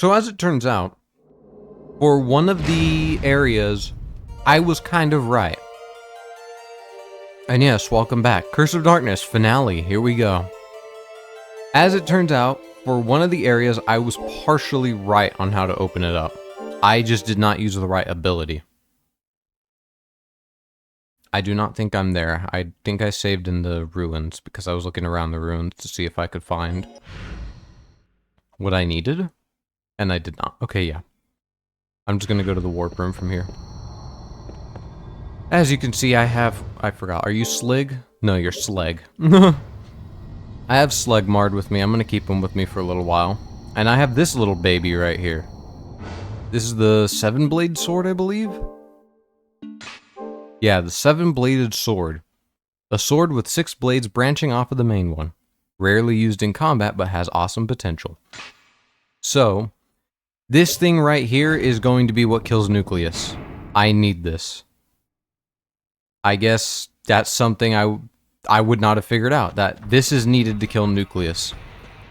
So as it turns out, for one of the areas, I was kind of right. And yes, welcome back. Curse of Darkness, finale, here we go. As it turns out, for one of the areas, I was partially right on how to open it up. I just did not use the right ability. I do not think I'm there. I think I saved in the ruins because I was looking around the ruins to see if I could find what I needed. And I did not. Okay, yeah. I'm just gonna go to the warp room from here. As you can see, I forgot. Are you Slig? No, you're Slag. I have Slegmard with me. I'm gonna keep him with me for a little while. And I have this little baby right here. This is the 7-blade sword, I believe? Yeah, the 7-bladed sword. A sword with 6 blades branching off of the main one. Rarely used in combat, but has awesome potential. So, this thing right here is going to be what kills Nucleus. I need this. I guess that's something I would not have figured out, that this is needed to kill Nucleus.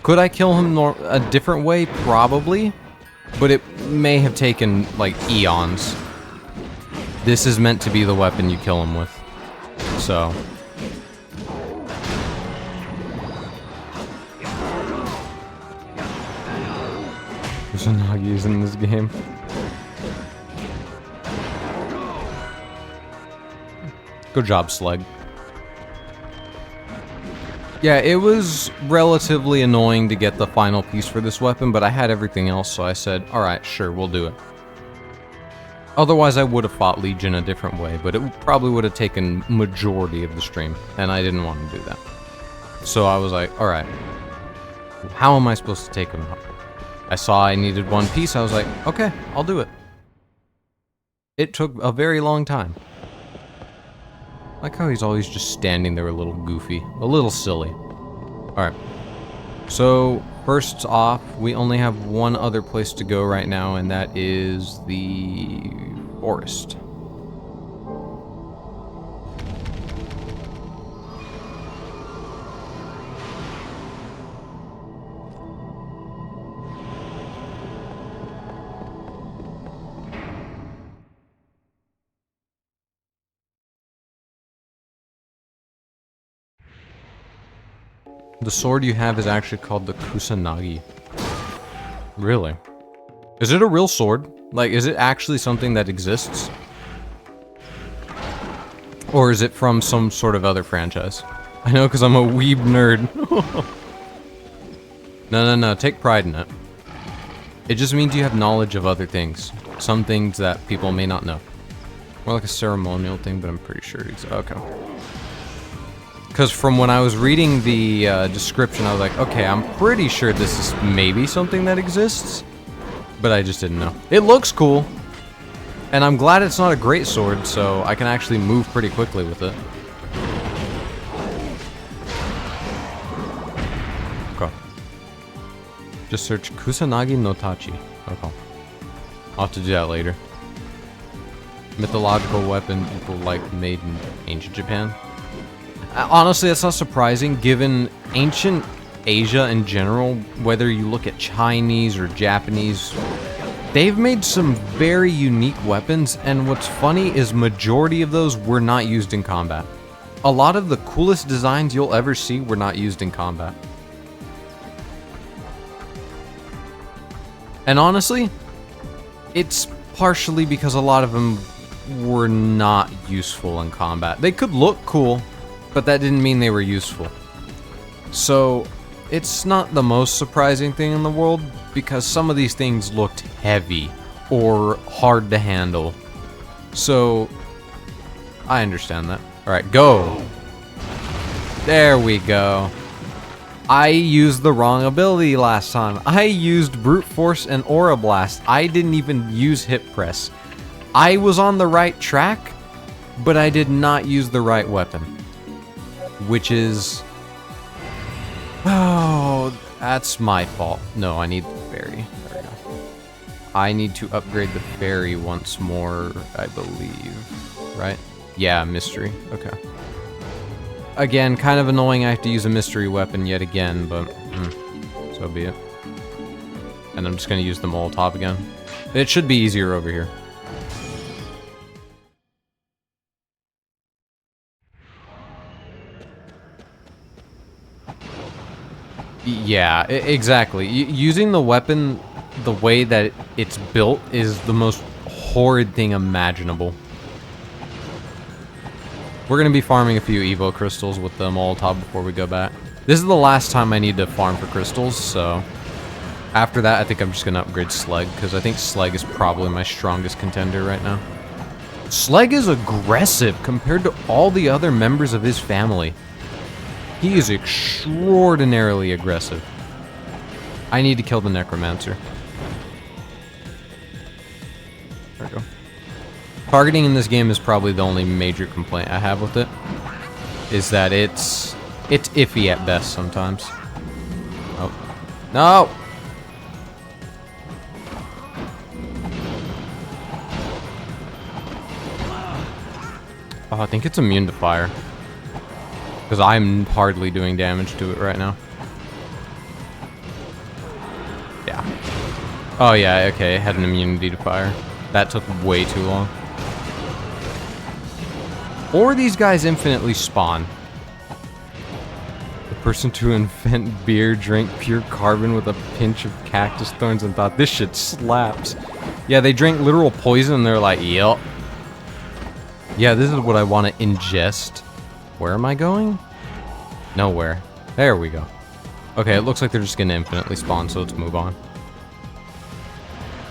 Could I kill him a different way? Probably. But it may have taken, like, eons. This is meant to be the weapon you kill him with. So. There's a Nagis in this game. Good job, Slag. Yeah, it was relatively annoying to get the final piece for this weapon, but I had everything else, so I said, alright, sure, we'll do it. Otherwise, I would have fought Legion a different way, but it probably would have taken majority of the stream, and I didn't want to do that. So I was like, alright, how am I supposed to take him out? I saw I needed one piece, I was like, okay, I'll do it. It took a very long time. I like how he's always just standing there a little goofy, a little silly. Alright, so first off, we only have one other place to go right now, and that is the forest. The sword you have is actually called the Kusanagi. Really? Is it a real sword? Like, is it actually something that exists? Or is it from some sort of other franchise? I know, because I'm a weeb nerd. No, take pride in it. It just means you have knowledge of other things. Some things that people may not know. More like a ceremonial thing, but I'm pretty sure it's... okay. Because from when I was reading the description, I was like, okay, I'm pretty sure this is maybe something that exists. But I just didn't know. It looks cool. And I'm glad it's not a great sword, so I can actually move pretty quickly with it. Okay. Just search Kusanagi no Tachi. Okay. I'll have to do that later. Mythological weapon people like made in ancient Japan. Honestly, that's not surprising, given ancient Asia in general, whether you look at Chinese or Japanese, they've made some very unique weapons, and what's funny is majority of those were not used in combat. A lot of the coolest designs you'll ever see were not used in combat. And honestly, it's partially because a lot of them were not useful in combat. They could look cool, but that didn't mean they were useful. So, it's not the most surprising thing in the world, because some of these things looked heavy, or hard to handle. So, I understand that. Alright, go! There we go. I used the wrong ability last time. I used Brute Force and Aura Blast. I didn't even use Hip Press. I was on the right track, but I did not use the right weapon. Which is... oh, that's my fault. No, I need the fairy. There we go. I need to upgrade the fairy once more, I believe. Right? Yeah, mystery. Okay. Again, kind of annoying I have to use a mystery weapon yet again, but so be it. And I'm just gonna use the Molotov again. It should be easier over here. Yeah, exactly. Using the weapon the way that it's built is the most horrid thing imaginable. We're gonna be farming a few Evo crystals with the Molotov before we go back. This is the last time I need to farm for crystals, so after that I think I'm just gonna upgrade Sleg, because I think Sleg is probably my strongest contender right now. Sleg is aggressive compared to all the other members of his family. He is extraordinarily aggressive. I need to kill the Necromancer. There we go. Targeting in this game is probably the only major complaint I have with it. Is that it's iffy at best sometimes. Oh. No! Oh, I think it's immune to fire. Because I'm hardly doing damage to it right now. Yeah. Oh yeah, okay, it had an immunity to fire. That took way too long. Or these guys infinitely spawn. The person to invent beer drank pure carbon with a pinch of cactus thorns and thought, this shit slaps. Yeah, they drank literal poison and they're like, yep. Yeah, this is what I want to ingest. Where am I going? Nowhere. There we go. Okay, it looks like they're just gonna infinitely spawn, so let's move on.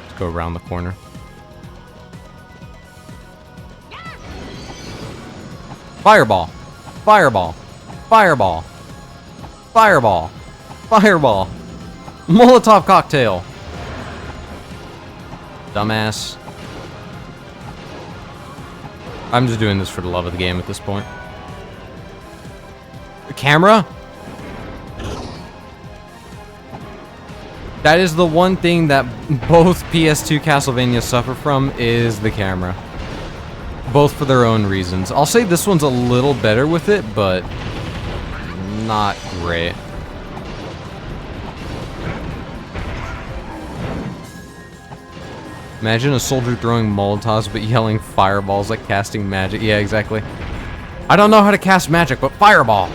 Let's go around the corner. Fireball! Fireball! Fireball! Fireball! Fireball! Molotov cocktail! Dumbass. I'm just doing this for the love of the game at this point. The camera? That is the one thing that both PS2 Castlevania suffer from, is the camera. Both for their own reasons. I'll say this one's a little better with it, but not great. Imagine a soldier throwing Molotovs but yelling fireballs like casting magic. Yeah, exactly. I don't know how to cast magic, but fireball!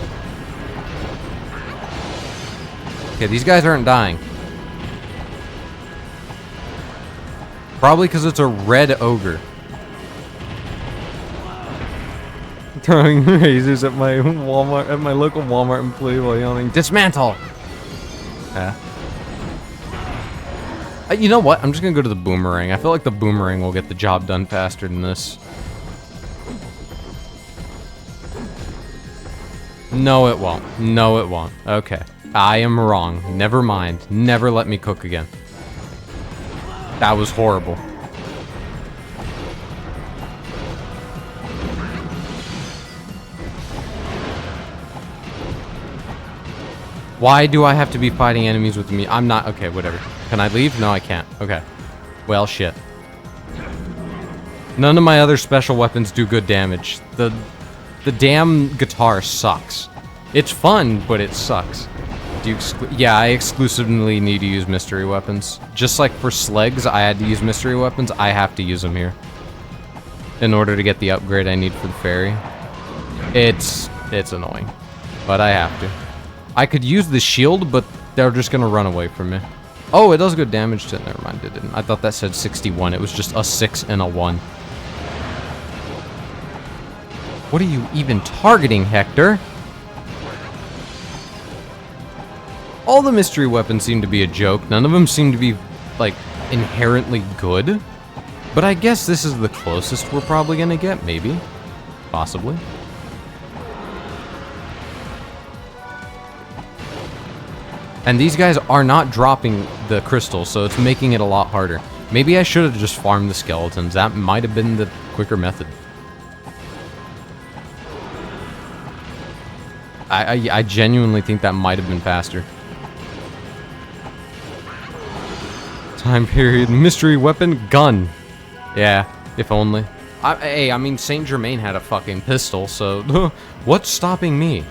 Okay, these guys aren't dying. Probably because it's a red ogre. Throwing razors at my Walmart, at my local Walmart employee while yelling, dismantle! Yeah. You know what? I'm just gonna go to the boomerang. I feel like the boomerang will get the job done faster than this. No, it won't. No, it won't. Okay. I am wrong. Never mind. Never let me cook again. That was horrible. Why do I have to be fighting enemies with me? I'm not... Okay, whatever. Can I leave? No, I can't. Okay. Well, shit. None of my other special weapons do good damage. The damn guitar sucks. It's fun, but it sucks. Do you yeah, I exclusively need to use mystery weapons. Just like for Slegs, I had to use mystery weapons. I have to use them here. In order to get the upgrade I need for the fairy. It's annoying. But I have to. I could use the shield, but they're just gonna run away from me. Oh, it does good damage to... Never mind, it didn't. I thought that said 61. It was just a 6 and a 1. What are you even targeting, Hector? All the mystery weapons seem to be a joke. None of them seem to be, like, inherently good. But I guess this is the closest we're probably gonna get, maybe. Possibly. And these guys are not dropping the crystals, so it's making it a lot harder. Maybe I should have just farmed the skeletons. That might have been the quicker method. I genuinely think that might have been faster. Time period. Mystery weapon. Gun. Yeah, if only. Hey, I mean, Saint Germain had a fucking pistol, so... What's stopping me?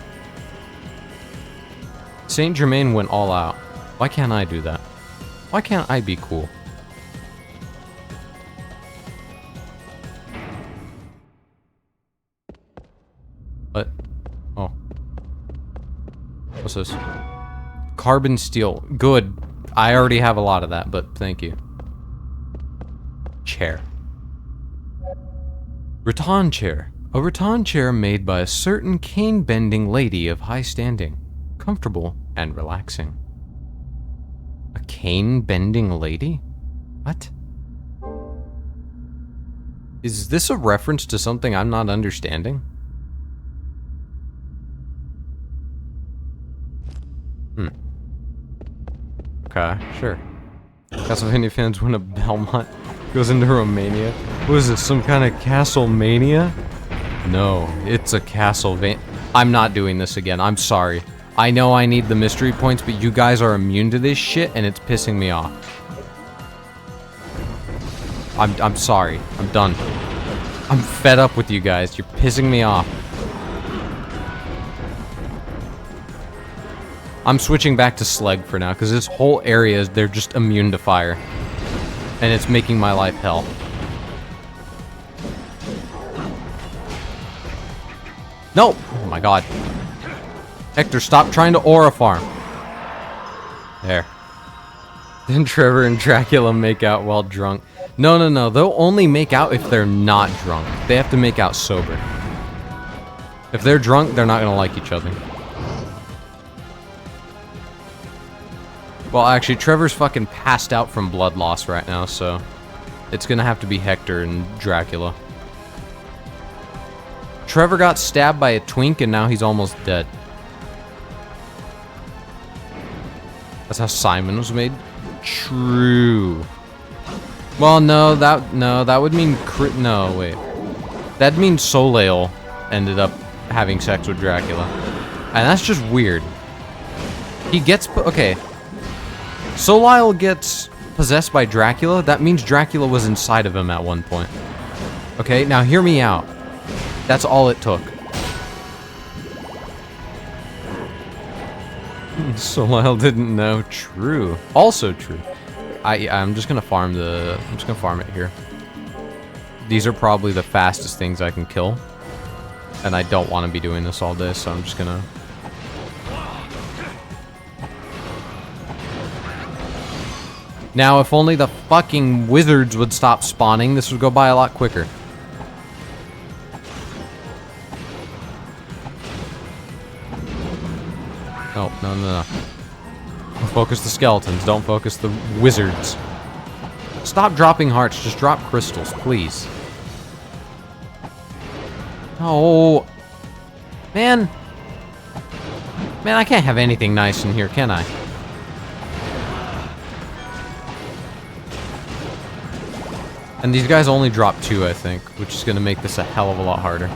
Saint Germain went all out. Why can't I do that? Why can't I be cool? What? Oh. What's this? Carbon steel. Good. I already have a lot of that, but thank you. Chair. Rattan chair. A rattan chair made by a certain cane-bending lady of high standing. Comfortable and relaxing. A cane-bending lady? What? Is this a reference to something I'm not understanding? Okay, sure. Castlevania fans win a Belmont. Goes into Romania. What is this, some kind of Castlemania? No, it's a Castlevania. I'm not doing this again, I'm sorry. I know I need the mystery points, but you guys are immune to this shit, and it's pissing me off. I'm sorry. I'm done. I'm fed up with you guys. You're pissing me off. I'm switching back to Slag for now, because this whole area, they're just immune to fire. And it's making my life hell. No! Oh my god. Hector, stop trying to aura farm. There. Then Trevor and Dracula make out while drunk. No, no, no. They'll only make out if they're not drunk. They have to make out sober. If they're drunk, they're not gonna like each other. Well, actually, Trevor's fucking passed out from blood loss right now, so it's gonna have to be Hector and Dracula. Trevor got stabbed by a twink and now he's almost dead. That's how Simon was made? True. Well, no, that would mean no, wait. That'd mean Soleil ended up having sex with Dracula. And that's just weird. He gets okay. Soleil gets possessed by Dracula. That means Dracula was inside of him at one point. Okay, now hear me out. That's all it took. Soleil didn't know. True. Also true. I'm just gonna farm it here. These are probably the fastest things I can kill. And I don't want to be doing this all day, so I'm just gonna... Now, if only the fucking wizards would stop spawning, this would go by a lot quicker. Oh, no, no, no. Focus the skeletons, don't focus the wizards. Stop dropping hearts, just drop crystals, please. Oh. Man. Man, I can't have anything nice in here, can I? And these guys only drop 2, I think, which is going to make this a hell of a lot harder.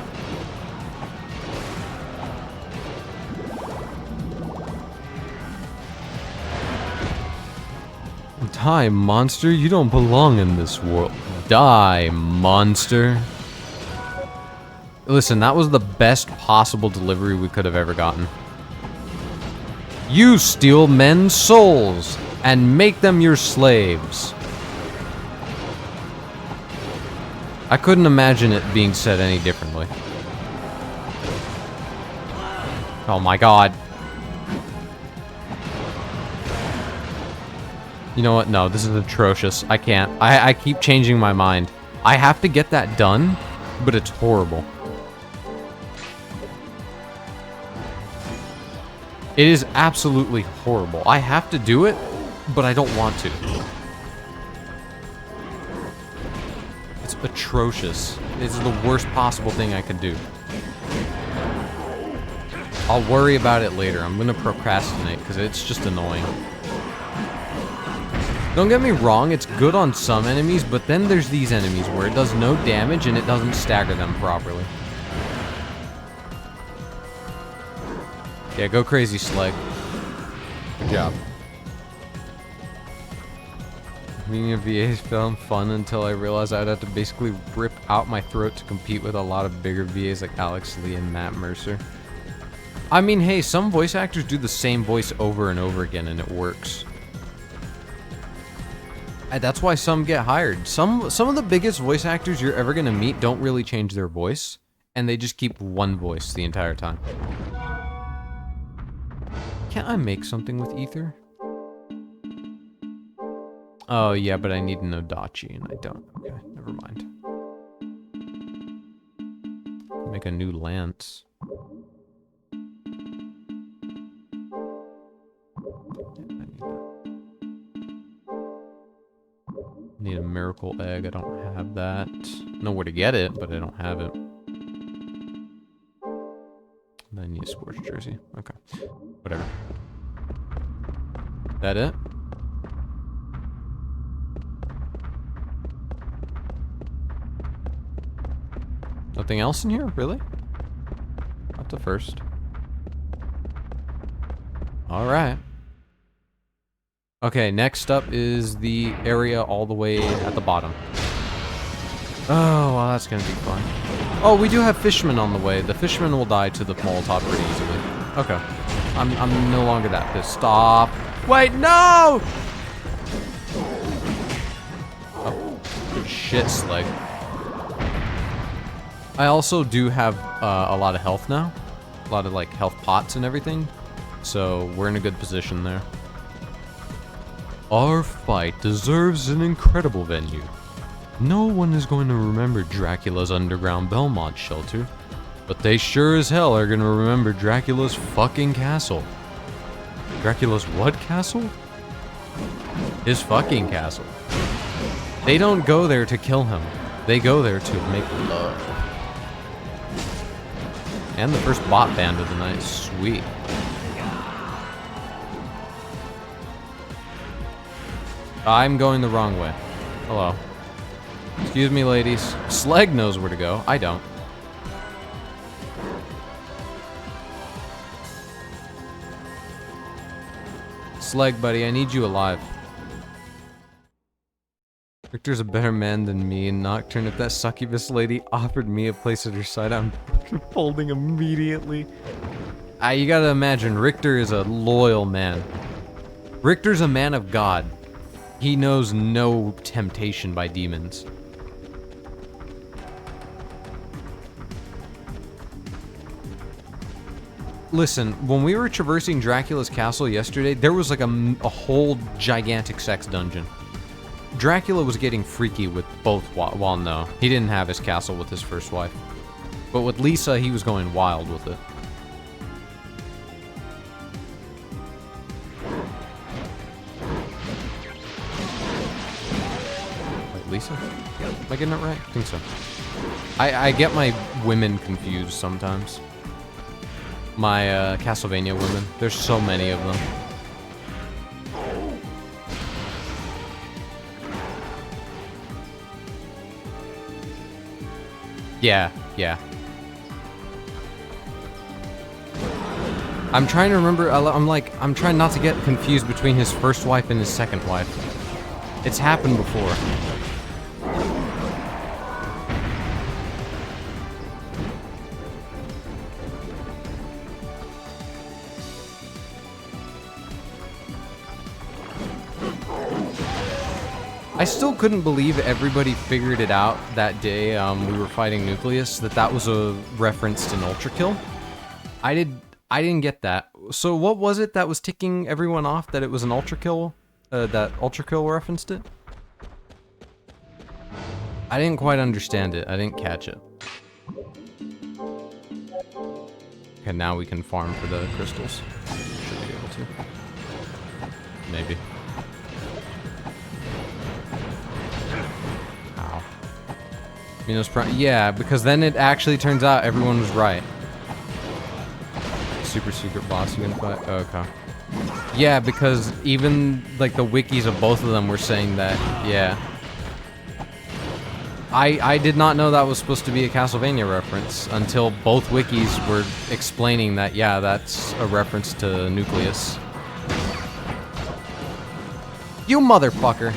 Die, monster. You don't belong in this world. Die, monster. Listen, that was the best possible delivery we could have ever gotten. You steal men's souls and make them your slaves. I couldn't imagine it being said any differently. Oh my god. You know what? No, this is atrocious. I can't. I keep changing my mind. I have to get that done, but it's horrible. It is absolutely horrible. I have to do it, but I don't want to. It's atrocious. It's the worst possible thing I could do. I'll worry about it later. I'm gonna procrastinate because it's just annoying. Don't get me wrong, it's good on some enemies, but then there's these enemies where it does no damage and it doesn't stagger them properly. Yeah, go crazy, Slag. Good job. Being a VA found fun until I realized I'd have to basically rip out my throat to compete with a lot of bigger VAs like Alex Lee and Matt Mercer. I mean, hey, some voice actors do the same voice over and over again and it works. That's why some get hired. Some of the biggest voice actors you're ever gonna meet don't really change their voice, and they just keep one voice the entire time. Can't I make something with ether? Oh yeah, but I need an Odachi, and I don't. Okay, never mind. Make a new lance. Need a miracle egg. I don't have that. Know where to get it, but I don't have it. I need a sports jersey. Okay. Whatever. That it? Nothing else in here? Really? Not the first. Alright. Okay, next up is the area all the way at the bottom. Oh, well, that's gonna be fun. Oh, we do have fishermen on the way. The fishermen will die to the Molotov pretty easily. Okay. I'm no longer that pissed. Stop. Wait, no! Oh, good shit, Slag. I also do have a lot of health now. A lot of, like, health pots and everything. So, we're in a good position there. Our fight deserves an incredible venue. No one is going to remember Dracula's underground Belmont shelter, but they sure as hell are going to remember Dracula's fucking castle. Dracula's what castle? His fucking castle. They don't go there to kill him. They go there to make love. And the first bot band of the night. Sweet. I'm going the wrong way. Hello. Excuse me, ladies. Slag knows where to go. I don't. Slag, buddy, I need you alive. Victor's a better man than me in Nocturne. If that succubus lady offered me a place at her side, I'm fucking folding immediately. You gotta imagine, Richter is a loyal man. Richter's a man of God. He knows no temptation by demons. Listen, when we were traversing Dracula's castle yesterday, there was like a whole gigantic sex dungeon. Dracula was getting freaky with both, well, no, he didn't have his castle with his first wife. But with Lisa, he was going wild with it. Wait, Lisa? Am I getting it right? I think so. I get my women confused sometimes. My Castlevania women. There's so many of them. Yeah, yeah. I'm trying to remember, I'm trying not to get confused between his first wife and his second wife. It's happened before. I still couldn't believe everybody figured it out that day we were fighting Nucleus, that was a reference to an Ultra Kill. I didn't get that. So what was it that was ticking everyone off that it was an Ultra Kill? That Ultra Kill referenced it? I didn't quite understand it. I didn't catch it. Okay, now we can farm for the crystals. Should be able to. Maybe. Yeah, because then it actually turns out everyone was right. Super secret boss you can fight? Oh, okay. Yeah, because even, like, the wikis of both of them were saying that, yeah. I did not know that was supposed to be a Castlevania reference until both wikis were explaining that, yeah, that's a reference to Nucleus. You motherfucker!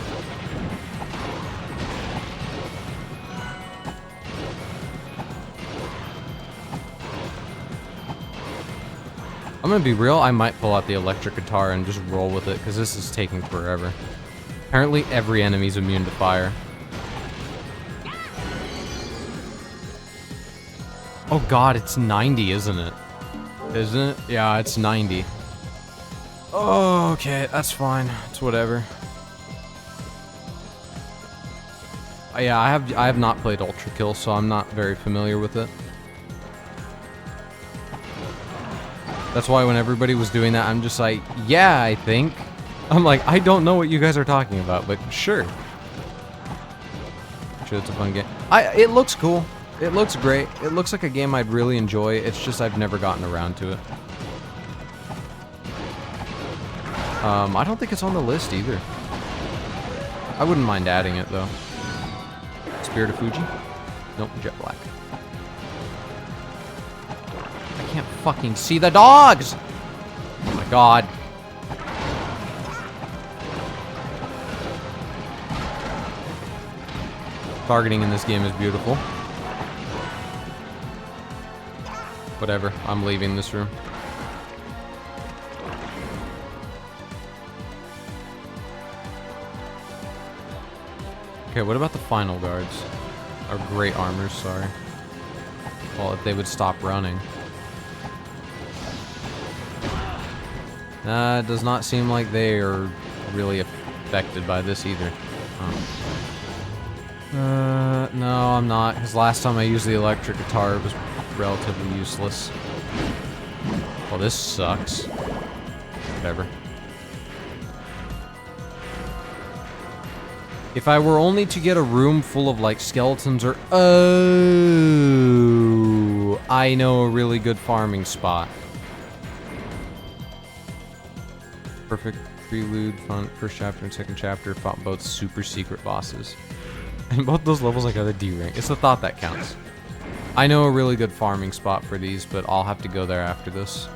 I'm gonna be real, I might pull out the electric guitar and just roll with it, because this is taking forever. Apparently every enemy's immune to fire. Oh god, it's 90, isn't it? Isn't it? Yeah, it's 90. Oh, okay, that's fine. It's whatever. Yeah, I have not played Ultra Kill, so I'm not very familiar with it. That's why when everybody was doing that, I'm just like, yeah, I think. I'm like, I don't know what you guys are talking about, but sure. Sure, it's a fun game. It looks cool. It looks great. It looks like a game I'd really enjoy. It's just I've never gotten around to it. I don't think it's on the list either. I wouldn't mind adding it though. Spirit of Fuji? Nope, Jet Black. I can't fucking see the dogs! Oh my god. Targeting in this game is beautiful. Whatever, I'm leaving this room. Okay, what about the final guards? Or great armors, sorry. Well, if they would stop running. It does not seem like they are really affected by this either. No, I'm not, because last time I used the electric guitar, it was relatively useless. Well, this sucks. Whatever. If I were only to get a room full of, like, skeletons or... Oh! I know a really good farming spot. Perfect prelude, first chapter and second chapter fought both super secret bosses. And both those levels I got a D rank. It's the thought that counts. I know a really good farming spot for these, but I'll have to go there after this.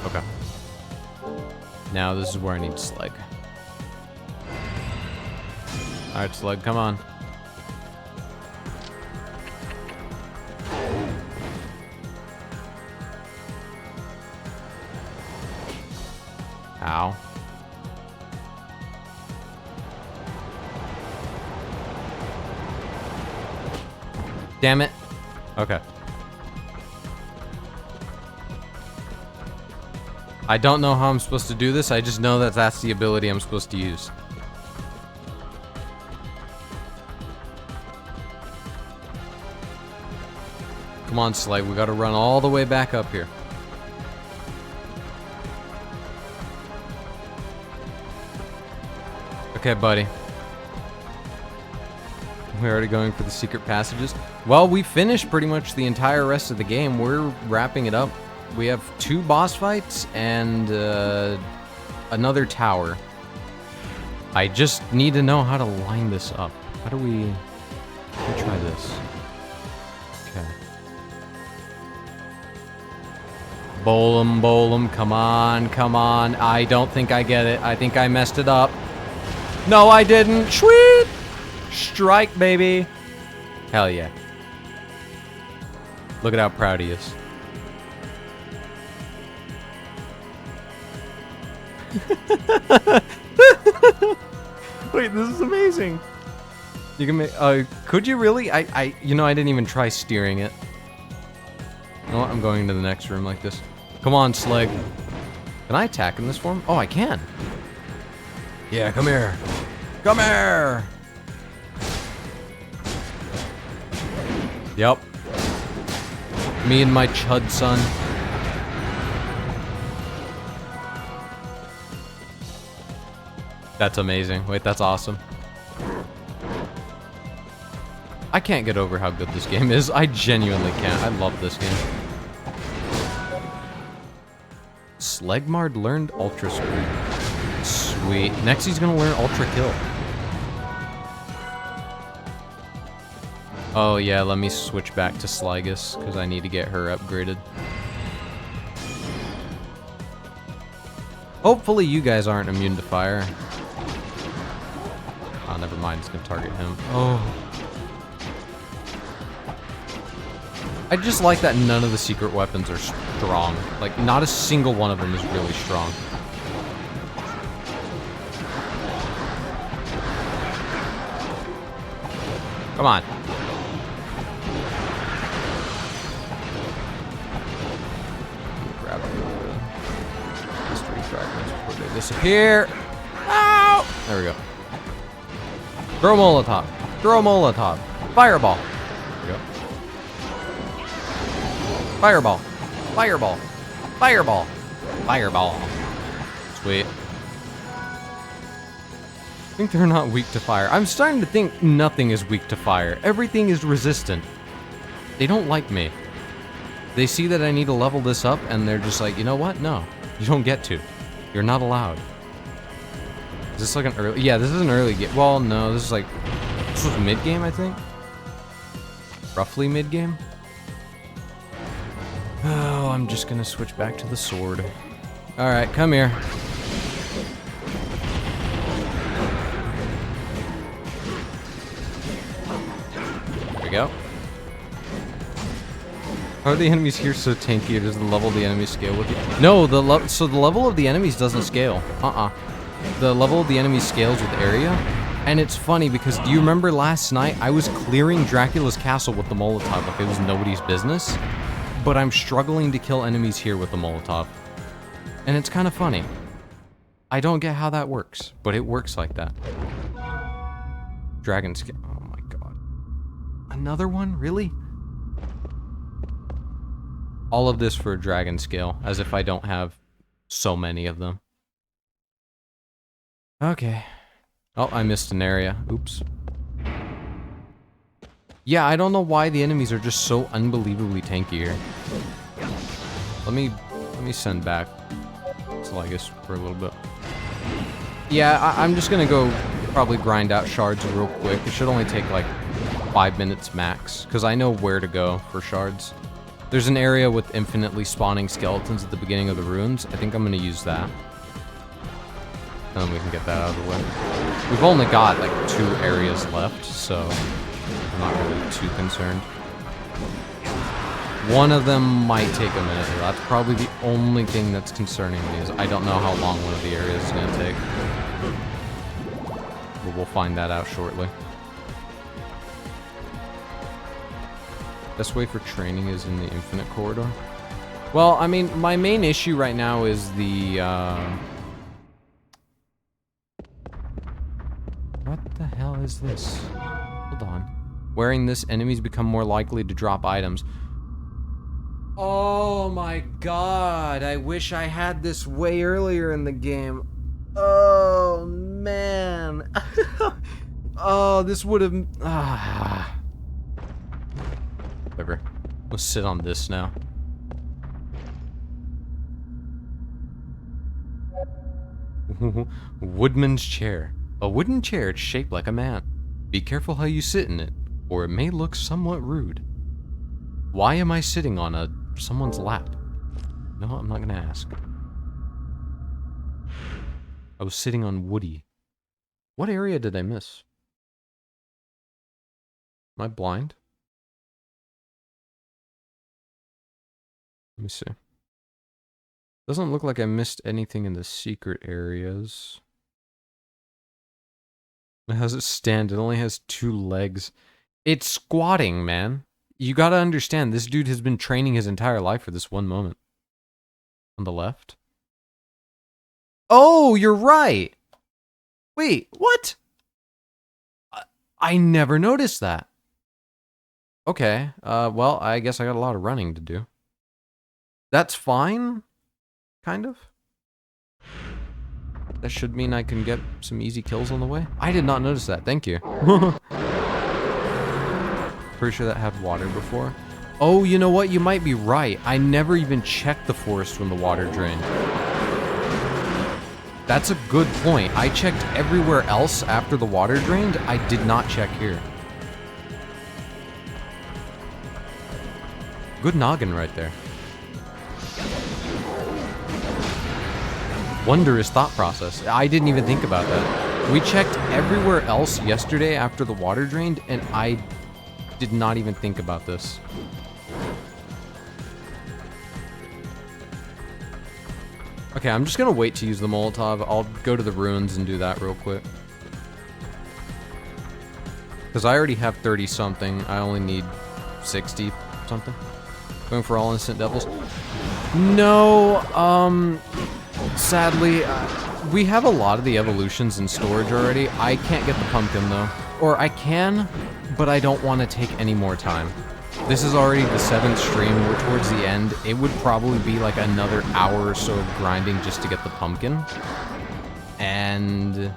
Okay. Now this is where I need Slag. Alright, Slug, come on. Ow. Damn it. Okay. I don't know how I'm supposed to do this, I just know that that's the ability I'm supposed to use. Come on, Slug, we gotta run all the way back up here. Okay, buddy. We're already going for the secret passages. Well, we finished pretty much the entire rest of the game. We're wrapping it up. We have 2 boss fights and another tower. I just need to know how to line this up. How do we... Let me try this. Okay. Bowl 'em, come on, come on. I don't think I get it. I think I messed it up. No, I didn't. Sweet! Strike, baby. Hell yeah. Look at how proud he is. Wait, this is amazing. You can make, could you really? You know, I didn't even try steering it. You know what? I'm going to the next room like this. Come on, Slag. Can I attack in this form? Oh, I can. Yeah, come here. Come here! Yep. Me and my chud son. That's amazing. Wait, that's awesome. I can't get over how good this game is. I genuinely can't. I love this game. Slegmard learned Ultra Speed. Sweet. Next he's gonna learn Ultra Kill. Oh yeah, let me switch back to Sligus, because I need to get her upgraded. Hopefully you guys aren't immune to fire. Oh, never mind, it's gonna target him. Oh. I just like that none of the secret weapons are strong. Like, not a single one of them is really strong. Come on. Grab these 3 fragments before they disappear. Ow! There we go. Throw Molotov. Throw Molotov. Fireball. There we go. Fireball. Fireball. Fireball. Fireball. Sweet. I think they're not weak to fire. I'm starting to think nothing is weak to fire. Everything is resistant. They don't like me. They see that I need to level this up, and they're just like, you know what? No, you don't get to. You're not allowed. Is this like an early? Yeah, this is an early game. Well, no, this is like, this was mid-game, I think. Roughly mid-game. Oh, I'm just gonna switch back to the sword. All right, come here. Go. How are the enemies here so tanky? Or does the level of the enemy scale with you? No, so the level of the enemies doesn't scale. The level of the enemies scales with area. And it's funny because do you remember last night I was clearing Dracula's castle with the Molotov like it was nobody's business? But I'm struggling to kill enemies here with the Molotov. And it's kind of funny. I don't get how that works, but it works like that. Dragon scale. Another one? Really? All of this for a dragon scale, as if I don't have so many of them. Okay. Oh, I missed an area. Oops. Yeah, I don't know why the enemies are just so unbelievably tanky here. Let me send back Sligus for a little bit. Yeah, I'm just gonna go probably grind out shards real quick. It should only take like 5 minutes max, because I know where to go for shards. There's an area with infinitely spawning skeletons at the beginning of the runes. I think I'm going to use that. And then we can get that out of the way. We've only got like 2 areas left, so I'm not really too concerned. One of them might take a minute. That's probably the only thing that's concerning me, is I don't know how long one of the areas is going to take. But we'll find that out shortly. Best way for training is in the infinite corridor. Well, I mean, my main issue right now is the, what the hell is this? Hold on. Wearing this, enemies become more likely to drop items. Oh my god, I wish I had this way earlier in the game. Oh, man. Oh, this would have... Whatever. We'll sit on this now. Woodman's chair. A wooden chair shaped like a man. Be careful how you sit in it, or it may look somewhat rude. Why am I sitting on someone's lap? No, I'm not gonna ask. I was sitting on Woody. What area did I miss? Am I blind? Let me see. Doesn't look like I missed anything in the secret areas. How does it stand? It only has 2 legs. It's squatting, man. You gotta understand, this dude has been training his entire life for this one moment. On the left. Oh, you're right! Wait, what? I never noticed that. Okay, well, I guess I got a lot of running to do. That's fine, kind of. That should mean I can get some easy kills on the way. I did not notice that, thank you. Pretty sure that had water before. Oh, you know what? You might be right. I never even checked the forest when the water drained. That's a good point. I checked everywhere else after the water drained. I did not check here. Good noggin right there. Wondrous thought process. I didn't even think about that. We checked everywhere else yesterday after the water drained, and I did not even think about this. Okay, I'm just gonna wait to use the Molotov. I'll go to the ruins and do that real quick. Because I already have 30 something. I only need 60 something. Going for all innocent devils. No, sadly, we have a lot of the evolutions in storage already. I can't get the pumpkin though. Or I can, but I don't want to take any more time. This is already the 7th stream. We're towards the end. It would probably be like another hour or so of grinding just to get the pumpkin. And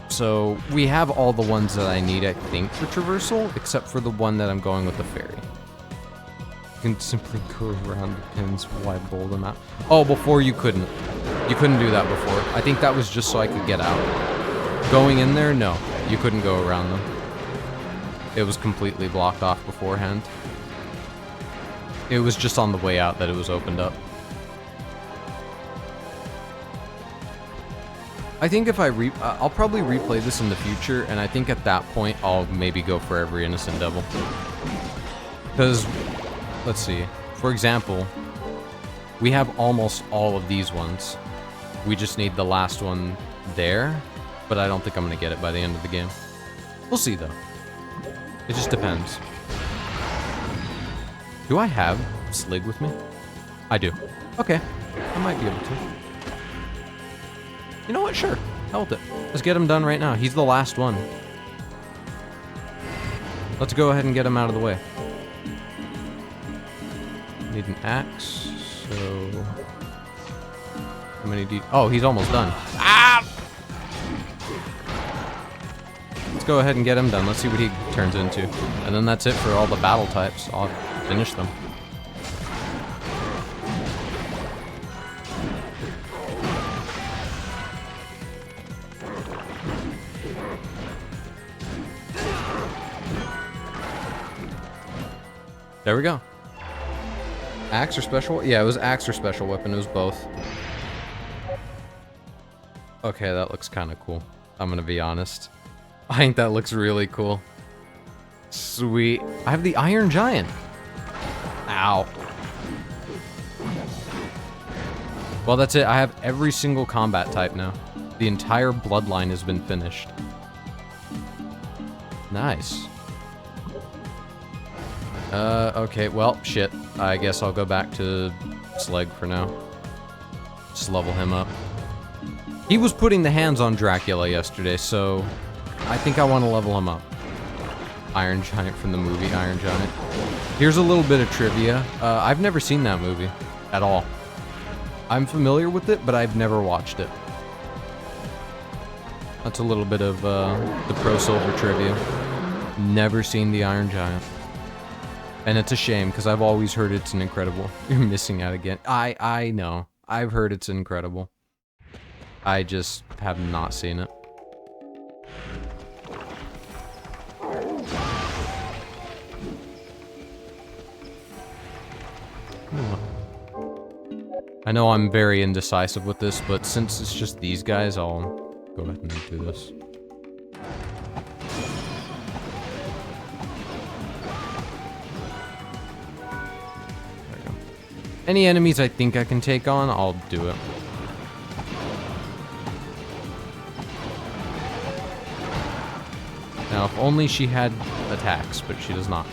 so we have all the ones that I need, I think, for traversal, except for the one that I'm going with the fairy. You can simply go around the pins. Why bowl them out? Oh, before you couldn't. You couldn't do that before. I think that was just so I could get out. Going in there, no. You couldn't go around them. It was completely blocked off beforehand. It was just on the way out that it was opened up. I think if I'll probably replay this in the future, and I think at that point I'll maybe go for every innocent devil. Because, let's see. For example, we have almost all of these ones. We just need the last one there, but I don't think I'm gonna get it by the end of the game. We'll see though. It just depends. Do I have Slig with me? I do. Okay. I might be able to. You know what? Sure. Hell with it. Let's get him done right now. He's the last one. Let's go ahead and get him out of the way. Need an axe, so... How many do you... Oh, he's almost done. Ah! Let's go ahead and get him done. Let's see what he turns into. And then that's it for all the battle types. I'll finish them. There we go. Axe or special? Yeah, it was axe or special weapon. It was both. Okay, that looks kind of cool. I'm gonna be honest. I think that looks really cool. Sweet. I have the Iron Giant. Ow. Well, that's it. I have every single combat type now. The entire bloodline has been finished. Nice. Okay, well, shit. I guess I'll go back to Sleg for now. Just level him up. He was putting the hands on Dracula yesterday, so I think I want to level him up. Iron Giant from the movie Iron Giant. Here's a little bit of trivia. I've never seen that movie at all. I'm familiar with it, but I've never watched it. That's a little bit of the Pro Silver trivia. Never seen the Iron Giant. And it's a shame, because I've always heard it's an incredible. You're missing out again. I know. I've heard it's incredible. I just have not seen it. I know I'm very indecisive with this, but since it's just these guys, I'll go ahead and do this. There we go. Any enemies I think I can take on, I'll do it. Now, if only she had attacks, but she does not.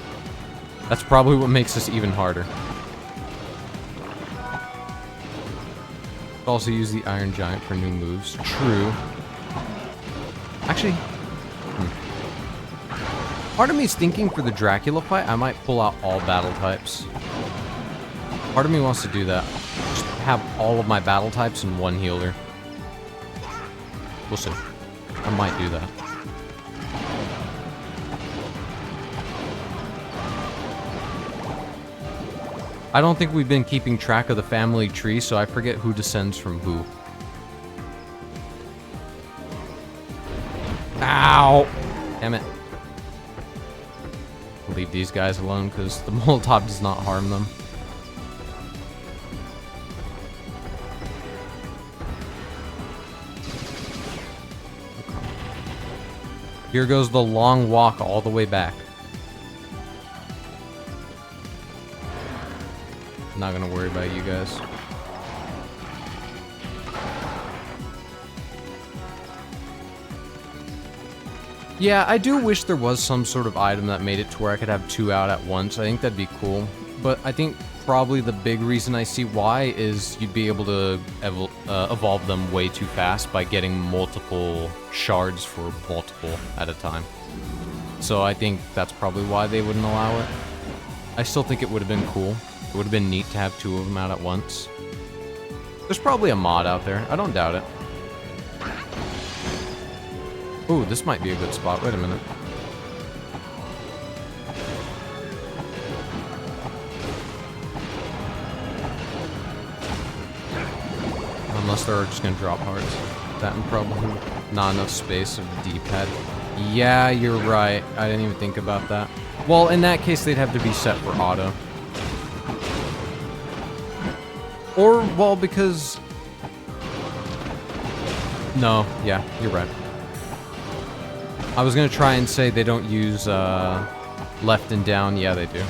That's probably what makes this even harder. Also use the Iron Giant for new moves. True. Actually, part of me's thinking for the Dracula fight, I might pull out all battle types. Part of me wants to do that. Just have all of my battle types in one healer. We'll see. I might do that. I don't think we've been keeping track of the family tree, so I forget who descends from who. Ow! Damn it. I'll leave these guys alone, because the Molotov does not harm them. Here goes the long walk all the way back. Not gonna worry about you guys. Yeah, I do wish there was some sort of item that made it to where I could have 2 out at once. I think that'd be cool. But I think probably the big reason I see why is you'd be able to evolve them way too fast by getting multiple shards for multiple at a time. So I think that's probably why they wouldn't allow it. I still think it would have been cool. It would have been neat to have 2 of them out at once. There's probably a mod out there. I don't doubt it. Ooh, this might be a good spot. Wait a minute. Unless they're just gonna drop hearts. That and probably not enough space of the D-pad. Yeah, you're right. I didn't even think about that. Well, in that case, they'd have to be set for auto. Or, well, because... No, yeah, you're right. I was gonna try and say they don't use left and down. Yeah, they do.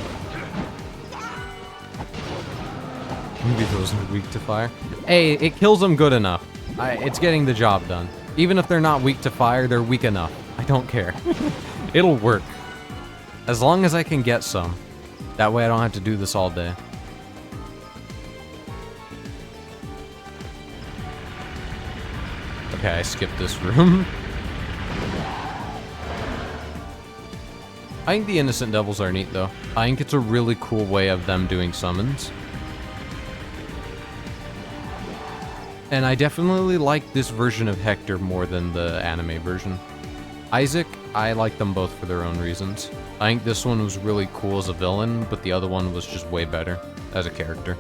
Maybe those are weak to fire. Hey, it kills them good enough. It's getting the job done. Even if they're not weak to fire, they're weak enough. I don't care. It'll work. As long as I can get some. That way I don't have to do this all day. Okay, I skipped this room. I think the Innocent Devils are neat, though. I think it's a really cool way of them doing summons. And I definitely like this version of Hector more than the anime version. Isaac, I like them both for their own reasons. I think this one was really cool as a villain, but the other one was just way better as a character.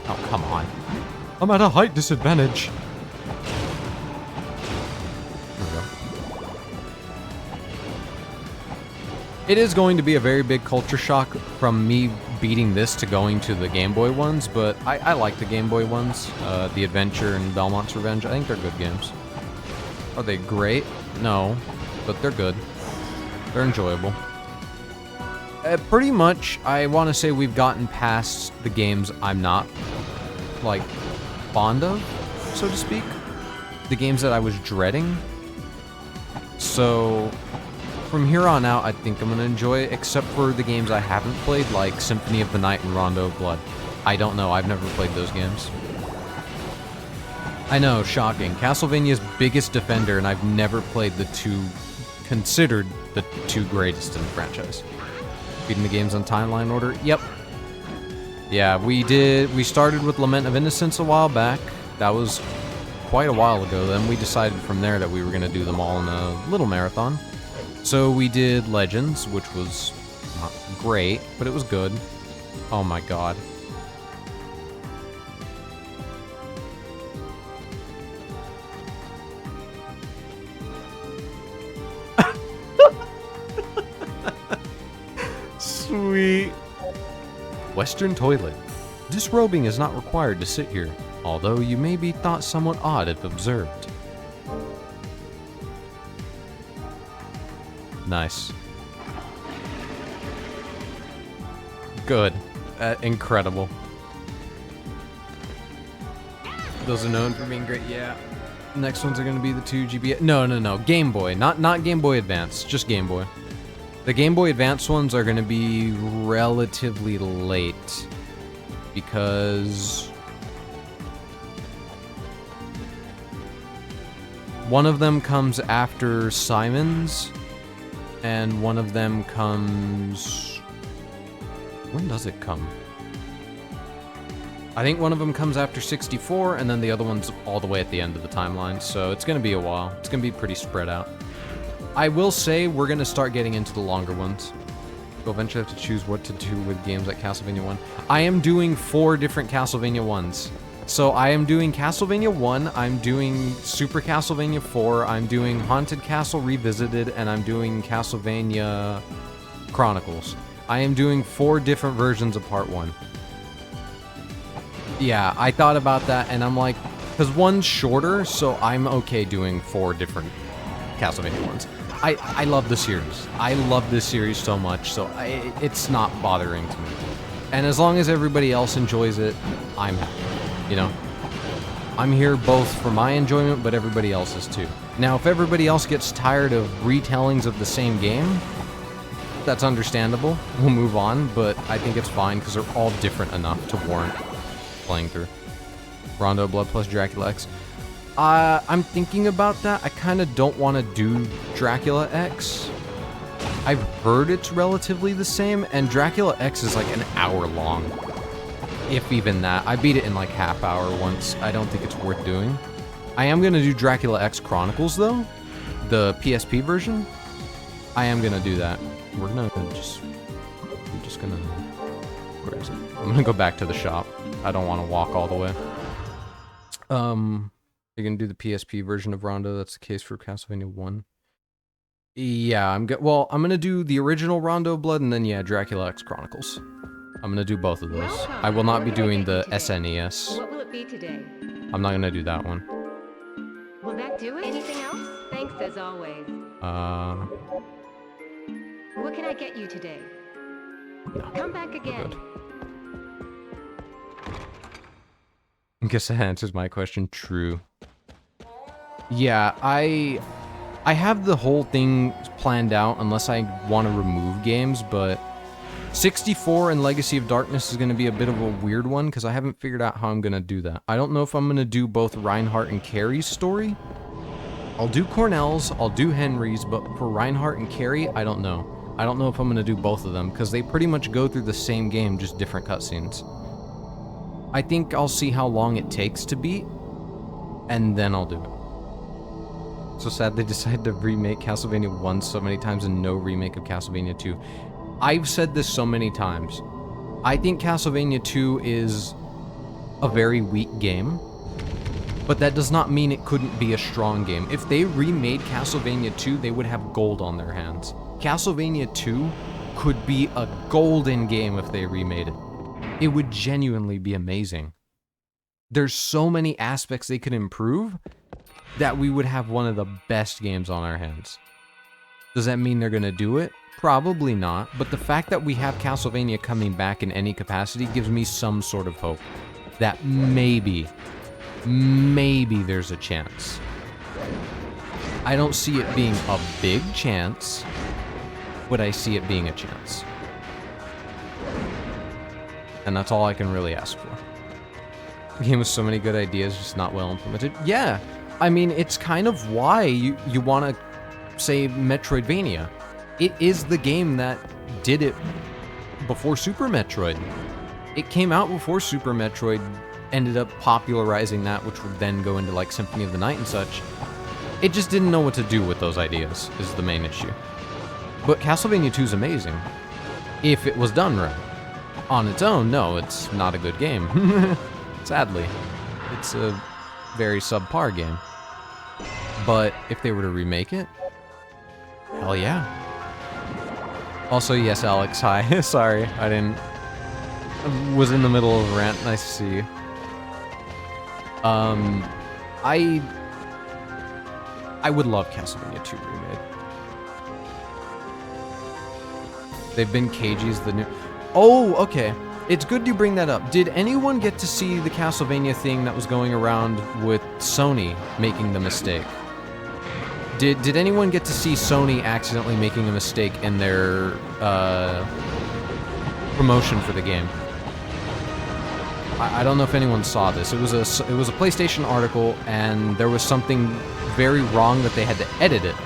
Oh, come on. I'm at a height disadvantage. It is going to be a very big culture shock from me beating this to going to the Game Boy ones, but I like the Game Boy ones. The Adventure and Belmont's Revenge, I think they're good games. Are they great? No, but they're good. They're enjoyable. Pretty much, I want to say we've gotten past the games I'm not, like, fond of, so to speak. The games that I was dreading. So... from here on out, I think I'm going to enjoy it, except for the games I haven't played, like Symphony of the Night and Rondo of Blood. I don't know, I've never played those games. I know, shocking. Castlevania's biggest defender, and I've never played the two, considered the 2 greatest in the franchise. Beating the games on timeline order? Yep. Yeah, we started with Lament of Innocence a while back. That was quite a while ago. Then we decided from there that we were going to do them all in a little marathon. So we did Legends, which was not great, but it was good. Oh my god. Sweet. Western toilet. Disrobing is not required to sit here, although you may be thought somewhat odd if observed. Nice. Good. Incredible. Those are known for being great, yeah. Next ones are going to be the 2 GB... No. Game Boy. Not Game Boy Advance. Just Game Boy. The Game Boy Advance ones are going to be relatively late. Because... one of them comes after Simon's. And one of them comes... when does it come? I think one of them comes after 64, and then the other one's all the way at the end of the timeline, so it's gonna be a while. It's gonna be pretty spread out. I will say we're gonna start getting into the longer ones. We'll eventually have to choose what to do with games like Castlevania 1. I am doing 4 different Castlevania 1s. So I am doing Castlevania 1, I'm doing Super Castlevania 4, I'm doing Haunted Castle Revisited, and I'm doing Castlevania Chronicles. I am doing 4 different versions of Part 1. Yeah, I thought about that, and I'm like, because one's shorter, so I'm okay doing 4 different Castlevania ones. I love the series. I love this series so much, so it's not bothering to me. And as long as everybody else enjoys it, I'm happy. You know, I'm here both for my enjoyment, but everybody else's too. Now, if everybody else gets tired of retellings of the same game, that's understandable. We'll move on, but I think it's fine because they're all different enough to warrant playing through. Rondo Blood plus Dracula X. I'm thinking about that. I kind of don't want to do Dracula X. I've heard it's relatively the same, and Dracula X is like an hour long. If even that. I beat it in like half hour once. I don't think it's worth doing. I am going to do Dracula X Chronicles though. The PSP version. I am going to do that. We're going to I'm just going to... Where is it? I'm going to go back to the shop. I don't want to walk all the way. You're going to do the PSP version of Rondo. That's the case for Castlevania 1. Yeah, I'm going to do the original Rondo Blood and then, yeah, Dracula X Chronicles. I'm going to do both of those. I will not be doing the SNES. What will it be today? I'm not going to do that one. Will that do it? Anything else? Thanks as always. What can I get you today? No. Come back again. I guess that answers my question. True. Yeah, I have the whole thing planned out unless I want to remove games, but 64 and Legacy of Darkness is going to be a bit of a weird one because I haven't figured out how I'm going to do that. I don't know if I'm going to do both Reinhardt and Carrie's story. I'll do Cornell's, I'll do Henry's, but for Reinhardt and Carrie, I don't know. I don't know if I'm going to do both of them because they pretty much go through the same game, just different cutscenes. I think I'll see how long it takes to beat, and then I'll do it. So sad they decided to remake Castlevania 1 so many times and no remake of Castlevania 2. I've said this so many times. I think Castlevania 2 is a very weak game, but that does not mean it couldn't be a strong game. If they remade Castlevania 2, they would have gold on their hands. Castlevania 2 could be a golden game if they remade it. It would genuinely be amazing. There's so many aspects they could improve that we would have one of the best games on our hands. Does that mean they're gonna do it? Probably not, but the fact that we have Castlevania coming back in any capacity gives me some sort of hope that maybe there's a chance. I don't see it being a big chance, but I see it being a chance. And that's all I can really ask for. A game with so many good ideas, just not well implemented. Yeah, I mean, it's kind of why you want to say Metroidvania. It is the game that did it before Super Metroid. It came out before Super Metroid ended up popularizing that, which would then go into like Symphony of the Night and such. It just didn't know what to do with those ideas, is the main issue. But Castlevania 2 is amazing. If it was done right. On its own, no, it's not a good game. Sadly. It's a very subpar game. But if they were to remake it, hell yeah. Also, yes, Alex, hi. Sorry, I was in the middle of a rant. Nice to see you. I would love Castlevania 2 remade. They've been cages, the new... Oh, okay. It's good you bring that up. Did anyone get to see the Castlevania thing that was going around with Sony making the mistake? Did anyone get to see Sony accidentally making a mistake in their promotion for the game? I don't know if anyone saw this. It was a PlayStation article, and there was something very wrong that they had to edit it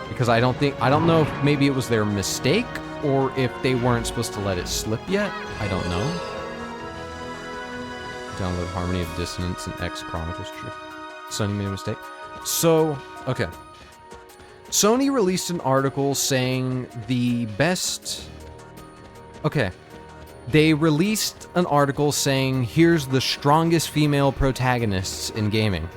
because I don't know if maybe it was their mistake or if they weren't supposed to let it slip yet. I don't know. Download Harmony of Dissonance and X Chronicles. True. Sony made a mistake. So, okay. Sony released an article saying the best... Okay. They released an article saying, here's the strongest female protagonists in gaming.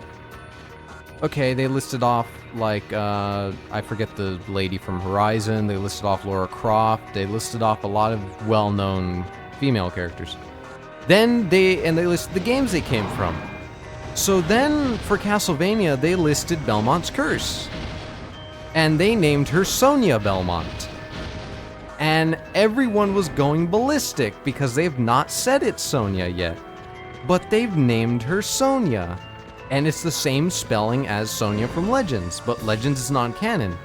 Okay, they listed off, like, I forget the lady from Horizon, they listed off Lara Croft, they listed off a lot of well-known female characters. Then they listed the games they came from. So then, for Castlevania, they listed Belmont's Curse. And they named her Sonia Belmont. And everyone was going ballistic because they've not said it's Sonia yet. But they've named her Sonia. And it's the same spelling as Sonya from Legends, but Legends is non-canon.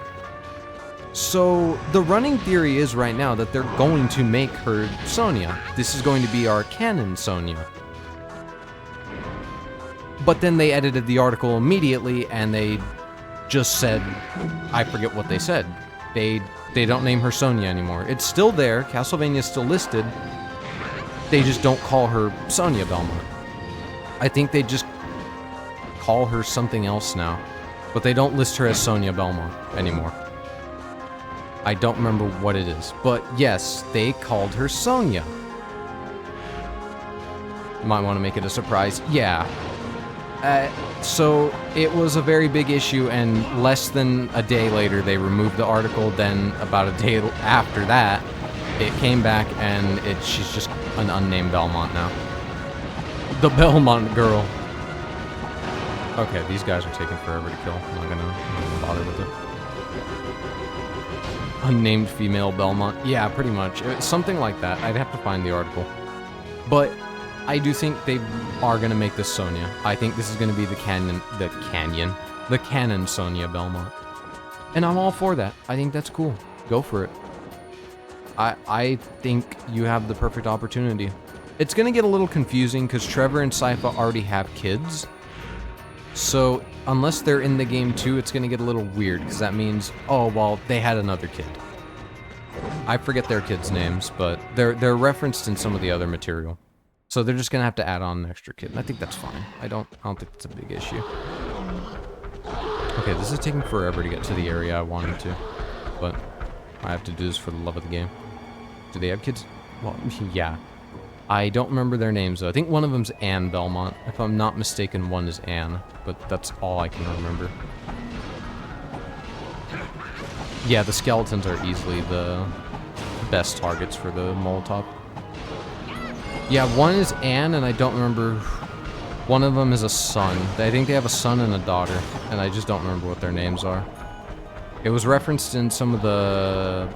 So the running theory is right now that they're going to make her Sonya. This is going to be our canon Sonya. But then they edited the article immediately and they just said, I forget what they said. They don't name her Sonya anymore. It's still there, Castlevania is still listed. They just don't call her Sonya Belmont. I think they just call her something else now. But they don't list her as Sonya Belmont anymore. I don't remember what it is. But yes, they called her Sonya. You might want to make it a surprise. Yeah. So it was a very big issue, and less than a day later they removed the article. Then about a day after that, it came back, and she's just an unnamed Belmont now. The Belmont girl. Okay, these guys are taking forever to kill. I'm not gonna bother with it. Unnamed female Belmont. Yeah, pretty much. It's something like that. I'd have to find the article. But I do think they are gonna make this Sonya. I think this is gonna be the canon Sonya Belmont. And I'm all for that. I think that's cool. Go for it. I think you have the perfect opportunity. It's gonna get a little confusing because Trevor and Sypha already have kids. So unless they're in the game too, it's gonna get a little weird because that means, oh, well, they had another kid. I forget their kids' names, but they're referenced in some of the other material. So they're just gonna have to add on an extra kid. And I think that's fine. I don't think it's a big issue. Okay, this is taking forever to get to the area I wanted to, but I have to do this for the love of the game. Do they have kids? Well, yeah. I don't remember their names though. I think one of them's Anne Belmont. If I'm not mistaken, one is Anne, but that's all I can remember. Yeah, the skeletons are easily the best targets for the Molotov. Yeah, one is Anne, and I don't remember. One of them is a son. I think they have a son and a daughter, and I just don't remember what their names are. It was referenced in some of the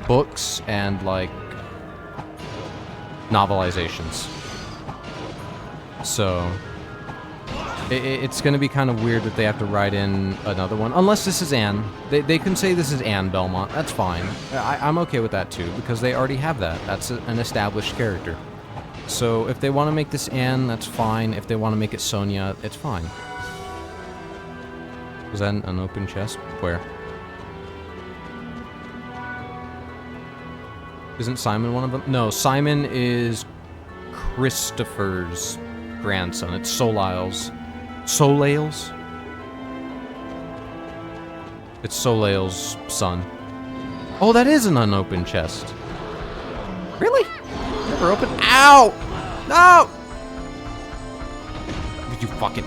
books and, like, novelizations. So it's going to be kind of weird that they have to write in another one. Unless this is Anne. They can say this is Anne Belmont. That's fine. I'm okay with that too, because they already have that. That's an established character. So if they want to make this Anne, that's fine. If they want to make it Sonya, it's fine. Was that an open chest? Where? Isn't Simon one of them? No, Simon is Christopher's grandson. It's Soleil's. Soleil's? It's Soleil's son. Oh, that is an unopened chest. Really? Never open. Ow! No! Did you fucking...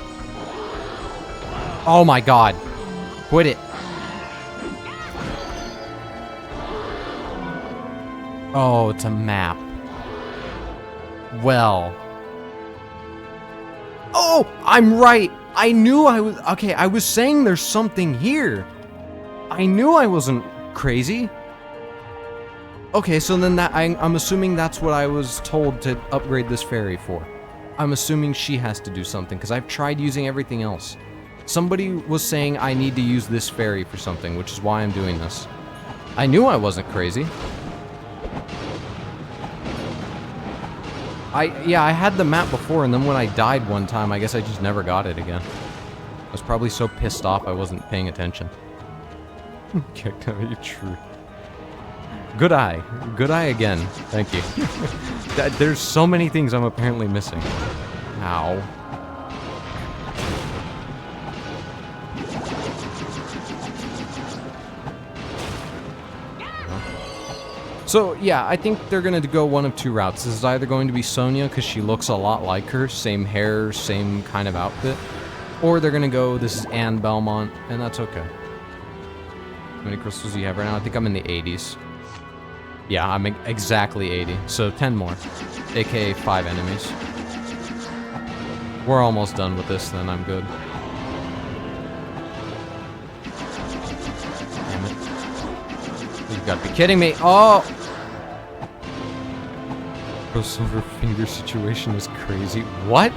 Oh my god. Quit it. Oh, it's a map. Well. Oh, I'm right. I knew I was... Okay, I was saying there's something here. I knew I wasn't crazy. Okay, so then that I'm assuming that's what I was told to upgrade this fairy for. I'm assuming she has to do something, because I've tried using everything else. Somebody was saying I need to use this fairy for something, which is why I'm doing this. I knew I wasn't crazy. Yeah, I had the map before, and then when I died one time, I guess I just never got it again. I was probably so pissed off I wasn't paying attention. Kicked out of your true. Good eye. Good eye again. Thank you. There's so many things I'm apparently missing. Ow. So, yeah, I think they're going to go one of two routes. This is either going to be Sonya, because she looks a lot like her, same hair, same kind of outfit, or they're going to go, this is Anne Belmont, and that's okay. How many crystals do you have right now? I think I'm in the 80s. Yeah, I'm exactly 80, so 10 more, aka 5 enemies. We're almost done with this, then I'm good. Damn it. You've got to be kidding me. Oh! The silver finger situation is crazy. What?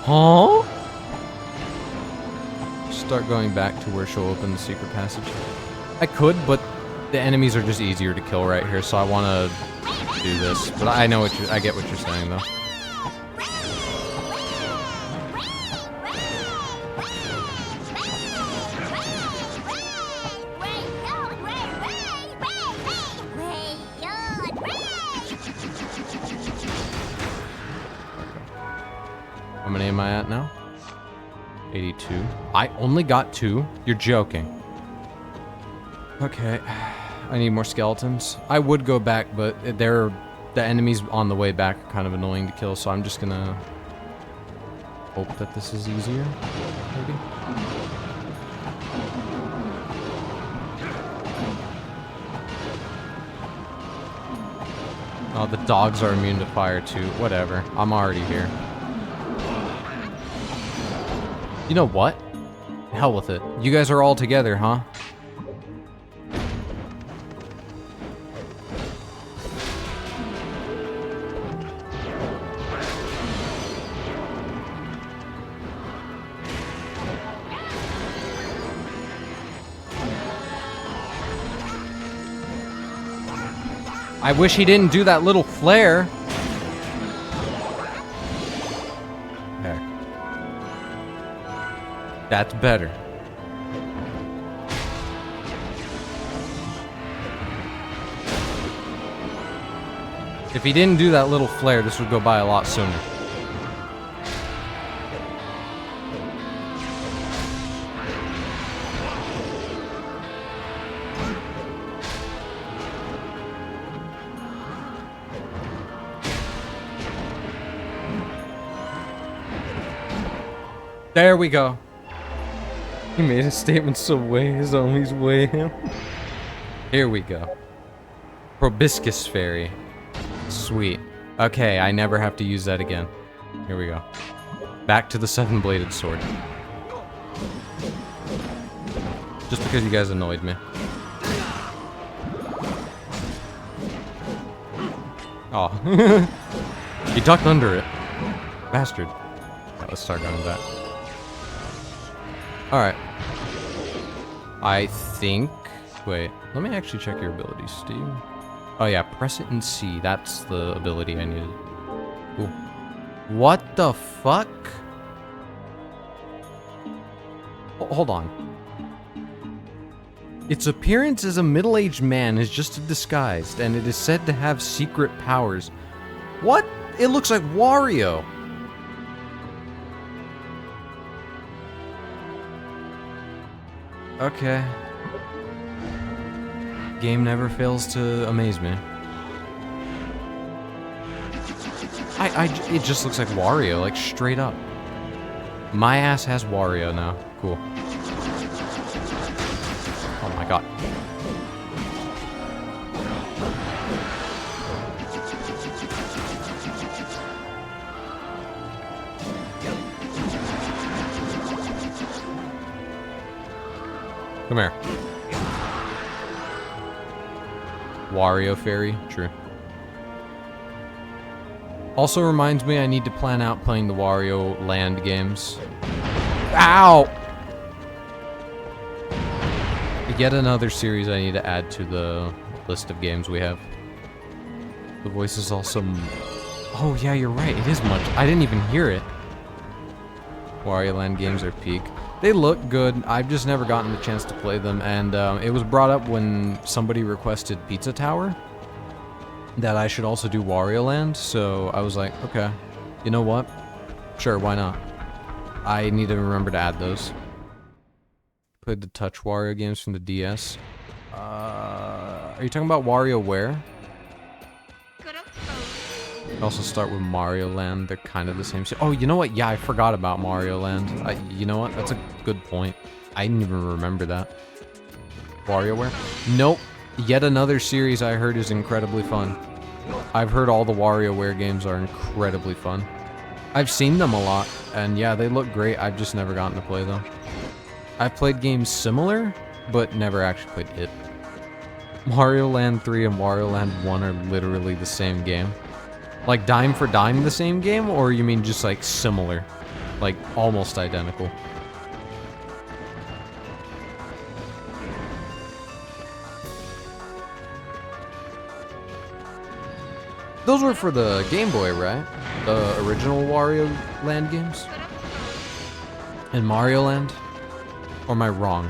Huh? Start going back to where she'll open the secret passage. I could, but the enemies are just easier to kill right here, so I want to do this. But I know what I get what you're saying, though. How many am I at now? 82. I only got 2? You're joking. Okay. I need more skeletons. I would go back, but the enemies on the way back are kind of annoying to kill, so I'm just gonna hope that this is easier, maybe? Oh, the dogs are immune to fire too. Whatever. I'm already here. You know what? Hell with it. You guys are all together, huh? I wish he didn't do that little flare. There. That's better. If he didn't do that little flare, this would go by a lot sooner. There we go. He made a statement so way his homies way him. Here we go. Proboscis Fairy. Sweet. Okay, I never have to use that again. Here we go. Back to the 7-bladed sword. Just because you guys annoyed me. Oh. He ducked under it. Bastard. Right, let's start going back. Alright. I think... Wait, let me actually check your abilities, Steve. Oh yeah, press it and C. That's the ability I needed. Cool. What the fuck? Hold on. Its appearance as a middle-aged man is just a disguise, and it is said to have secret powers. What? It looks like Wario. Okay. Game never fails to amaze me. It just looks like Wario, like straight up. My ass has Wario now. Cool. Oh my god. Come here. Wario Fairy, true. Also reminds me I need to plan out playing the Wario Land games. Ow! Yet another series I need to add to the list of games we have. The voice is also... Oh yeah, you're right, it is much. I didn't even hear it. Wario Land games are peak. They look good, I've just never gotten the chance to play them, and it was brought up when somebody requested Pizza Tower that I should also do Wario Land, so I was like, okay, you know what? Sure, why not? I need to remember to add those. Played the Touch Wario games from the DS. Are you talking about WarioWare? Also start with Mario Land. They're kind of the same. Oh, you know what? Yeah, I forgot about Mario Land. You know what? That's a good point. I didn't even remember that. WarioWare? Nope. Yet another series I heard is incredibly fun. I've heard all the WarioWare games are incredibly fun. I've seen them a lot, and yeah, they look great. I've just never gotten to play them. I've played games similar, but never actually played it. Mario Land 3 and Wario Land 1 are literally the same game. Like dime for dime the same game, or you mean just like similar? Like, almost identical. Those were for the Game Boy, right? The original Wario Land games? In Mario Land? Or am I wrong?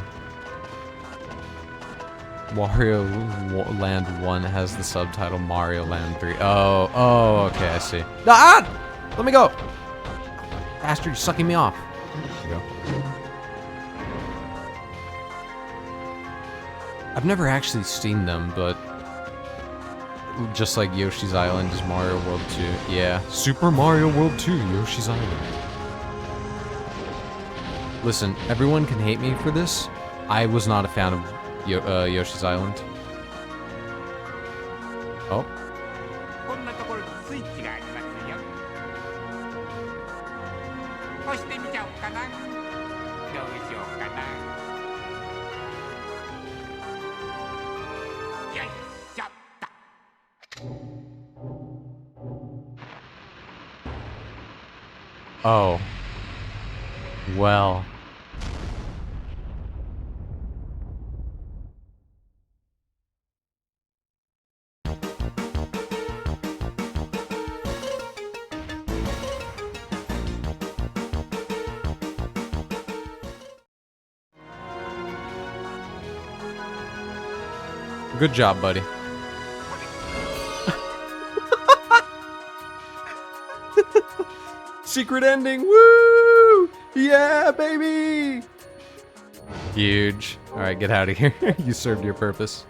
Wario Land 1 has the subtitle Mario Land 3. Oh, okay, I see. Ah! Let me go! Bastard, you're sucking me off. There you go. I've never actually seen them, but just like Yoshi's Island is Mario World 2. Yeah, Super Mario World 2, Yoshi's Island. Listen, everyone can hate me for this. I was not a fan of Yoshi's Island. Oh. Oh. Well. Good job, buddy. Secret ending, woo! Yeah, baby! Huge. Alright, get out of here. You served your purpose.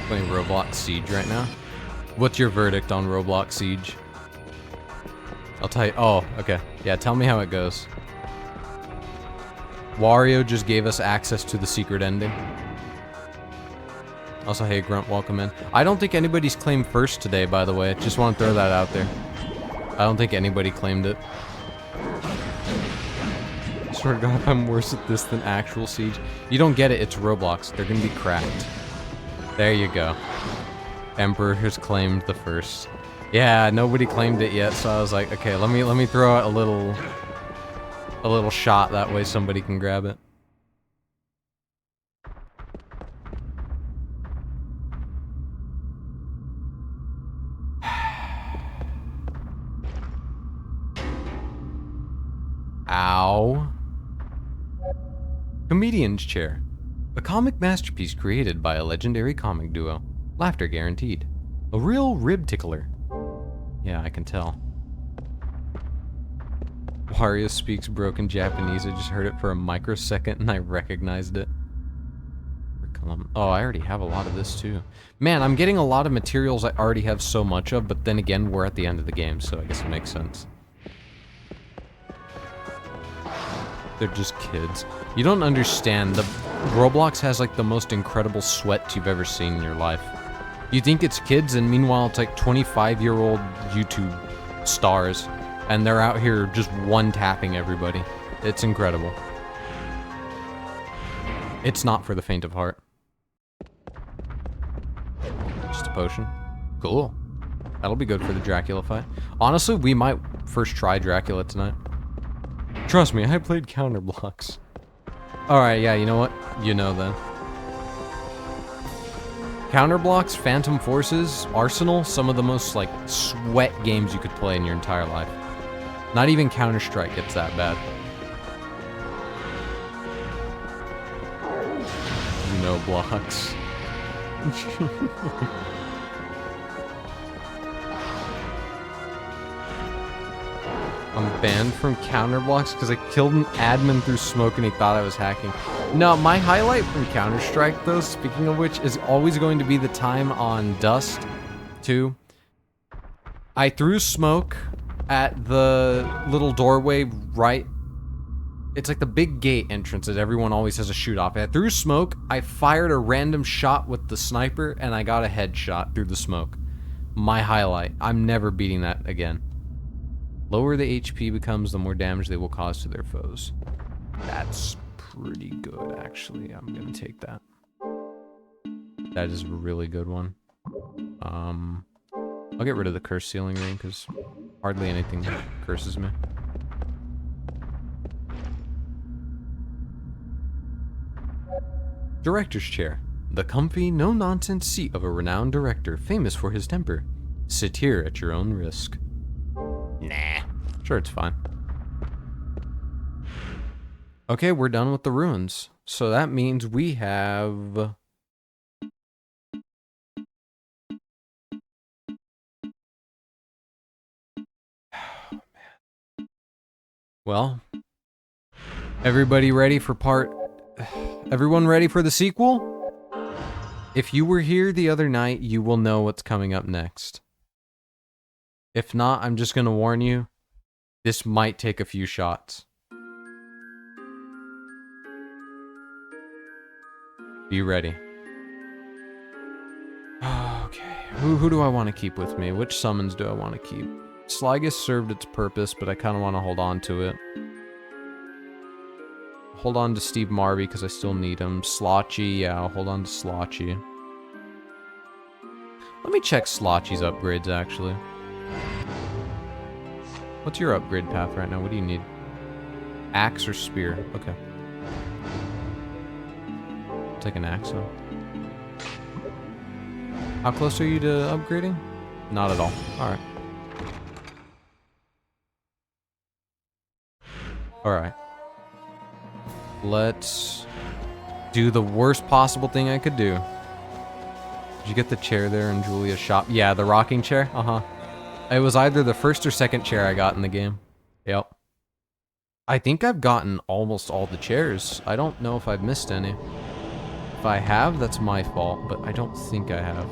Playing Roblox Siege right now. What's your verdict on Roblox Siege? I'll tell you. Oh, okay. Yeah, tell me how it goes. Wario just gave us access to the secret ending. Also, hey Grunt, welcome in. I don't think anybody's claimed first today, by the way. Just want to throw that out there. I don't think anybody claimed it. I swear to God, I'm worse at this than actual Siege. You don't get it, it's Roblox. They're gonna be cracked. There you go. Emperor has claimed the first. Yeah, nobody claimed it yet, so I was like, okay, let me throw out a little shot, that way somebody can grab it. Ow. Comedian's Chair. A comic masterpiece created by a legendary comic duo. Laughter guaranteed. A real rib tickler. Yeah, I can tell. Wario speaks broken Japanese. I just heard it for a microsecond and I recognized it. Oh, I already have a lot of this too. Man, I'm getting a lot of materials I already have so much of, but then again, we're at the end of the game, so I guess it makes sense. They're just kids. You don't understand. The Roblox has like the most incredible sweat you've ever seen in your life. You think it's kids, and meanwhile it's like 25-year-old YouTube stars, and they're out here just one-tapping everybody. It's incredible. It's not for the faint of heart. Just a potion. Cool. That'll be good for the Dracula fight. Honestly, we might first try Dracula tonight. Trust me, I played Counterblocks. Alright, yeah, you know what? You know then. Counterblocks, Phantom Forces, Arsenal, some of the most, like, sweat games you could play in your entire life. Not even Counter-Strike gets that bad. You know blocks. I'm banned from Counterblocks because I killed an admin through smoke and he thought I was hacking. No, my highlight from Counter-Strike, though, speaking of which, is always going to be the time on Dust 2. I threw smoke at the little doorway right. It's like the big gate entrance that everyone always has a shoot off at. Through smoke, I fired a random shot with the sniper and I got a headshot through the smoke. My highlight. I'm never beating that again. Lower the HP becomes, the more damage they will cause to their foes. That's pretty good, actually. I'm gonna take that. That is a really good one. I'll get rid of the curse ceiling ring, because hardly anything curses me. Director's chair. The comfy, no-nonsense seat of a renowned director, famous for his temper. Sit here at your own risk. Nah. Sure, it's fine. Okay, we're done with the ruins. So that means we have... Well, everybody ready for everyone ready for the sequel? If you were here the other night, you will know what's coming up next. If not, I'm just gonna warn you, this might take a few shots. Be ready. Okay, who do I want to keep with me? Which summons do I want to keep? Sligus served its purpose, but I kind of want to hold on to it. Hold on to Steve Marby because I still need him. Slotchy, yeah, I'll hold on to Slotchy. Let me check Slotchy's upgrades, actually. What's your upgrade path right now? What do you need? Axe or spear? Okay. I'll take an axe, though. How close are you to upgrading? Not at all. Alright. Alright. Let's do the worst possible thing I could do. Did you get the chair there in Julia's shop? Yeah, the rocking chair? Uh-huh. It was either the first or second chair I got in the game. Yep. I think I've gotten almost all the chairs. I don't know if I've missed any. If I have, that's my fault, but I don't think I have.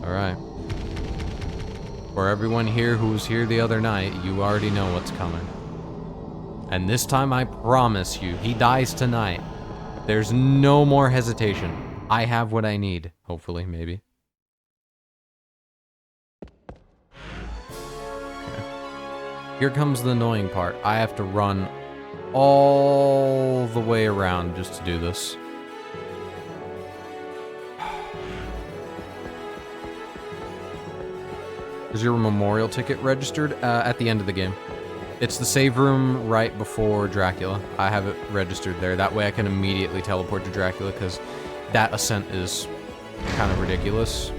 Alright. For everyone here who was here the other night, you already know what's coming. And this time I promise you, he dies tonight. There's no more hesitation. I have what I need. Hopefully, maybe. Okay. Here comes the annoying part. I have to run all the way around just to do this. Is your memorial ticket registered? At the end of the game. It's the save room right before Dracula. I have it registered there. That way I can immediately teleport to Dracula, because that ascent is kind of ridiculous.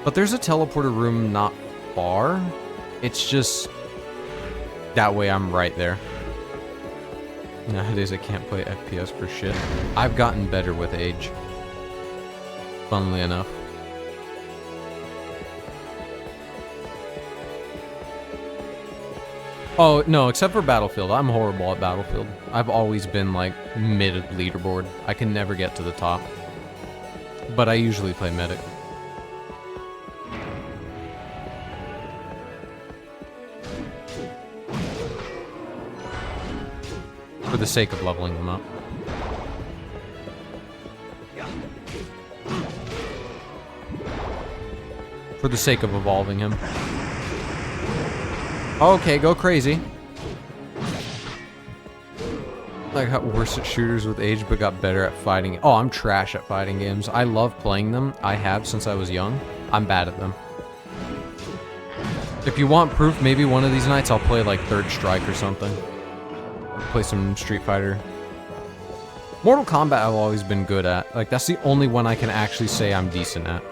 But there's a teleporter room not far. It's just... that way I'm right there. Nowadays I can't play FPS for shit. I've gotten better with age. Funnily enough. Oh, no, except for Battlefield. I'm horrible at Battlefield. I've always been, like, mid-leaderboard. I can never get to the top. But I usually play medic. For the sake of leveling them up. For the sake of evolving him. Okay, go crazy. I got worse at shooters with age, but got better at fighting. Oh, I'm trash at fighting games. I love playing them. I have since I was young. I'm bad at them. If you want proof, maybe one of these nights I'll play like Third Strike or something. Play some Street Fighter. Mortal Kombat I've always been good at. Like, that's the only one I can actually say I'm decent at.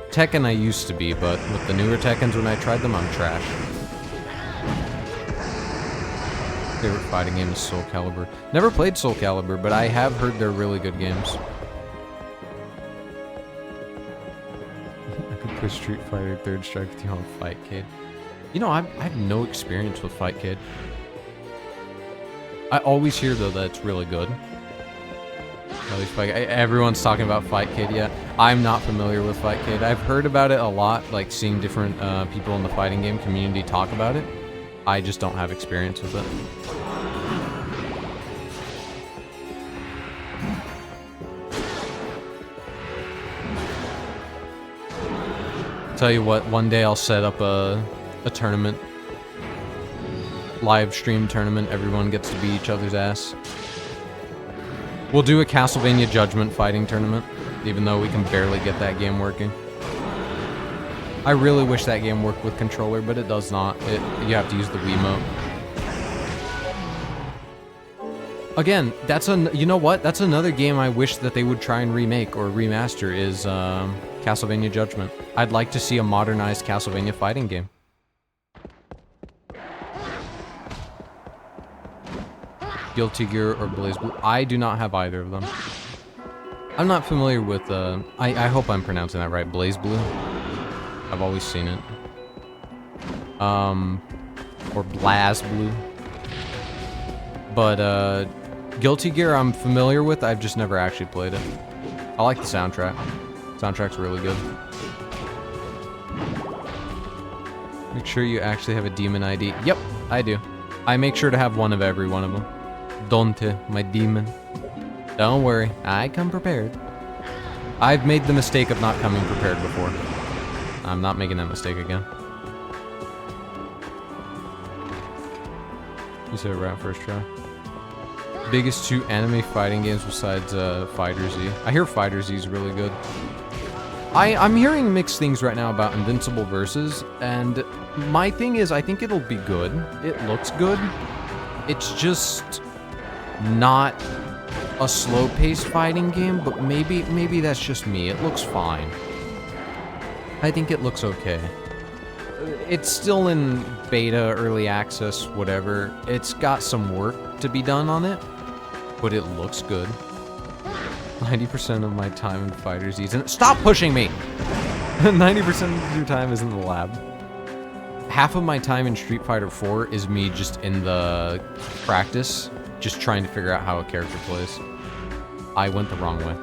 Tekken I used to be, but with the newer Tekkens when I tried them, I'm trash. Favorite fighting game is Soul Calibur. Never played Soul Calibur, but I have heard they're really good games. I could play Street Fighter Third Strike with you on Fight Kid. You know, I have no experience with Fight Kid. I always hear, though, that it's really good. At least everyone's talking about Fight Kid, yeah. I'm not familiar with Fight Kid. I've heard about it a lot, like seeing different people in the fighting game community talk about it. I just don't have experience with it. Tell you what, one day I'll set up a tournament. Live stream tournament, everyone gets to beat each other's ass. We'll do a Castlevania Judgment fighting tournament, even though we can barely get that game working. I really wish that game worked with controller, but it does not. You have to use the Wiimote. Again, you know what? That's another game I wish that they would try and remake or remaster is Castlevania Judgment. I'd like to see a modernized Castlevania fighting game. Guilty Gear or BlazBlue. I do not have either of them. I'm not familiar with, I hope I'm pronouncing that right, BlazBlue. I've always seen it. Or BlazBlue. But, Guilty Gear I'm familiar with, I've just never actually played it. I like the soundtrack. Soundtrack's really good. Make sure you actually have a demon ID. Yep, I do. I make sure to have one of every one of them. Dante, my demon. Don't worry, I come prepared. I've made the mistake of not coming prepared before. I'm not making that mistake again. You said it right first try. Biggest 2 anime fighting games besides Fighter Z. I hear Fighter Z is really good. I'm hearing mixed things right now about Invincible Versus, and my thing is I think it'll be good. It looks good. It's just not a slow-paced fighting game, but maybe that's just me. It looks fine. I think it looks okay. It's still in beta, early access, whatever. It's got some work to be done on it, but it looks good. 90% of my time in Fighter Z isn't— Stop pushing me! 90% of your time is in the lab. Half of my time in Street Fighter 4 is me just in the practice, just trying to figure out how a character plays. I went the wrong way.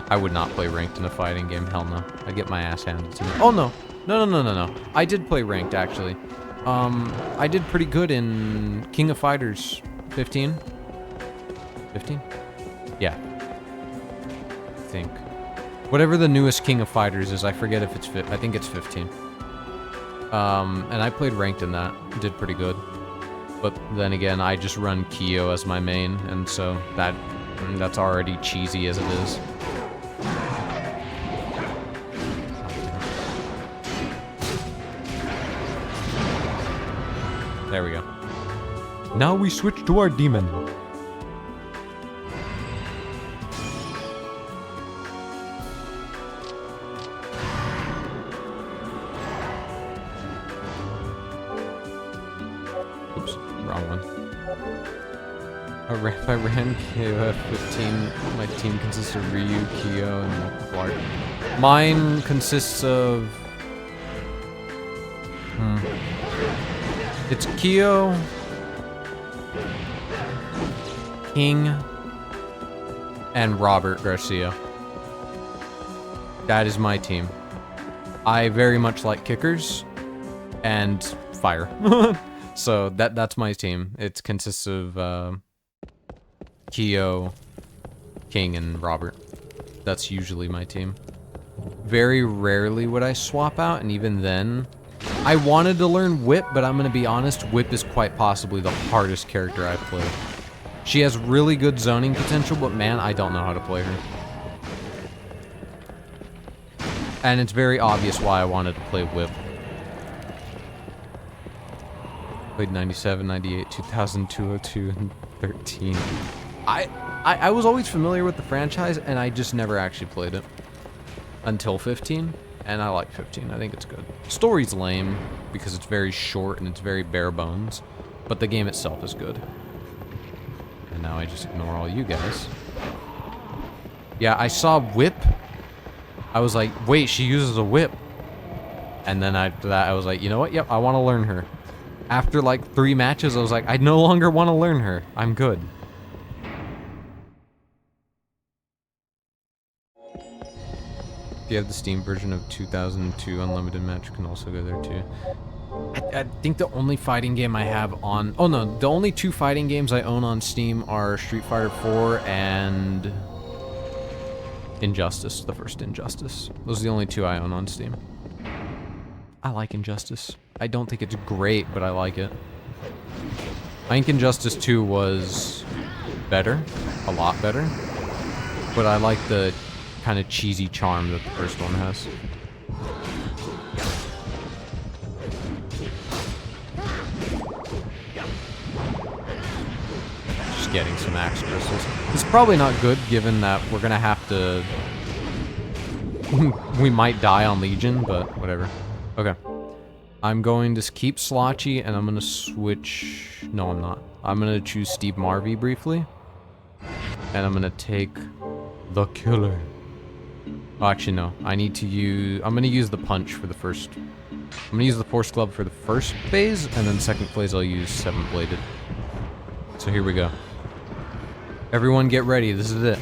I would not play ranked in a fighting game, hell no. I'd get my ass handed to me. Oh no. No. I did play ranked actually. I did pretty good in King of Fighters 15. 15? Yeah. I think. Whatever the newest King of Fighters is, I forget if it's I think it's 15. And I played ranked in that. Did pretty good. But then again, I just run Kyo as my main, and so that's already cheesy as it is. There we go. Now we switch to our demon. Oops, wrong one. If I ran KO at 15, my team consists of Ryu, Kyo, and Clark. Mine consists of... It's Kyo, King, and Robert Garcia. That is my team. I very much like kickers and fire. So that's my team. It consists of Kyo, King, and Robert. That's usually my team. Very rarely would I swap out, and even then, I wanted to learn Whip, but I'm gonna be honest, Whip is quite possibly the hardest character I've played. She has really good zoning potential, but man, I don't know how to play her. And it's very obvious why I wanted to play Whip. Played 97, 98, 2000, 202, and 13. I was always familiar with the franchise, and I just never actually played it. Until 15. And I like 15. I think it's good. Story's lame because it's very short and it's very bare bones, but the game itself is good. And now I just ignore all you guys. Yeah, I saw Whip. I was like, wait, she uses a whip. And then after that, I was like, you know what? Yep, I want to learn her. After like 3 matches, I was like, I no longer want to learn her. I'm good. If you have the Steam version of 2002 Unlimited Match, you can also go there too. I think the only fighting game I have on... Oh no, the only 2 fighting games I own on Steam are Street Fighter 4 and... Injustice, the first Injustice. Those are the only 2 I own on Steam. I like Injustice. I don't think it's great, but I like it. I think Injustice 2 was better, a lot better, but I like the kind of cheesy charm that the first one has. getting some axe crystals. It's probably not good given that we're gonna have to... we might die on Legion, but whatever. Okay. I'm going to keep Slotchy, and I'm gonna switch... No, I'm not. I'm gonna choose Steve Marvey briefly. And I'm gonna take the killer. Oh, actually, no. I need to use... I'm gonna use the punch for the first... I'm gonna use the Force Glove for the first phase, and then second phase I'll use 7-bladed. So here we go. Everyone get ready, this is it.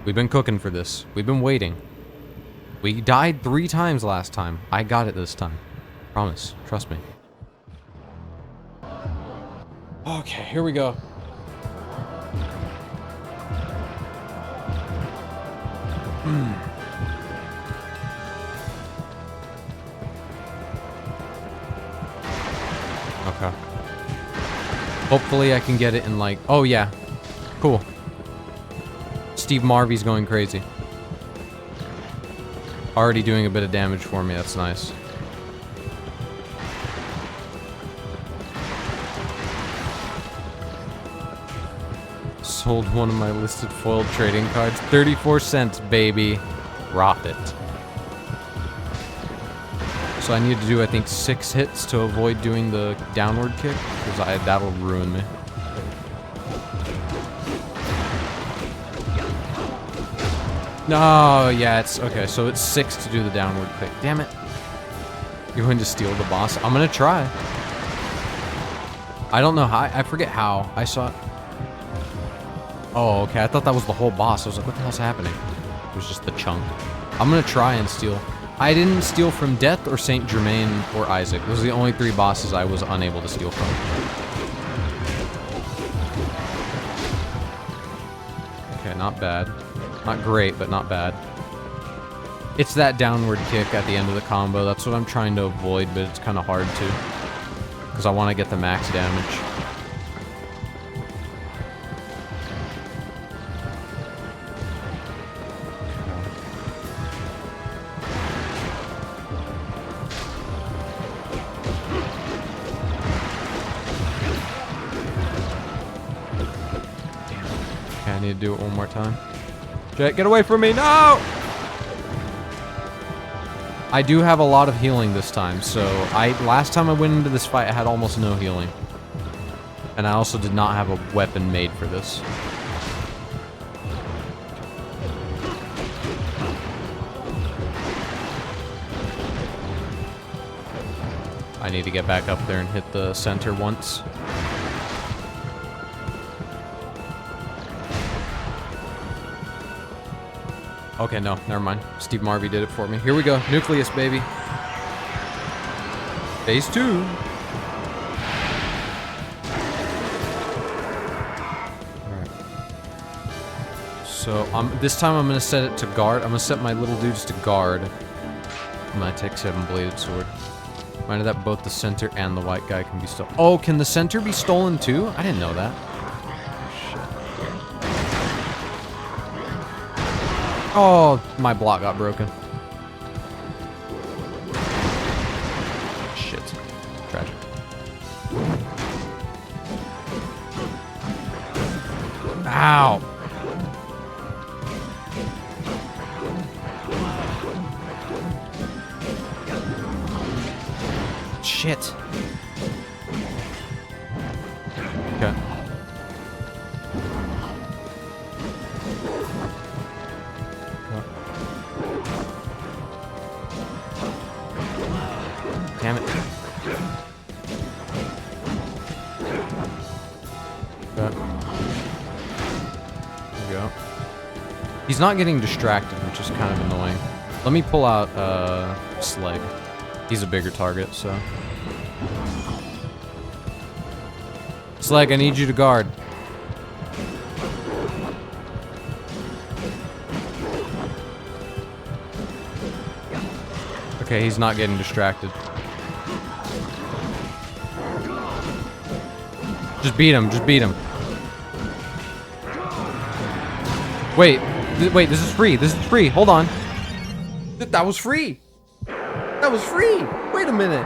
We've been cooking for this. We've been waiting. We died 3 times last time. I got it this time. Promise. Trust me. Okay, here we go. Okay. Hopefully I can get it in like... Oh, yeah. Cool. Steve Marvey's going crazy. Already doing a bit of damage for me. That's nice. Sold one of my listed foiled trading cards. 34 cents, baby. Drop it. So I need to do, I think, 6 hits to avoid doing the downward kick, because that'll ruin me. No, yeah, it's... Okay, so it's 6 to do the downward kick. Damn it. You're going to steal the boss? I'm gonna try. I don't know how... I forget how. I saw... Oh, okay, I thought that was the whole boss. I was like, what the hell's happening? It was just the chunk. I'm gonna try and steal. I didn't steal from Death or Saint Germain or Isaac. Those are the only 3 bosses I was unable to steal from. Okay, not bad. Not great, but not bad. It's that downward kick at the end of the combo. That's what I'm trying to avoid, but it's kind of hard to. Because I want to get the max damage. I need to do it one more time. Jet, get away from me! No! I do have a lot of healing this time, so last time I went into this fight, I had almost no healing. And I also did not have a weapon made for this. I need to get back up there and hit the center once. Okay, no, never mind. Steve Marvey did it for me. Here we go. Nucleus, baby. Phase 2. Alright. So, this time I'm going to set it to guard. I'm going to set my little dudes to guard. I'm going to take 7-bladed sword. Reminded that both the center and the white guy can be stolen. Oh, can the center be stolen too? I didn't know that. Oh, my block got broken. Shit. Tragic. Ow! Shit. Okay. Damn it. Okay. There we go. He's not getting distracted, which is kind of annoying. Let me pull out, Slag. He's a bigger target, so... Slag, I need you to guard. Okay, he's not getting distracted. Just beat him, just beat him. Wait, wait, this is free, hold on. That was free! That was free! Wait a minute!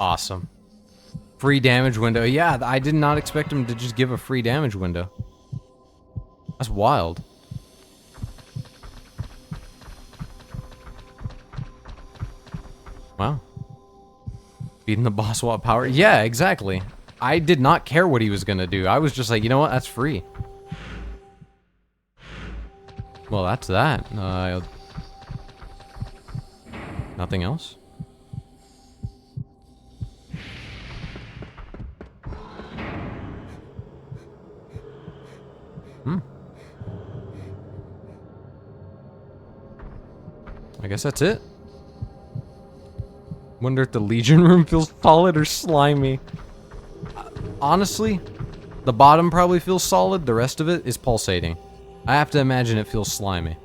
Awesome. Free damage window. Yeah, I did not expect him to just give a free damage window. That's wild. Wow. Beating the boss while power. Yeah, exactly. I did not care what he was gonna do. I was just like, you know what? That's free. Well, that's that. Nothing else? I guess that's it. Wonder if the Legion room feels solid or slimy. Honestly, the bottom probably feels solid. The rest of it is pulsating. I have to imagine it feels slimy.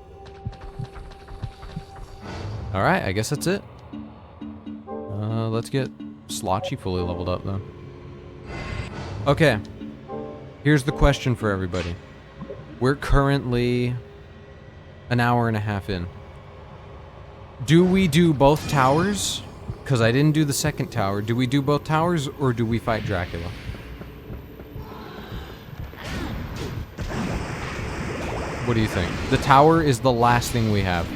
Alright, I guess that's it. Let's get Slotchy fully leveled up, though. Okay. Here's the question for everybody. We're currently an hour and a half in. Do we do both towers? Because I didn't do the second tower. Do we do both towers, or do we fight Dracula? What do you think? The tower is the last thing we have.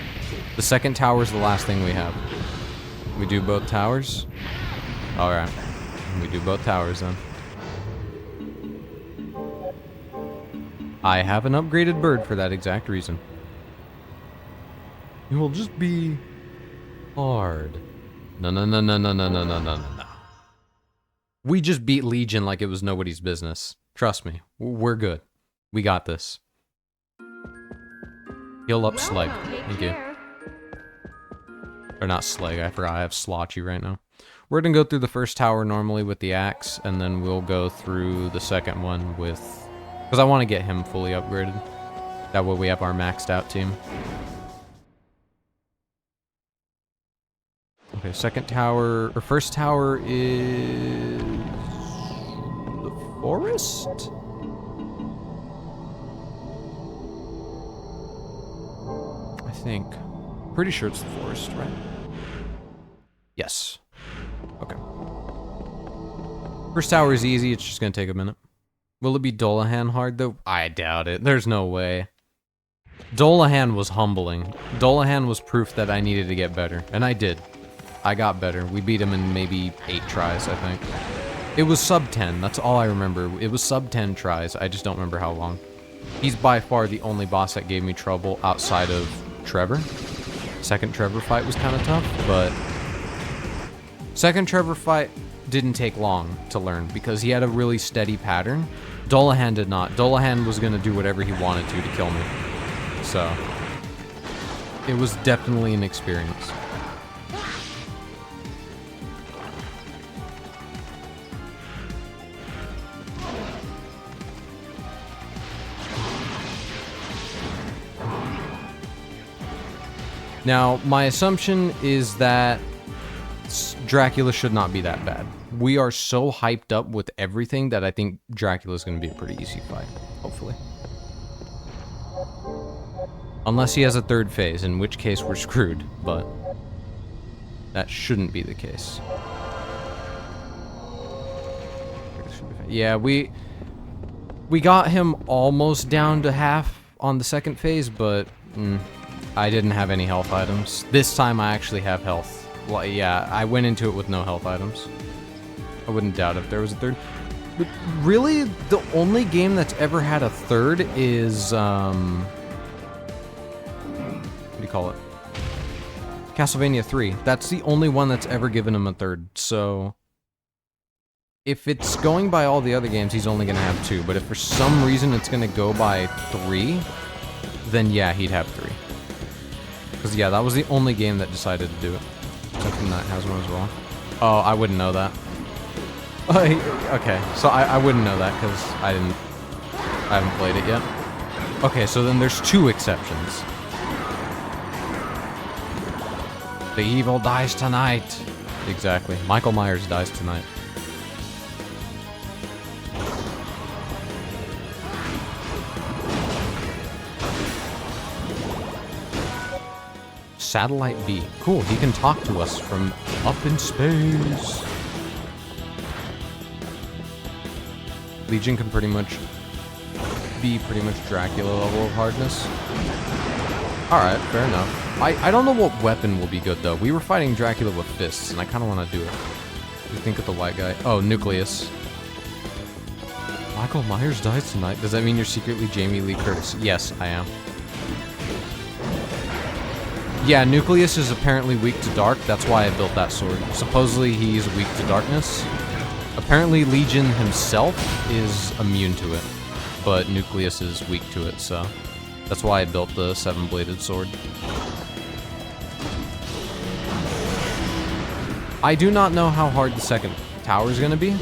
The second tower is the last thing we have. We do both towers? Alright. We do both towers then. I have an upgraded bird for that exact reason. It will just be hard. No. We just beat Legion like it was nobody's business. Trust me. We're good. We got this. Heal up Slag. Thank you. Or not Slag, I forgot I have Slotchy right now. We're gonna go through the first tower normally with the axe, and then we'll go through the second one with... Because I want to get him fully upgraded. That way we have our maxed out team. Okay, second tower, or first tower is... the forest? I think. Pretty sure it's the forest, right? Yes. Okay. First tower is easy, it's just gonna take a minute. Will it be Dolahan hard, though? I doubt it. There's no way. Dolahan was humbling. Dolahan was proof that I needed to get better, and I did. I got better. We beat him in maybe 8 tries, I think. It was sub 10, that's all I remember. It was sub 10 tries, I just don't remember how long. He's by far the only boss that gave me trouble outside of Trevor. Second Trevor fight was kind of tough, but... Second Trevor fight didn't take long to learn, because he had a really steady pattern. Dolahan did not. Dolahan was gonna do whatever he wanted to kill me. So... it was definitely an experience. Now, my assumption is that Dracula should not be that bad. We are so hyped up with everything that I think Dracula's going to be a pretty easy fight, hopefully. Unless he has a third phase, in which case we're screwed, but that shouldn't be the case. Yeah, we got him almost down to half on the second phase, but... I didn't have any health items. This time I actually have health. Well, yeah, I went into it with no health items. I wouldn't doubt if there was a third. But really, the only game that's ever had a third is, what do you call it? Castlevania 3. That's the only one that's ever given him a third, so... If it's going by all the other games, he's only gonna have 2, but if for some reason it's gonna go by 3, then yeah, he'd have 3. Because, yeah, that was the only game that decided to do it. Something that has one as well. Oh, I wouldn't know that. Okay, so I wouldn't know that because I haven't played it yet. Okay, so then there's 2 exceptions. The evil dies tonight. Exactly. Michael Myers dies tonight. Satellite B. Cool, he can talk to us from up in space. Legion can pretty much be Dracula level of hardness. Alright, fair enough. I don't know what weapon will be good, though. We were fighting Dracula with fists, and I kind of want to do it. What do you think of the white guy? Oh, Nucleus. Michael Myers dies tonight. Does that mean you're secretly Jamie Lee Curtis? Yes, I am. Yeah, Nucleus is apparently weak to dark. That's why I built that sword. Supposedly he's weak to darkness. Apparently Legion himself is immune to it, but Nucleus is weak to it, so that's why I built the 7-bladed sword. I do not know how hard the second tower is going to be.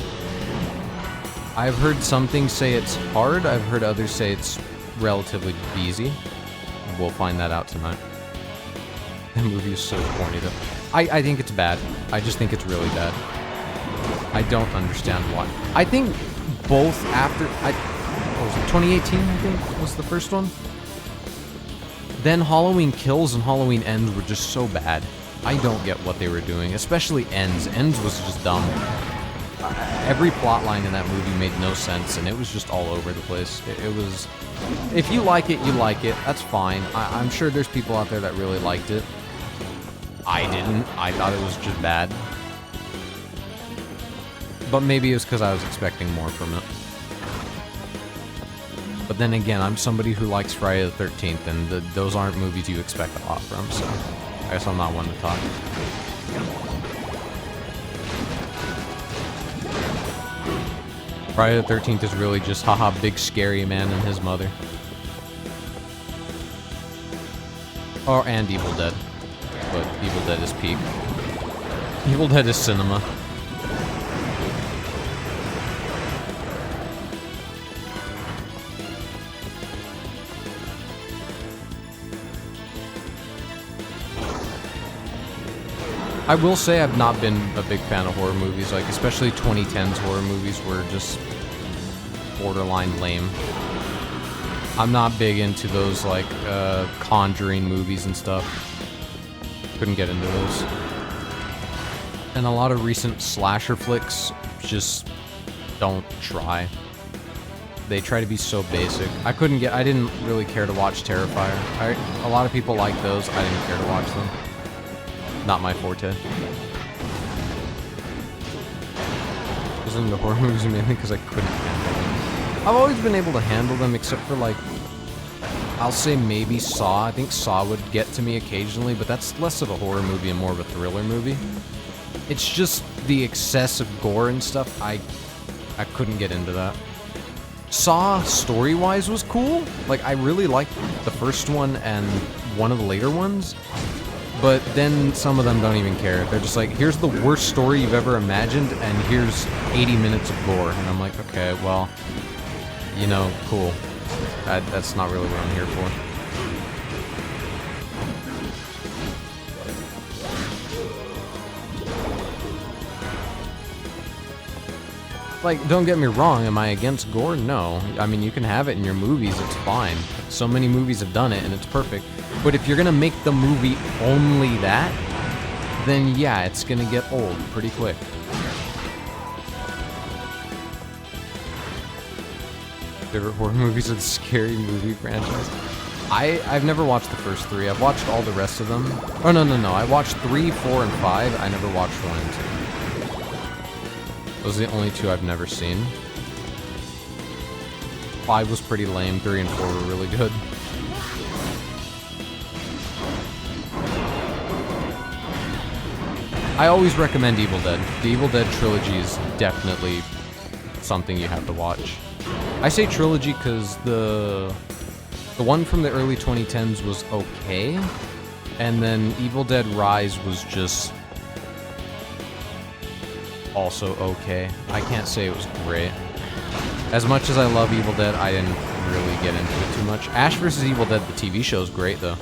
I've heard some things say it's hard. I've heard others say it's relatively easy. We'll find that out tonight. That movie is so corny, though. I think it's bad. I just think it's really bad. I don't understand why. I think both after... what was it, 2018, I think, was the first one? Then Halloween Kills and Halloween Ends were just so bad. I don't get what they were doing, especially Ends. Ends was just dumb. Every plotline in that movie made no sense, and it was just all over the place. It was... If you like it, you like it. That's fine. I'm sure there's people out there that really liked it. I didn't. I thought it was just bad. But maybe it was because I was expecting more from it. But then again, I'm somebody who likes Friday the 13th, and those aren't movies you expect a lot from, so I guess I'm not one to talk. Friday the 13th is really just, haha, big scary man and his mother. Oh, and Evil Dead. But Evil Dead is peak. Evil Dead is cinema. I will say I've not been a big fan of horror movies, like especially 2010s horror movies were just borderline lame. I'm not big into those like Conjuring movies and stuff. Couldn't get into those. And a lot of recent slasher flicks just don't try. They try to be so basic. I didn't really care to watch Terrifier. A lot of people like those. I didn't care to watch them. Not my forte. I was into horror movies mainly because I couldn't handle them. I've always been able to handle them except for like, I'll say maybe Saw. I think Saw would get to me occasionally, but that's less of a horror movie and more of a thriller movie. It's just the excessive gore and stuff. I couldn't get into that. Saw, story-wise, was cool. Like, I really liked the first one and one of the later ones. But then some of them don't even care. They're just like, here's the worst story you've ever imagined, and here's 80 minutes of gore. And I'm like, okay, well, you know, cool. That's not really what I'm here for. Like, don't get me wrong, am I against gore? No. I mean, you can have it in your movies, it's fine. So many movies have done it, and it's perfect. But if you're gonna make the movie only that, then yeah, it's gonna get old pretty quick. Favorite horror movies of the Scary Movie franchise? I've never watched the first three. I've watched all the rest of them. Oh, no. I watched 3, 4, and 5. I never watched 1 and 2. Those are the only 2 I've never seen. 5 was pretty lame. 3 and 4 were really good. I always recommend Evil Dead. The Evil Dead trilogy is definitely something you have to watch. I say trilogy because the one from the early 2010s was okay, and then Evil Dead Rise was just also okay. I can't say it was great. As much as I love Evil Dead, I didn't really get into it too much. Ash vs. Evil Dead, the TV show, is great though.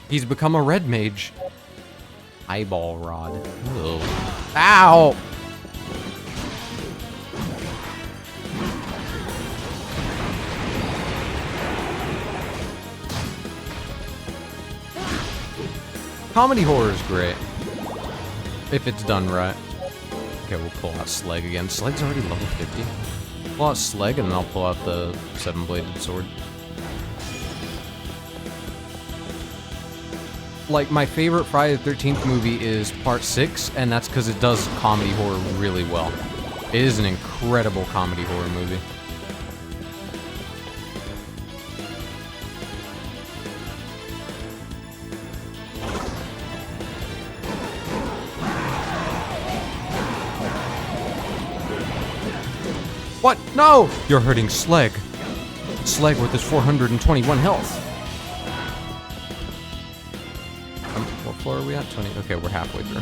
He's become a red mage. Eyeball rod. Ugh. Ow! Comedy horror is great. If it's done right. Okay, we'll pull out Slag again. Slag's already level 50. Pull out Slag and then I'll pull out the 7-bladed sword. Like, my favorite Friday the 13th movie is Part 6, and that's because it does comedy horror really well. It is an incredible comedy horror movie. What? No! You're hurting Slag. Slag with his 421 health. What floor are we at? 20. Okay, we're halfway through.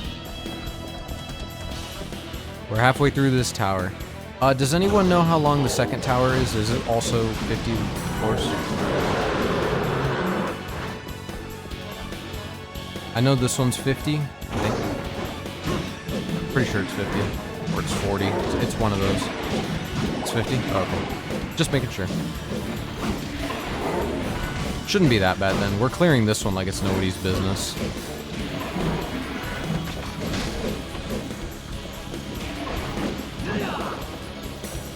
We're halfway through this tower. Does anyone know how long the second tower is? Is it also 50 floors? I know this one's 50, I think. Pretty sure it's 50. Or it's 40. It's one of those. It's 50? Oh, okay. Just making sure. Shouldn't be that bad then. We're clearing this one like it's nobody's business.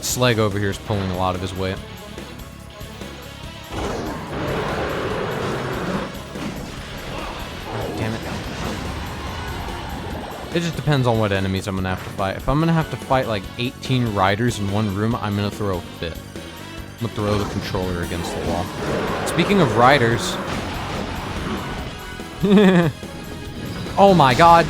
Slag over here is pulling a lot of his weight. Damn it. It just depends on what enemies I'm gonna have to fight. If I'm gonna have to fight like 18 riders in one room, I'm gonna throw a fit. I'm gonna throw the controller against the wall. Speaking of riders... oh my god!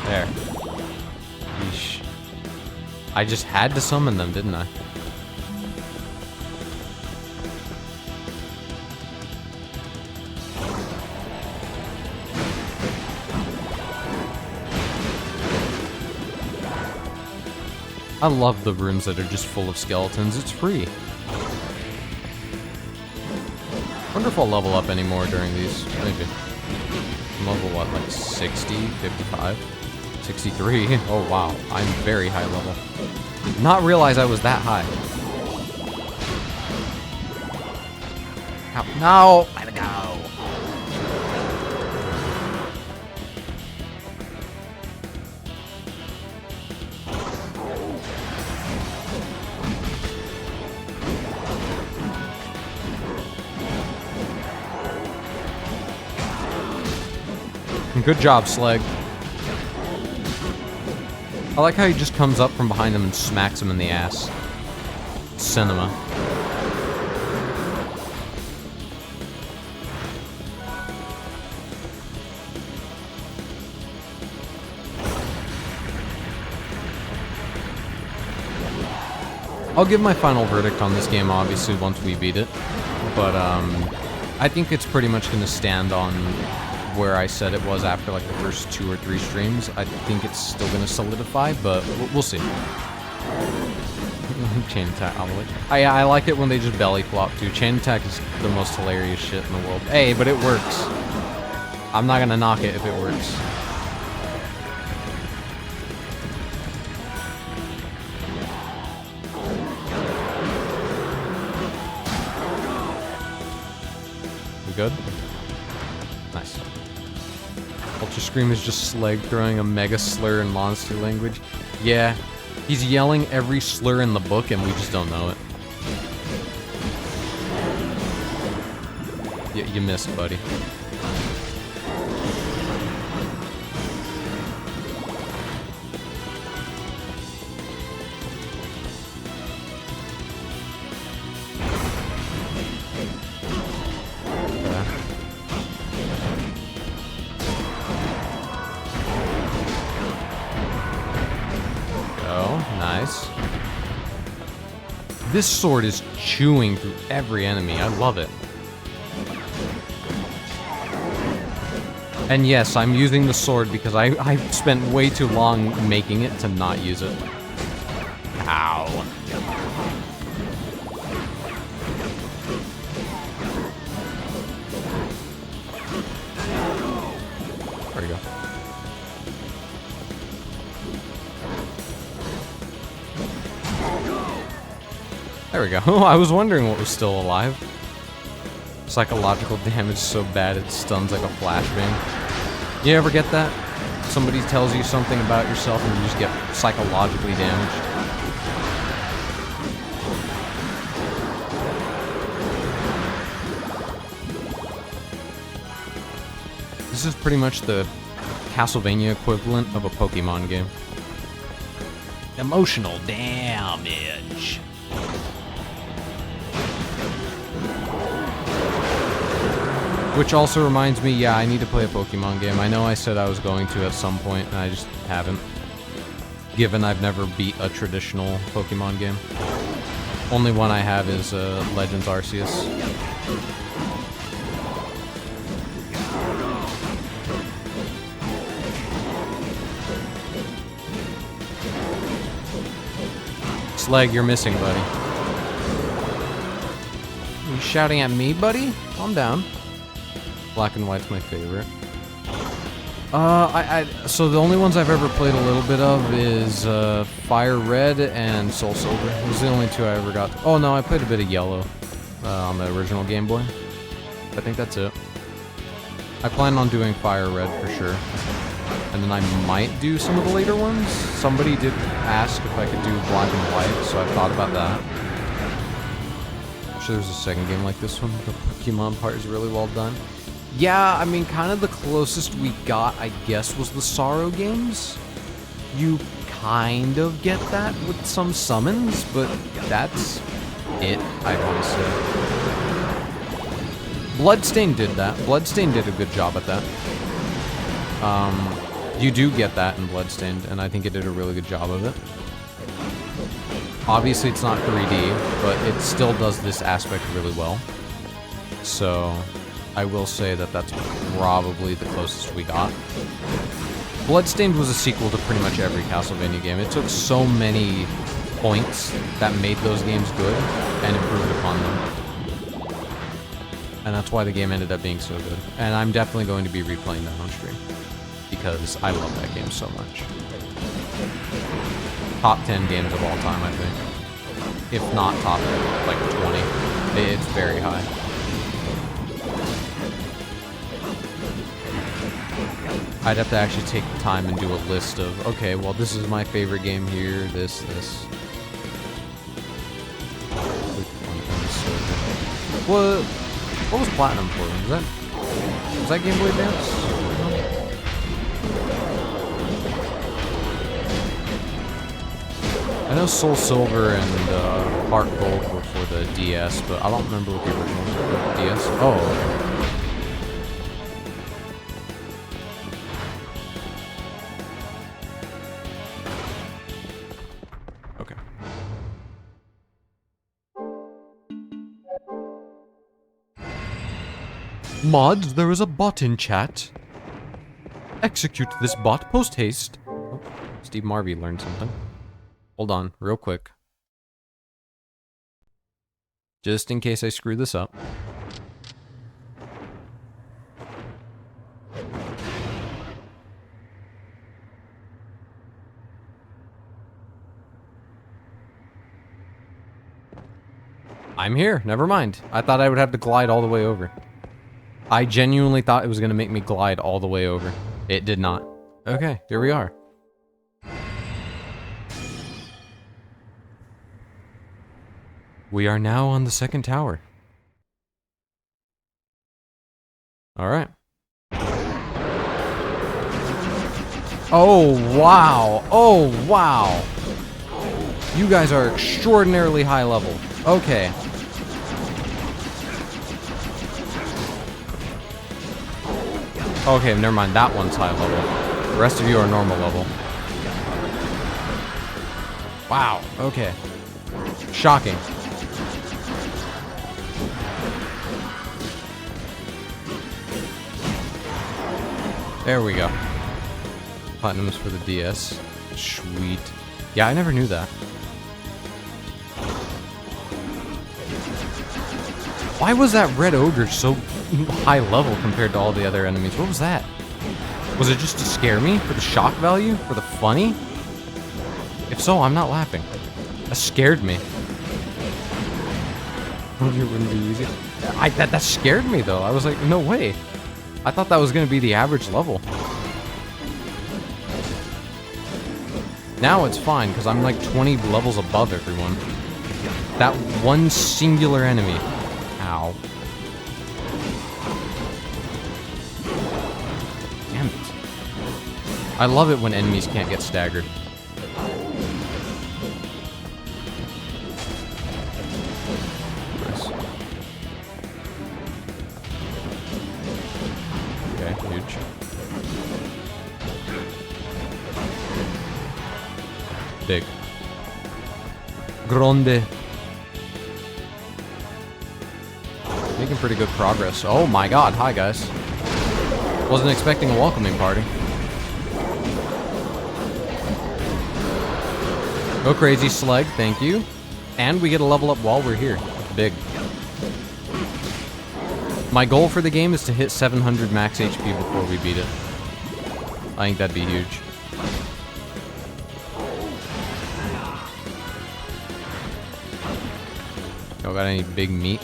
There. Yeesh. I just had to summon them, didn't I? I love the rooms that are just full of skeletons. It's free. Wonder if I'll level up anymore during these. Maybe. I'm level what, like 60, 55, 63? Oh wow, I'm very high level. Did not realize I was that high. Ow. No! Let it go! Good job, Slag. I like how he just comes up from behind them and smacks him in the ass. Cinema. I'll give my final verdict on this game, obviously, once we beat it. But, I think it's pretty much going to stand on where I said it was after like the first 2 or 3 streams. I think it's still gonna solidify, but we'll see. Chain attack, I like it when they just belly flop too. Chain attack is the most hilarious shit in the world. Hey, but it works. I'm not gonna knock it if it works. We good? Nice. Ultra Scream is just Slag throwing a mega slur in monster language. Yeah, he's yelling every slur in the book and we just don't know it. Yeah, you missed, buddy. Nice. This sword is chewing through every enemy. I love it. And yes, I'm using the sword because I spent way too long making it to not use it. Ow. There we go. There we go. I was wondering what was still alive. Psychological damage so bad it stuns like a flashbang. You ever get that? Somebody tells you something about yourself and you just get psychologically damaged. This is pretty much the Castlevania equivalent of a Pokemon game. Emotional damage. Which also reminds me, yeah, I need to play a Pokemon game. I know I said I was going to at some point, and I just haven't. Given I've never beat a traditional Pokemon game. Only one I have is Legends Arceus. Slag, you're missing, buddy. You shouting at me, buddy? Calm down. Black and White's my favorite. So the only ones I've ever played a little bit of is Fire Red and Soul Silver. Those are the only two I ever got. Oh no, I played a bit of Yellow on the original Game Boy. I think that's it. I plan on doing Fire Red for sure. And then I might do some of the later ones. Somebody did ask if I could do Black and White, so I thought about that. I'm sure there's a second game like this one. The Pokemon part is really well done. Yeah, I mean, kind of the closest we got, I guess, was the Sorrow games. You kind of get that with some summons, but that's it, I'd want to say. Bloodstained did that. Bloodstained did a good job at that. You do get that in Bloodstained, and I think it did a really good job of it. Obviously, it's not 3D, but it still does this aspect really well. So I will say that that's probably the closest we got. Bloodstained was a sequel to pretty much every Castlevania game. It took so many points that made those games good and improved upon them. And that's why the game ended up being so good. And I'm definitely going to be replaying that on stream, because I love that game so much. Top 10 games of all time, I think. If not top, like 20. It's very high. I'd have to actually take the time and do a list of, okay, well, this is my favorite game here, this. What was Platinum for? Was that Game Boy Advance? I know Soul Silver and Heart Gold were for the DS, but I don't remember what the original was for the DS. Oh, okay. Mods, there is a bot in chat. Execute this bot post-haste. Oh, Steve Marvey learned something. Hold on, real quick. Just in case I screw this up. I'm here, never mind. I thought I would have to glide all the way over. I genuinely thought it was going to make me glide all the way over. It did not. Okay, here we are. We are now on the second tower. Alright. Oh, wow. Oh, wow. You guys are extraordinarily high level. Okay. Okay, never mind. That one's high level. The rest of you are normal level. Wow. Okay. Shocking. There we go. Platinum is for the DS. Sweet. Yeah, I never knew that. Why was that red ogre so high level compared to all the other enemies? What was that? Was it just to scare me? For the shock value? For the funny? If so, I'm not laughing. That scared me. Told you it wouldn't be easy. That scared me though. I was like, no way. I thought that was gonna be the average level. Now it's fine, because I'm like 20 levels above everyone. That one singular enemy. Ow. Damn it. I love it when enemies can't get staggered. Nice. Okay, huge. Big. Grande. Making pretty good progress. Oh my god, hi guys. Wasn't expecting a welcoming party. Go crazy, Slag, thank you. And we get a level up while we're here. Big. My goal for the game is to hit 700 max HP before we beat it. I think that'd be huge. Y'all got any big meat?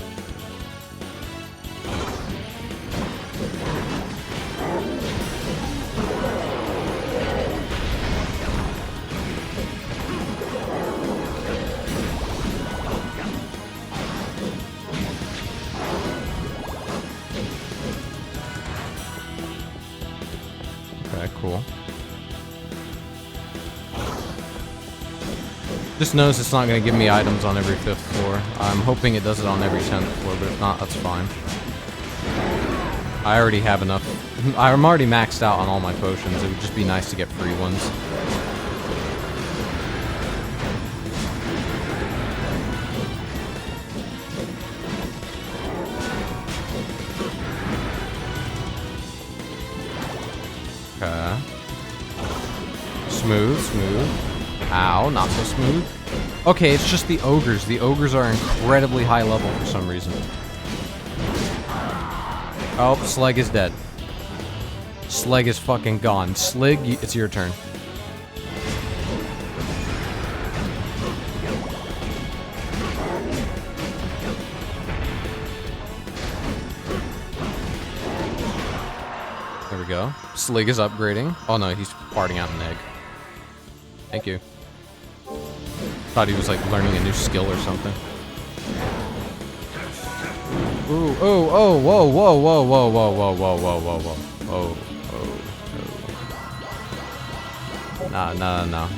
Okay, cool. Just notice it's not going to give me items on every 5th floor. I'm hoping it does it on every 10th floor, but if not, that's fine. I already have enough. I'm already maxed out on all my potions. It would just be nice to get free ones. Okay. Smooth, smooth. Ow, not so smooth. Okay, it's just the ogres. The ogres are incredibly high level for some reason. Oh, Sleg is dead. Sleg is fucking gone. Slig, it's your turn. There we go. Slig is upgrading. Oh no, he's farting out an egg. Thank you. Thought he was like learning a new skill or something. Ooh, oh, oh, whoa, whoa, whoa, whoa, whoa, whoa, whoa, whoa, whoa, whoa. Oh, oh, no. No.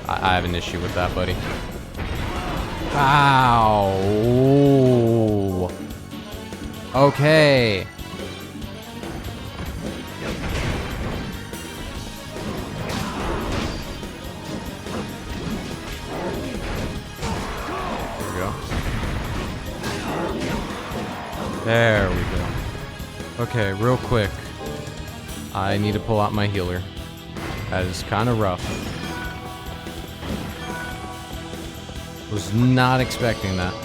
I have an issue with that, buddy. Ow. Okay. There we go. Okay, real quick. I need to pull out my healer. That is kind of rough. Was not expecting that.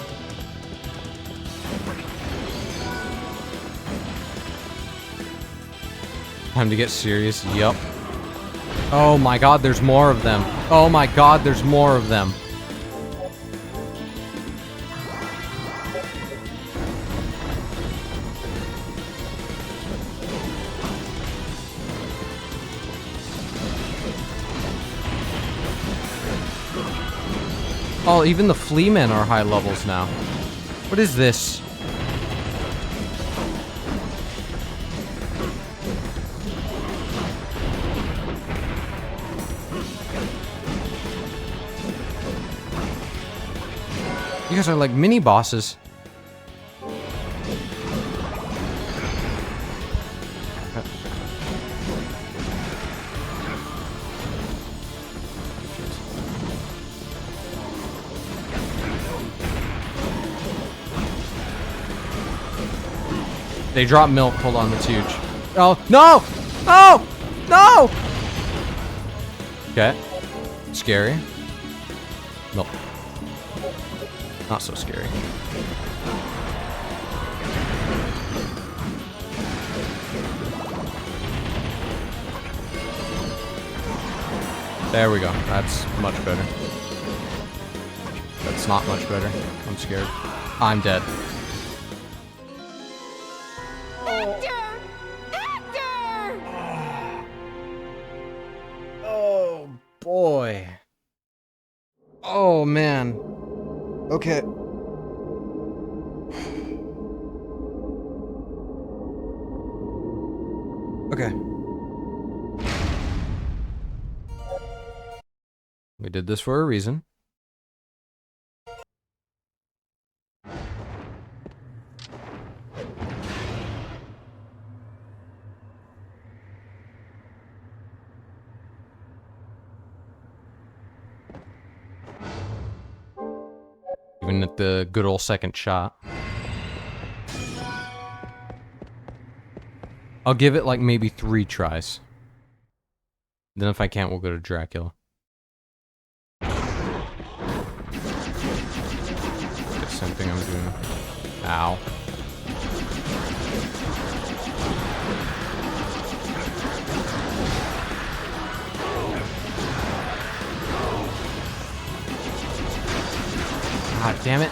Time to get serious. Yup. Oh my god, there's more of them. Oh my god, there's more of them. Oh, even the flea men are high levels now. What is this? You guys are like mini bosses. They drop milk. Hold on, that's huge. Oh, no! No! No! Okay. Scary. Milk. Not so scary. There we go. That's much better. That's That's not much better. I'm scared. I'm dead. Hector! Hector! Oh, boy. Oh, man. Okay. Okay. We did this for a reason. Even at the good old second shot. I'll give it like maybe 3 tries. Then if I can't, we'll go to Dracula. The same thing I'm doing. Ow. God damn it.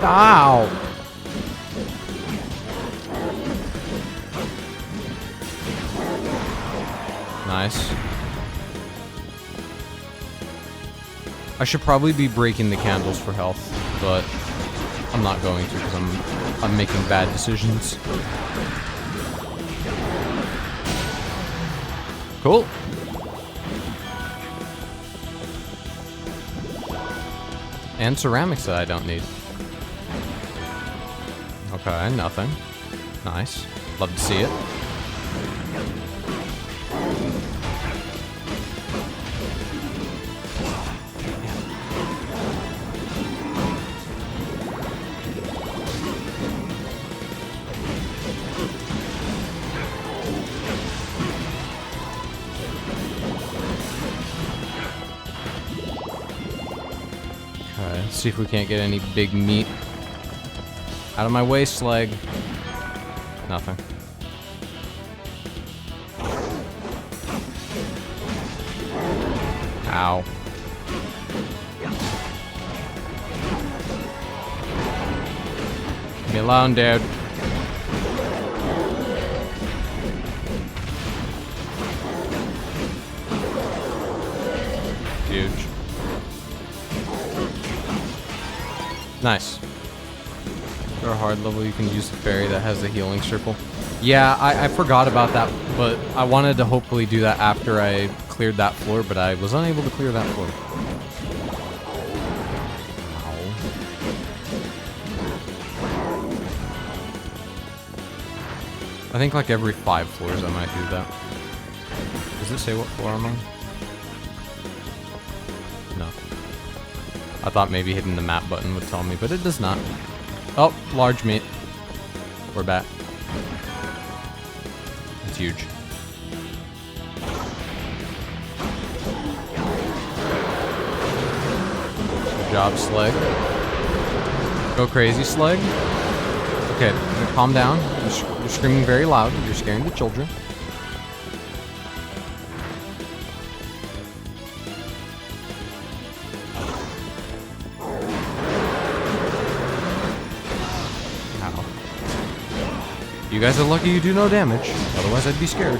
Ow! Nice. I should probably be breaking the candles for health, but I'm not going to because I'm making bad decisions. Cool. And ceramics that I don't need. Okay, nothing. Nice. Love to see it. Okay, let's see if we can't get any big meat. Out of my way, Slag. Nothing. Ow. Leave me alone, dude. Huge. Nice. For a hard level, you can use the fairy that has the healing circle. Yeah, I forgot about that, but I wanted to hopefully do that after I cleared that floor, but I was unable to clear that floor. Ow. I think like every 5 floors I might do that. Does it say what floor I'm on? No. I thought maybe hitting the map button would tell me, but it does not. Oh, large meat. We're back. It's huge. Good job, Slag. Go crazy, Slag. Okay, calm down. You're screaming very loud. You're scaring the children. You guys are lucky you do no damage, otherwise I'd be scared.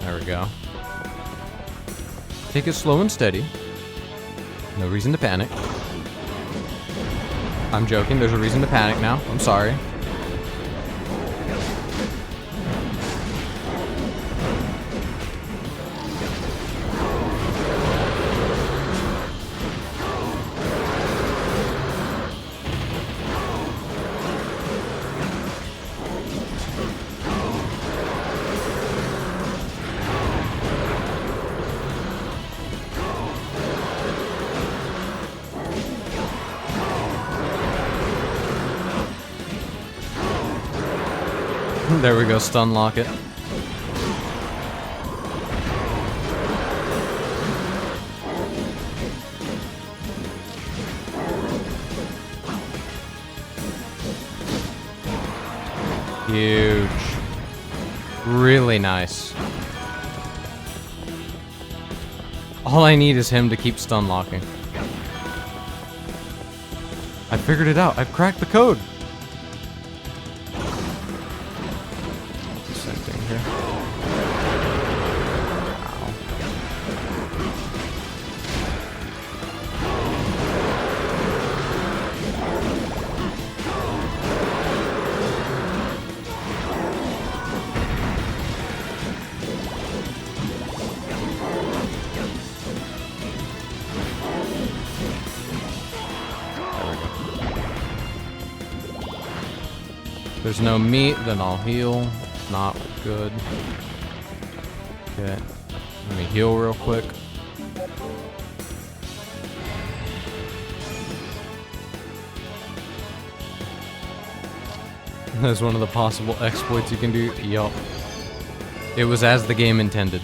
There we go. Take it slow and steady. No reason to panic. I'm joking, there's a reason to panic now. I'm sorry. There we go, stun lock it. Huge. Really nice. All I need is him to keep stun locking. I figured it out. I've cracked the code. Same thing here. If there's no meat, then I'll heal. If not, we're good. Okay. Let me heal real quick. That's one of the possible exploits you can do. Yup. It was as the game intended.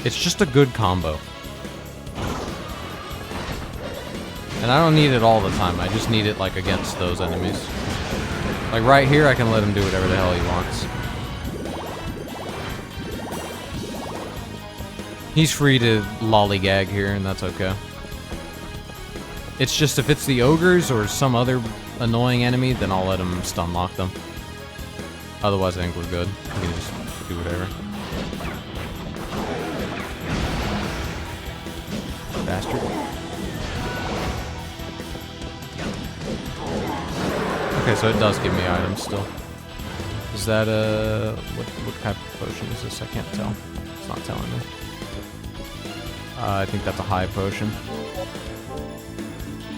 It's just a good combo. And I don't need it all the time, I just need it like against those enemies. Like right here, I can let him do whatever the hell he wants. He's free to lollygag here, and that's okay. It's just if it's the ogres or some other annoying enemy, then I'll let him stun lock them. Otherwise, I think we're good. We can just do whatever. Bastard. Okay, so it does give me items still. Is that what type of potion is this? I can't tell. It's not telling me. I think that's a high potion.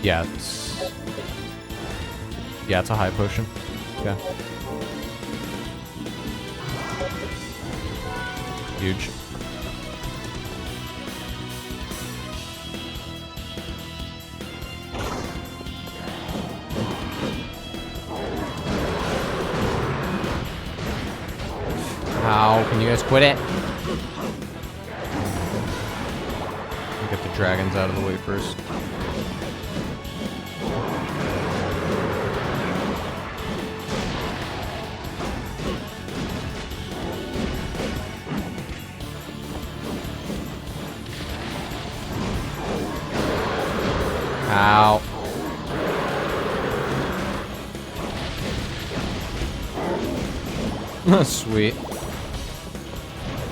Yeah, it's a high potion. Okay. Huge. How can you guys quit it? I'll get the dragons out of the way first. Ow. Sweet.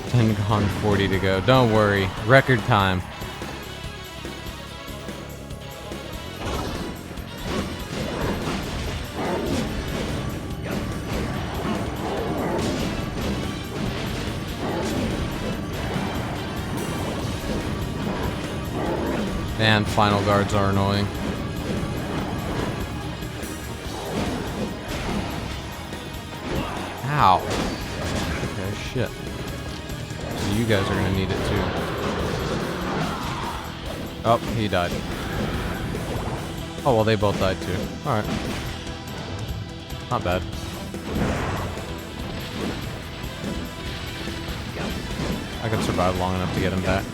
10 gone, 40 to go. Don't worry. Record time. And final guards are annoying. Ow. Okay, shit. So you guys are gonna need it too. Oh, he died. Oh, well, they both died too. Alright. Not bad. I can survive long enough to get him back.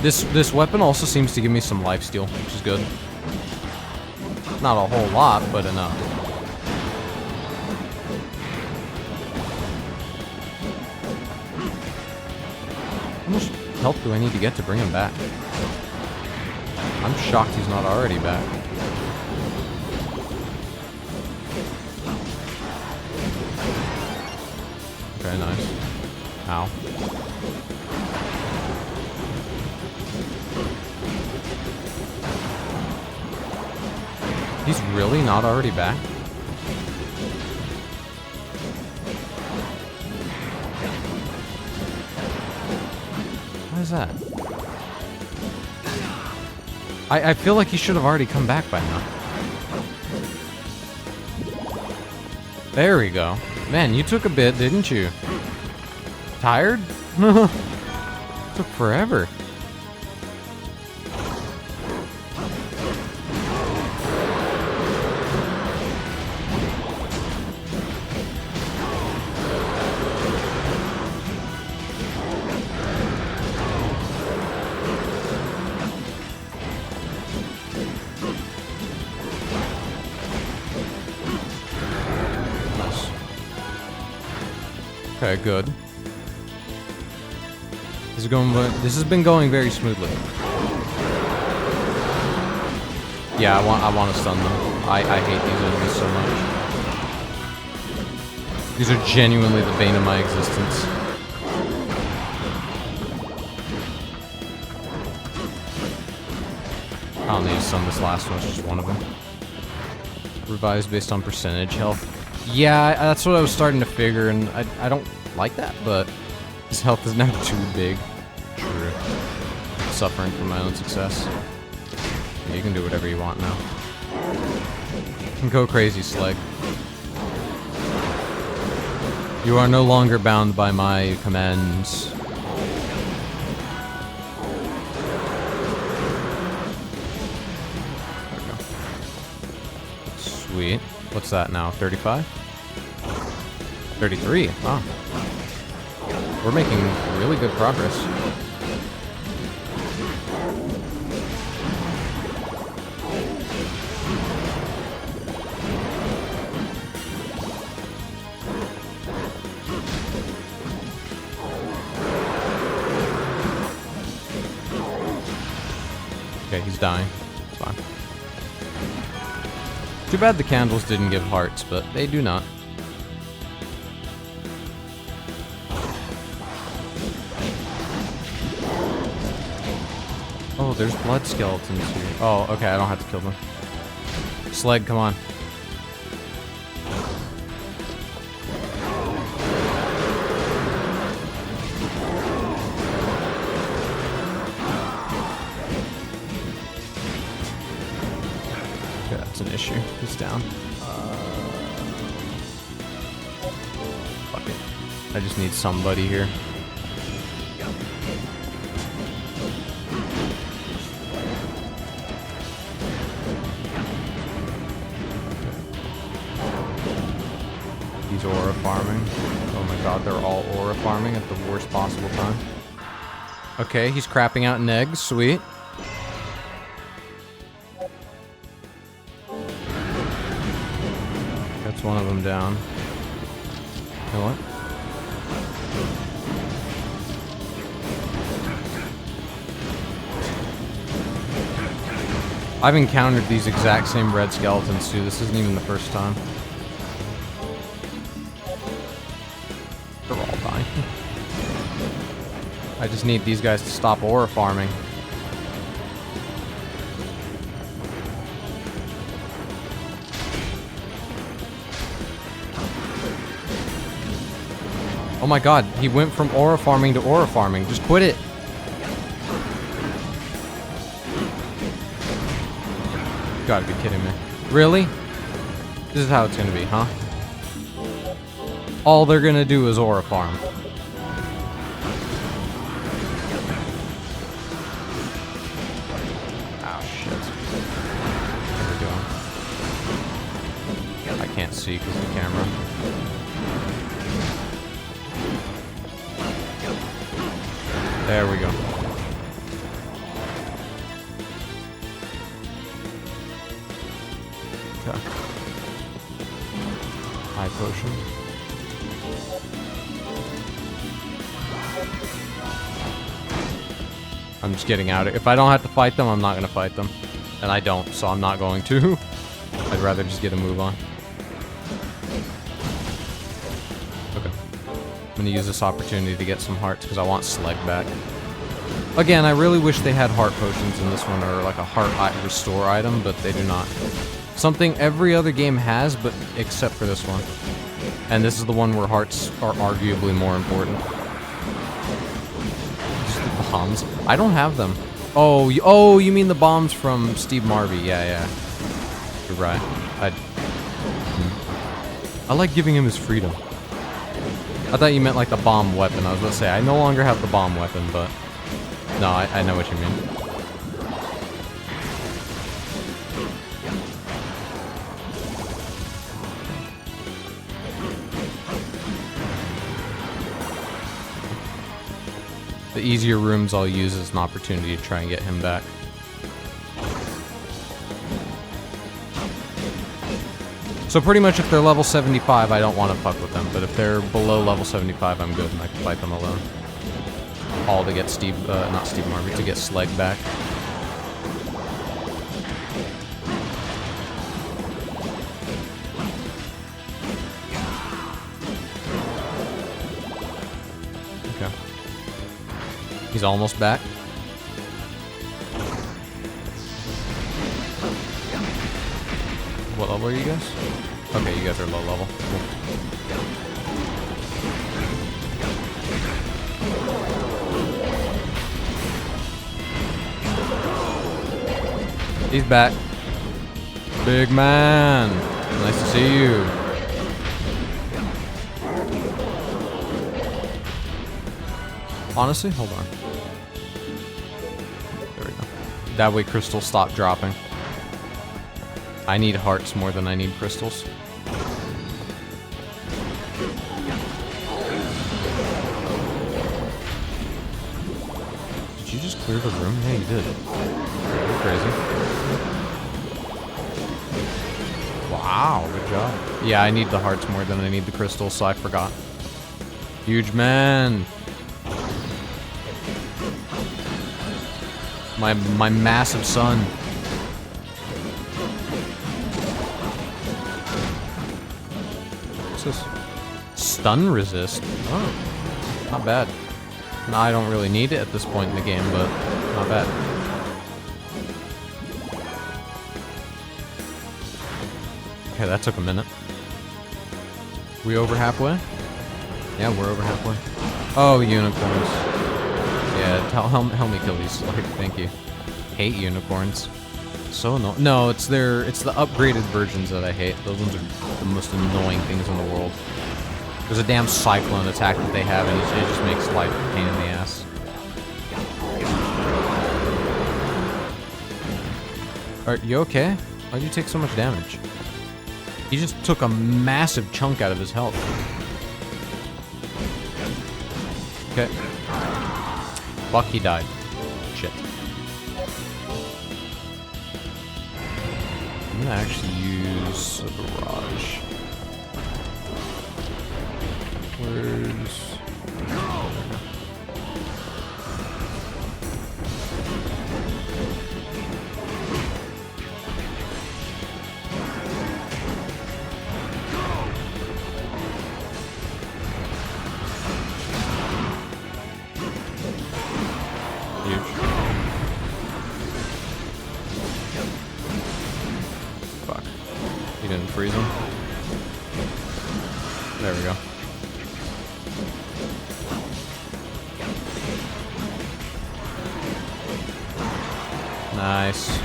This weapon also seems to give me some lifesteal, which is good. Not a whole lot, but enough. How much health do I need to get to bring him back? I'm shocked he's not already back. Okay, nice. Ow. He's really not already back? is that? I feel like he should have already come back by now. There we go. Man, you took a bit, didn't you? Tired? Took forever. Okay, good. This has been going very smoothly. Yeah, I want to stun them. I hate these enemies so much. These are genuinely the bane of my existence. I don't need to stun this last one, it's just one of them. Revised based on percentage health. Yeah, that's what I was starting to figure, and I don't like that, but his health is now too big. True. Suffering from my own success. Yeah, you can do whatever you want now. Go crazy, Slag. You are no longer bound by my commands. There we go. Sweet. What's that now? 35? 33. Wow. We're making really good progress. Okay, he's dying. It's fine. Too bad the candles didn't give hearts, but they do not. Oh, there's blood skeletons here. Oh, okay, I don't have to kill them. Slag, come on. Okay, that's an issue. He's down. Fuck it. I just need somebody here. He's aura farming. Oh my god, they're all aura farming at the worst possible time. Okay, he's crapping out in eggs. Sweet. That's one of them down. You know what? I've encountered these exact same red skeletons too. This isn't even the first time. They're all dying. I just need these guys to stop aura farming. Oh my god, he went from aura farming to aura farming. Just quit it. You gotta be kidding me. Really? This is how it's gonna be, huh? All they're gonna do is aura farm. Oh shit. Where are we going? I can't see because of the camera. There we go. Okay. High potion. I'm just getting out of it. If I don't have to fight them, I'm not going to fight them. And I don't, so I'm not going to. I'd rather just get a move on. Okay. I'm going to use this opportunity to get some hearts because I want Slag back. Again, I really wish they had heart potions in this one, or like a heart restore item, but they do not. Something every other game has, but except for this one. And this is the one where hearts are arguably more important. Just bombs. I don't have them. Oh, you mean the bombs from Steve Marvey? Yeah. You're right. I like giving him his freedom. I thought you meant like the bomb weapon. I was about to say, I no longer have the bomb weapon, but... No, I know what you mean. The easier rooms I'll use as an opportunity to try and get him back. So pretty much if they're level 75, I don't want to fuck with them. But if they're below level 75, I'm good and I can fight them alone. All to get not Steve Marvey, to get Slag back. Okay. He's almost back. What level are you guys? Okay, you guys are low level. Cool. He's back. Big man. Nice to see you. Honestly, hold on. There we go. That way crystals stop dropping. I need hearts more than I need crystals. Did you just clear the room? Yeah, you did. You're crazy. Wow, good job. Yeah, I need the hearts more than I need the crystals, so I forgot. Huge man. My massive son. What's this? Stun resist? Oh, not bad. No, I don't really need it at this point in the game, but not bad. Okay, that took a minute. We over halfway? Yeah, we're over halfway. Oh, unicorns. Yeah, help me kill these. Like, thank you. Hate unicorns. So annoying. No, it's the upgraded versions that I hate. Those ones are the most annoying things in the world. There's a damn cyclone attack that they have, and it just makes life a pain in the ass. Are you okay? Why'd you take so much damage? He just took a massive chunk out of his health. Okay. Fuck, he died. Shit. I'm gonna actually use a barrage. Where's... Fuck. He didn't freeze him. There we go. Nice.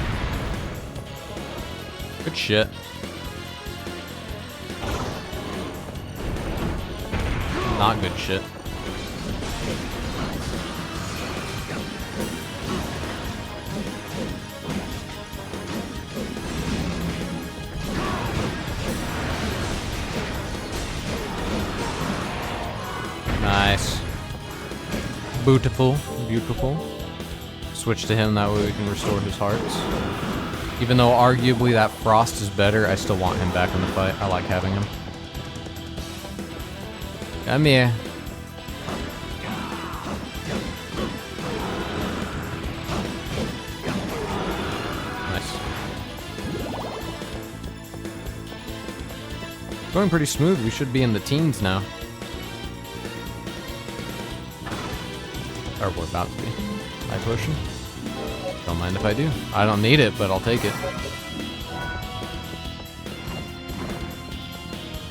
Good shit. Not good shit. Nice. Beautiful. Beautiful. Switch to him, that way we can restore his hearts. Even though arguably that Frost is better, I still want him back in the fight. I like having him. Come here. Nice. Going pretty smooth. We should be in the teens now. Or we're about to be. High potion. Don't mind if I do. I don't need it, but I'll take it.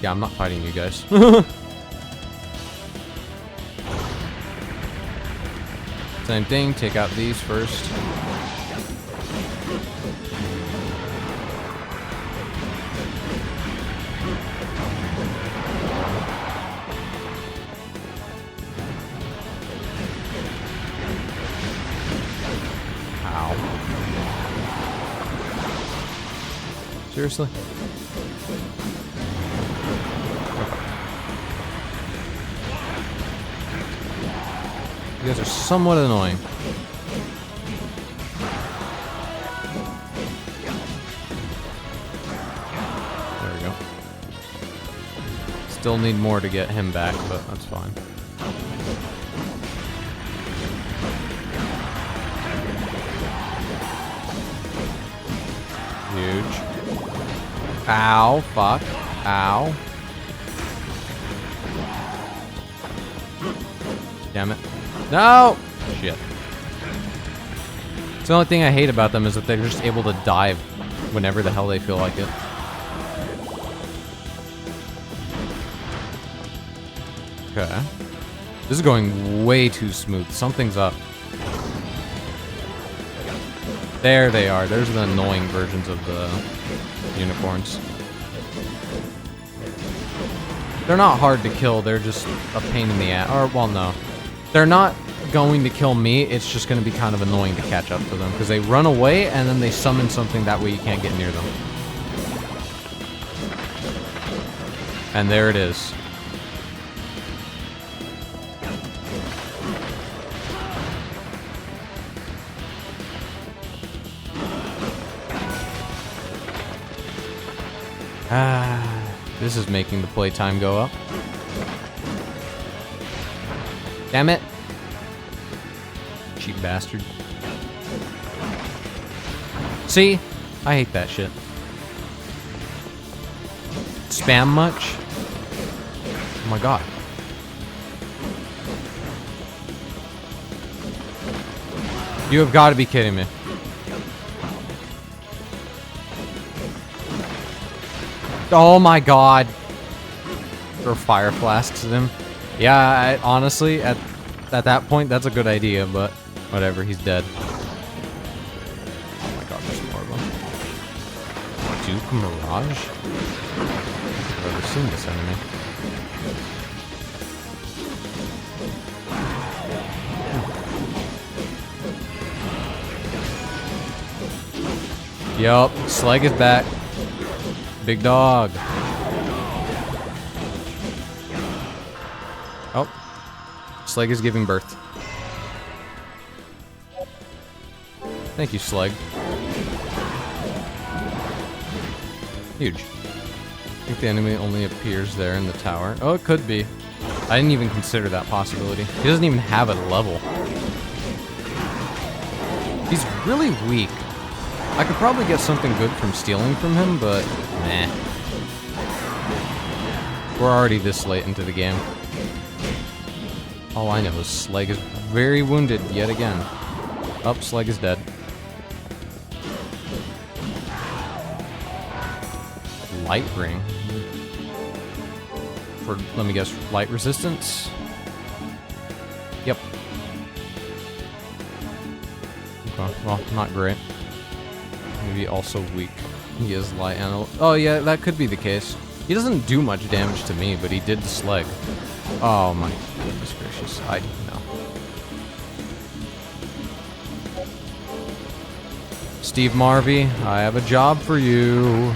Yeah, I'm not fighting you guys. Same thing, take out these first. Ow. Seriously? You guys are somewhat annoying. There we go. Still need more to get him back, but that's fine. Huge. Ow, fuck. Ow. Damn it. No! Shit. The only thing I hate about them is that they're just able to dive whenever the hell they feel like it. Okay. This is going way too smooth. Something's up. There they are. There's the annoying versions of the unicorns. They're not hard to kill. They're just a pain in the ass. Or, well, no. They're not going to kill me. It's just going to be kind of annoying to catch up to them. Because they run away, and then they summon something that way you can't get near them. And there it is. This is making the playtime go up. Damn it. Cheap bastard. See? I hate that shit. Spam much? Oh my god. You have got to be kidding me. Oh my god. Throw fire flasks at him. Yeah, honestly, at that point, that's a good idea, but whatever, he's dead. Oh my god, there's more of them. Duke Mirage? I've never seen this enemy. Yup, Slag is back. Big dog. Oh. Slag is giving birth. Thank you, Slag. Huge. I think the enemy only appears there in the tower. Oh, it could be. I didn't even consider that possibility. He doesn't even have a level. He's really weak. I could probably get something good from stealing from him, but nah. We're already this late into the game. All I know is Slag is very wounded yet again. Oh, Slag is dead. Light ring. For, let me guess, light resistance? Yep. Okay, well, not great. Maybe also weak. He is light and... Oh yeah, that could be the case. He doesn't do much damage to me, but he did to Slag. Oh my goodness gracious. I know. Steve Marvey, I have a job for you.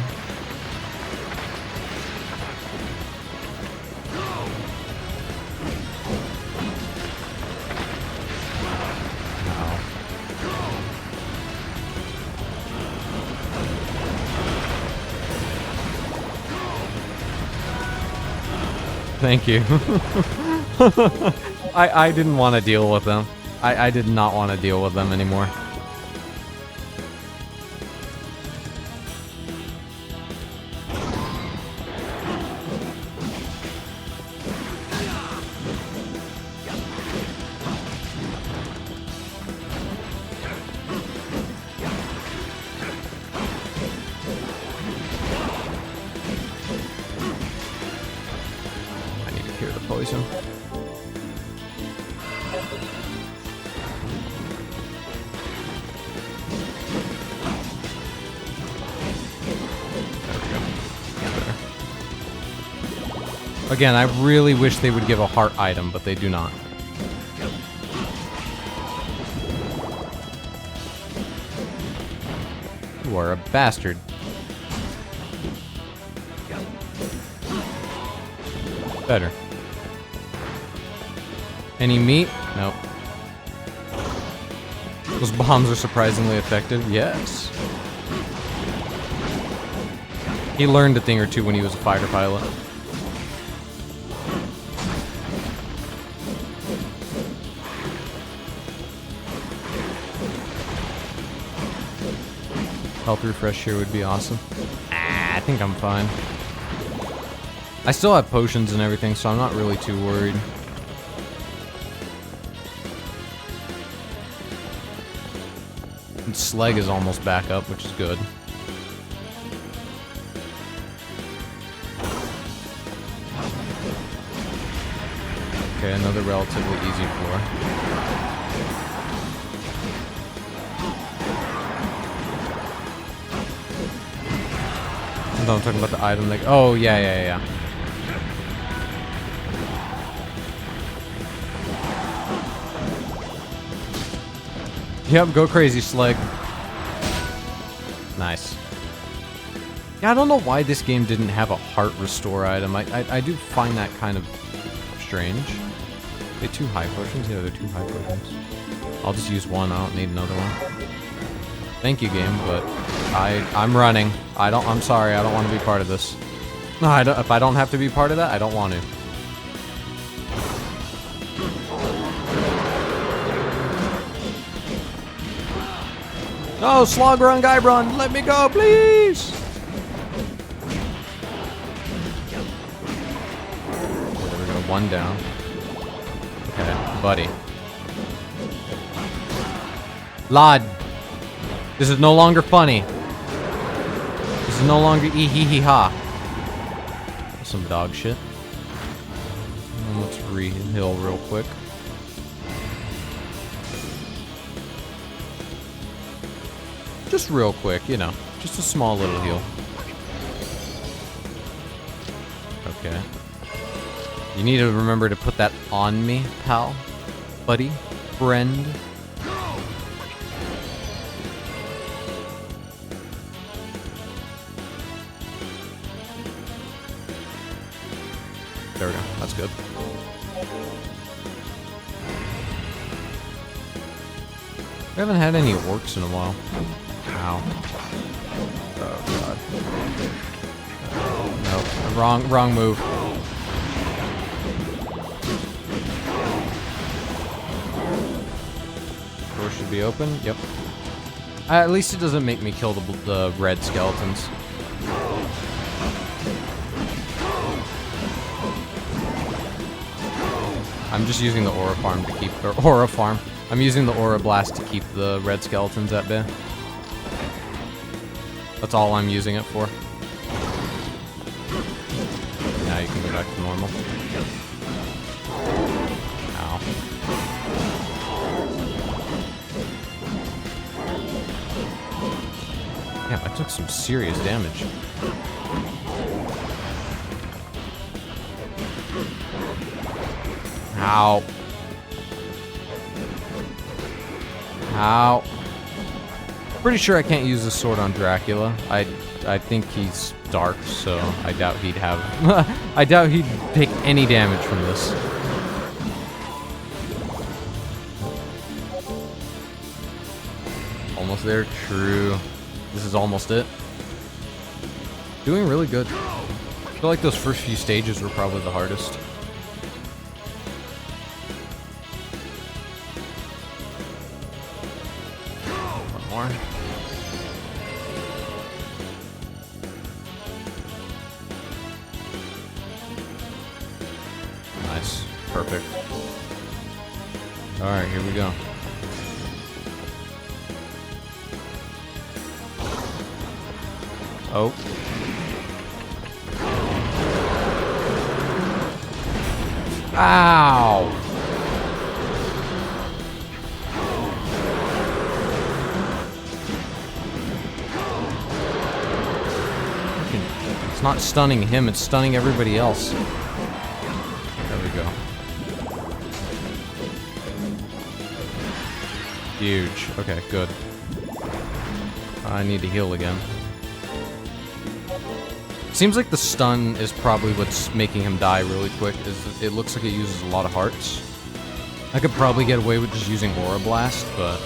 Thank you. I didn't want to deal with them. I did not want to deal with them anymore. Again, I really wish they would give a heart item, but they do not. You are a bastard. Better. Any meat? Nope. Those bombs are surprisingly effective. Yes. He learned a thing or two when he was a fighter pilot. Health refresh here would be awesome. I think I'm fine. I still have potions and everything, so I'm not really too worried. And Slag is almost back up, which is good. Okay, another relatively easy floor. No, I'm talking about the item. Like, oh, yeah. Yep, go crazy, Slag. Nice. Yeah, I don't know why this game didn't have a heart restore item. I do find that kind of strange. They 2 high potions? Yeah, they're 2 high potions. I'll just use one. I don't need another one. Thank you, game, but I'm running. I'm sorry. I don't want to be part of this. No, if I don't have to be part of that, I don't want to. No, slog run, guy run. Let me go, please. There we go. 1 down. Okay, buddy. Lad. This is no longer funny. This is no longer ee-hee-hee-ha. Some dog shit. Let's re-heal real quick. Just real quick, you know. Just a small little heal. Okay. You need to remember to put that on me, pal. Buddy. Friend. There we go. That's good. We haven't had any orcs in a while. Ow. Oh god. No, wrong move. Door should be open. Yep. At least it doesn't make me kill the red skeletons. I'm just using the aura farm to keep, or aura farm. I'm using the aura blast to keep the red skeletons at bay. That's all I'm using it for. Now you can go back to normal. Ow. Damn, I took some serious damage. Ow. Ow. Pretty sure I can't use this sword on Dracula. I think he's dark, so I doubt he'd have... I doubt he'd take any damage from this. Almost there. True. This is almost it. Doing really good. I feel like those first few stages were probably the hardest. One more. Nice. Perfect. Alright, here we go. Oh. Ow! It's not stunning him, it's stunning everybody else. Huge. Okay, good. I need to heal again. Seems like the stun is probably what's making him die really quick. It looks like it uses a lot of hearts. I could probably get away with just using Aura Blast, but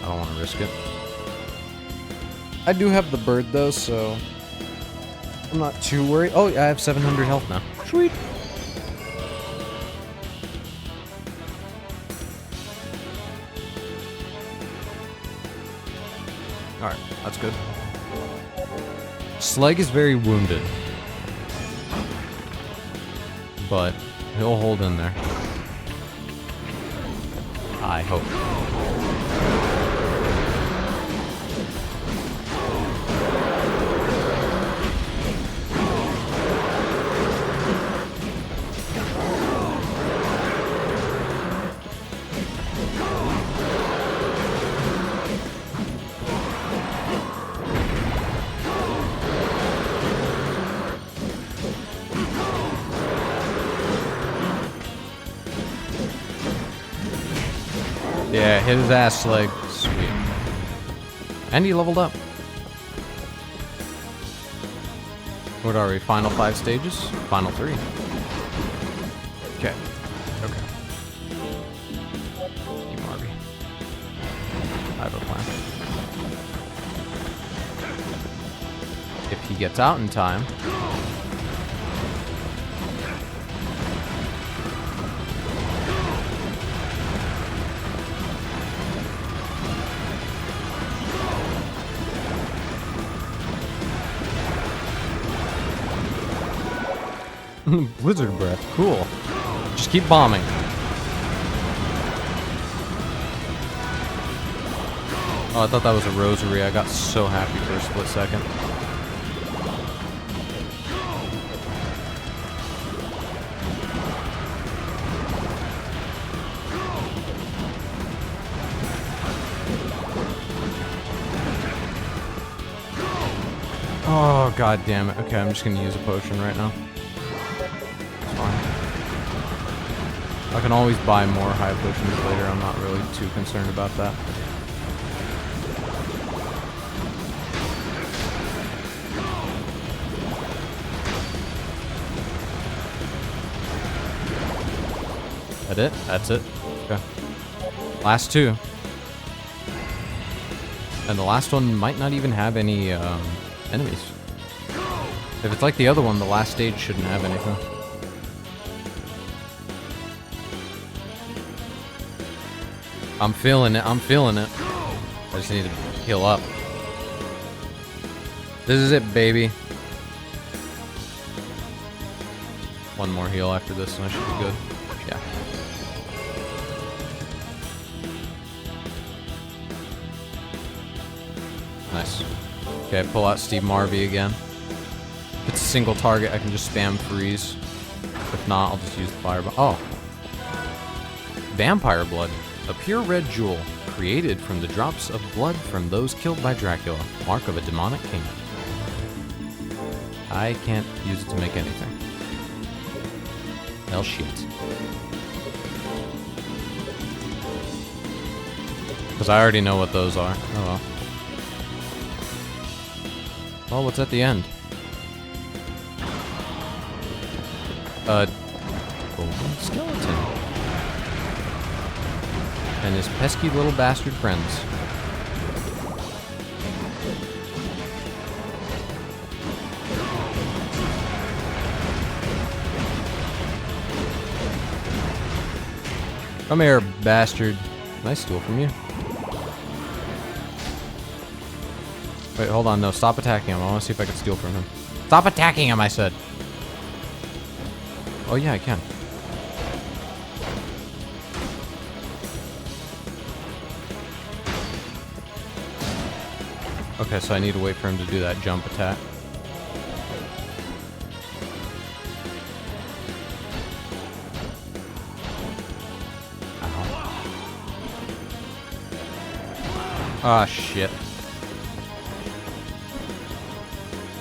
I don't want to risk it. I do have the bird though, so I'm not too worried. Oh, I have 700 health now. Sweet. Alright, that's good. Slag is very wounded, but he'll hold in there. I hope. Yeah, hit his ass leg. Sweet. And he leveled up. What are we? Final 5 stages? Final 3. Okay. Okay. Team Arby. I have a plan. If he gets out in time. Blizzard breath, cool. Just keep bombing. Oh, I thought that was a rosary. I got so happy for a split second. Oh, god damn it. Okay, I'm just gonna use a potion right now. I can always buy more high potions later. I'm not really too concerned about that. That it? That's it. Okay. Last 2. And the last one might not even have any enemies. If it's like the other one, the last stage shouldn't have anything. I'm feeling it. I'm feeling it. I just need to heal up. This is it, baby. One more heal after this and I should be good. Yeah. Nice. Okay, pull out Steve Marvey again. If it's a single target, I can just spam freeze. If not, I'll just use the fireball. Oh. Vampire blood. A pure red jewel, created from the drops of blood from those killed by Dracula, mark of a demonic king. I can't use it to make anything. Hell shit. Because I already know what those are. Oh well. Well, what's at the end? Golden skeleton. And his pesky little bastard friends. Come here, bastard. Nice steal from you. Wait, hold on. No, stop attacking him. I want to see if I can steal from him. Stop attacking him, I said. Oh, yeah, I can. Okay, so I need to wait for him to do that jump attack. Ow. Ah, shit.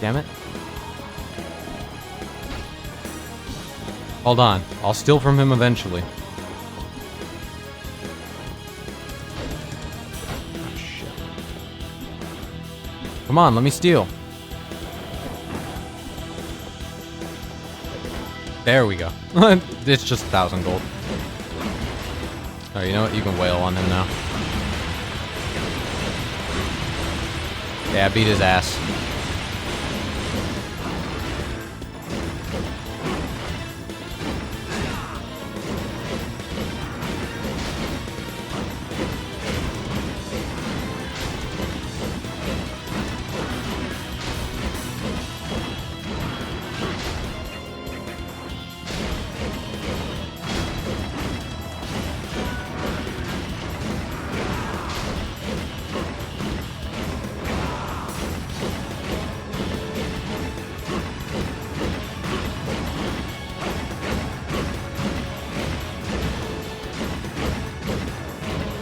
Damn it. Hold on. I'll steal from him eventually. Come on, let me steal. There we go. It's just 1,000 gold. Oh, you know what? You can wail on him now. Yeah, beat his ass.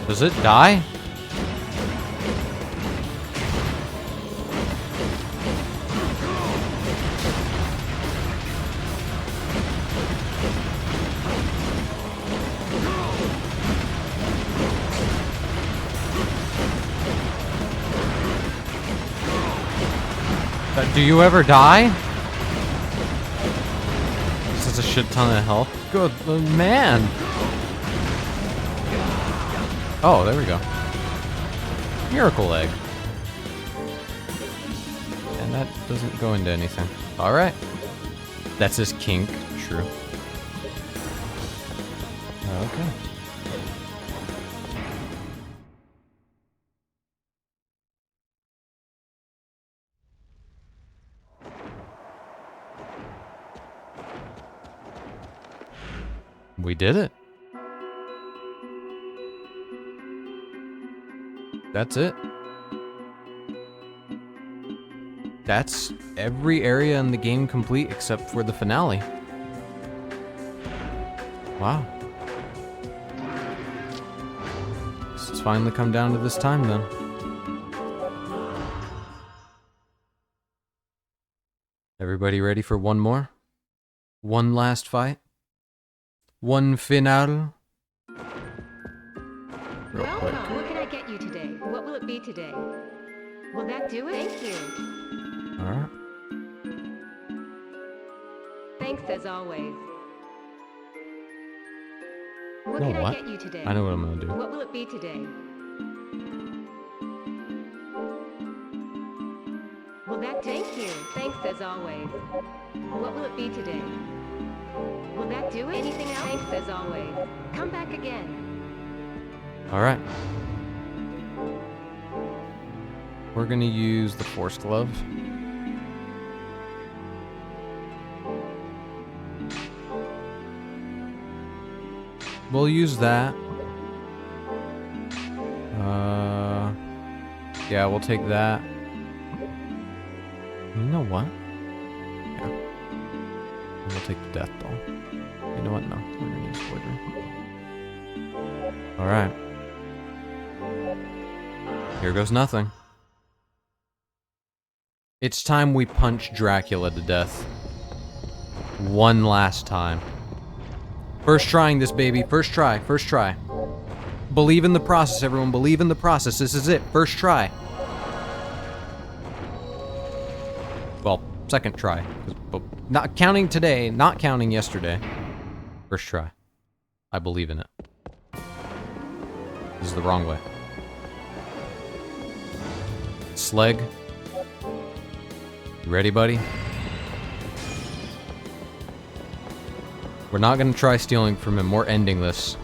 Does it die? Do you ever die? This is a shit ton of health. Good man. Oh, there we go. Miracle egg. And that doesn't go into anything. Alright. That's his kink. True. Okay. We did it. That's it. That's every area in the game complete except for the finale. Wow. It's finally come down to this time then. Everybody ready for one more? One last fight? One finale? Welcome. What can I get you today? What will it be today? Will that do it? Thank you. Alright. Thanks as always. What No, can what? I get you today? I know what I'm gonna do. What will it be today? Will that thank you. Thanks as always. What will it be today? Will that do it? Anything else? Thanks as always. Come back again. Alright. We're gonna use the Force Glove. We'll use that. Yeah, we'll take that. You know what? Yeah. We'll take the Death Ball. You know what? No. We're gonna use Voidry. Alright. Here goes nothing. It's time we punch Dracula to death. One last time. First trying this, baby. First try. First try. Believe in the process, everyone. Believe in the process. This is it. First try. Well, second try. But not counting today, not counting yesterday. First try. I believe in it. This is the wrong way. Sleg. You ready, buddy? We're not gonna try stealing from him. We're ending this.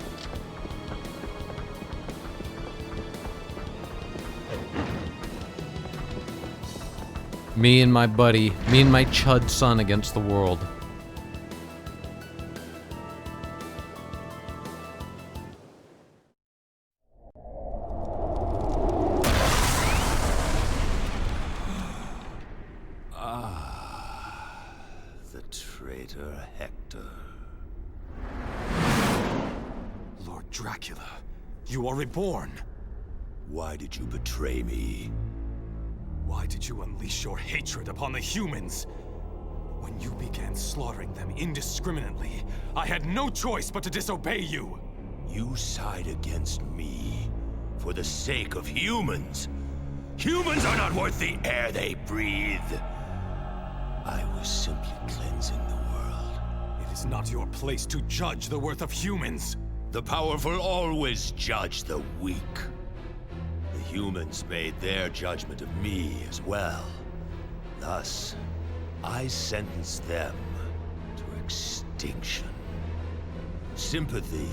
Me and my buddy, me and my chud son against the world. The traitor Hector. Lord Dracula, you are reborn. Why did you betray me? Why did you unleash your hatred upon the humans? When you began slaughtering them indiscriminately, I had no choice but to disobey you. You side against me for the sake of humans. Humans are not worth the air they breathe. I was simply cleansing the world. It is not your place to judge the worth of humans. The powerful always judge the weak. The humans made their judgment of me as well. Thus, I sentenced them to extinction. Sympathy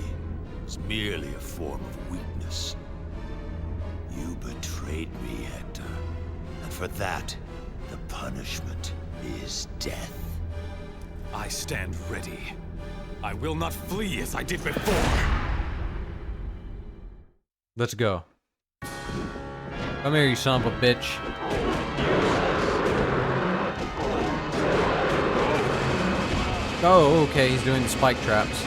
is merely a form of weakness. You betrayed me, Hector. And for that, the punishment is death. I stand ready. I will not flee as I did before. Let's go. Come here, you son of a bitch. Oh, okay, he's doing the spike traps.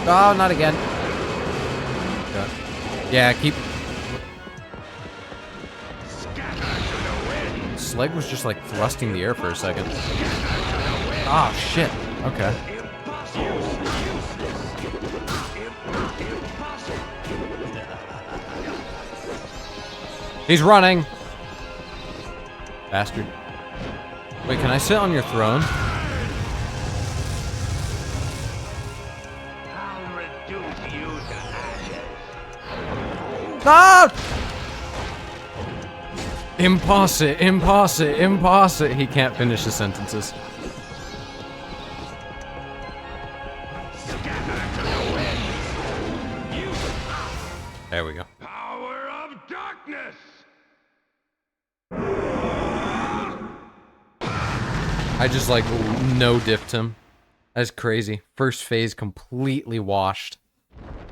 Oh, not again. Okay. Yeah, keep... Slag was just like thrusting the air for a second. Ah, shit. Okay. He's running. Bastard. Wait, can I sit on your throne? Ah! Impossible. He can't finish his sentences. There we go. Power of darkness! I just like no diffed him. That's crazy. First phase completely washed.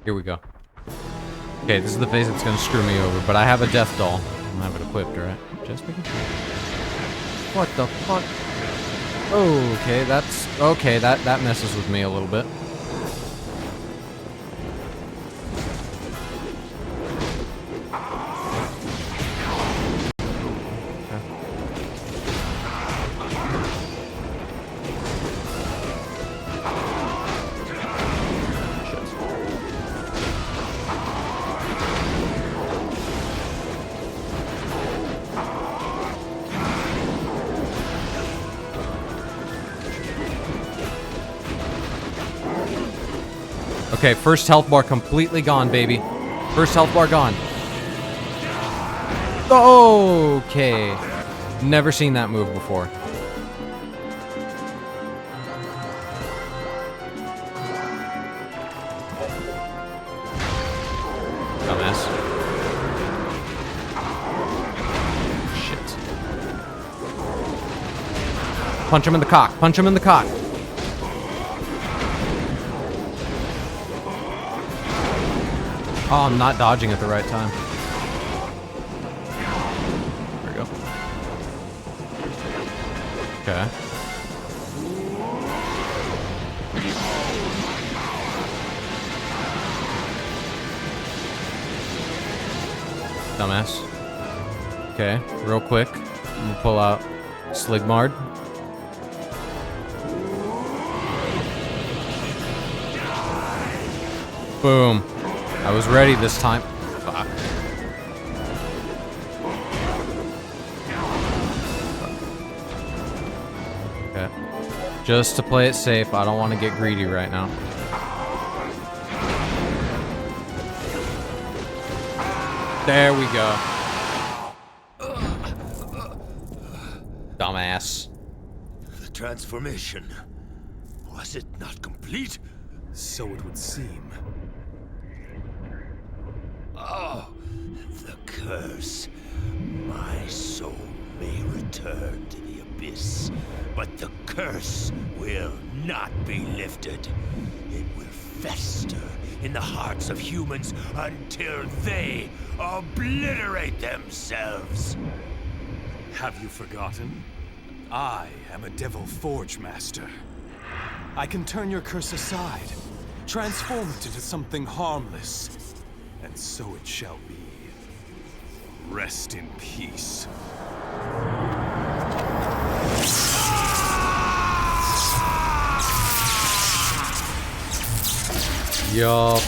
Here we go. Okay, this is the phase that's gonna screw me over, but I have a death doll. I don't have it equipped, right? Just making sure. What the fuck? Okay, that's okay. That messes with me a little bit. Okay, first health bar completely gone, baby. First health bar gone. Okay. Never seen that move before. Dumbass. Shit. Punch him in the cock. Punch him in the cock. Oh, I'm not dodging at the right time. There we go. Okay. Dumbass. Okay, real quick. I'm gonna pull out Sligmard. Boom. I was ready this time. Fuck. Okay. Just to play it safe, I don't want to get greedy right now. There we go. Dumbass. The transformation. Was it not complete? So it would seem. Oh, the curse. My soul may return to the abyss, but the curse will not be lifted. It will fester in the hearts of humans until they obliterate themselves. Have you forgotten? I am a Devil Forge Master. I can turn your curse aside, transform it into something harmless, and so it shall be. Rest in peace. Yup.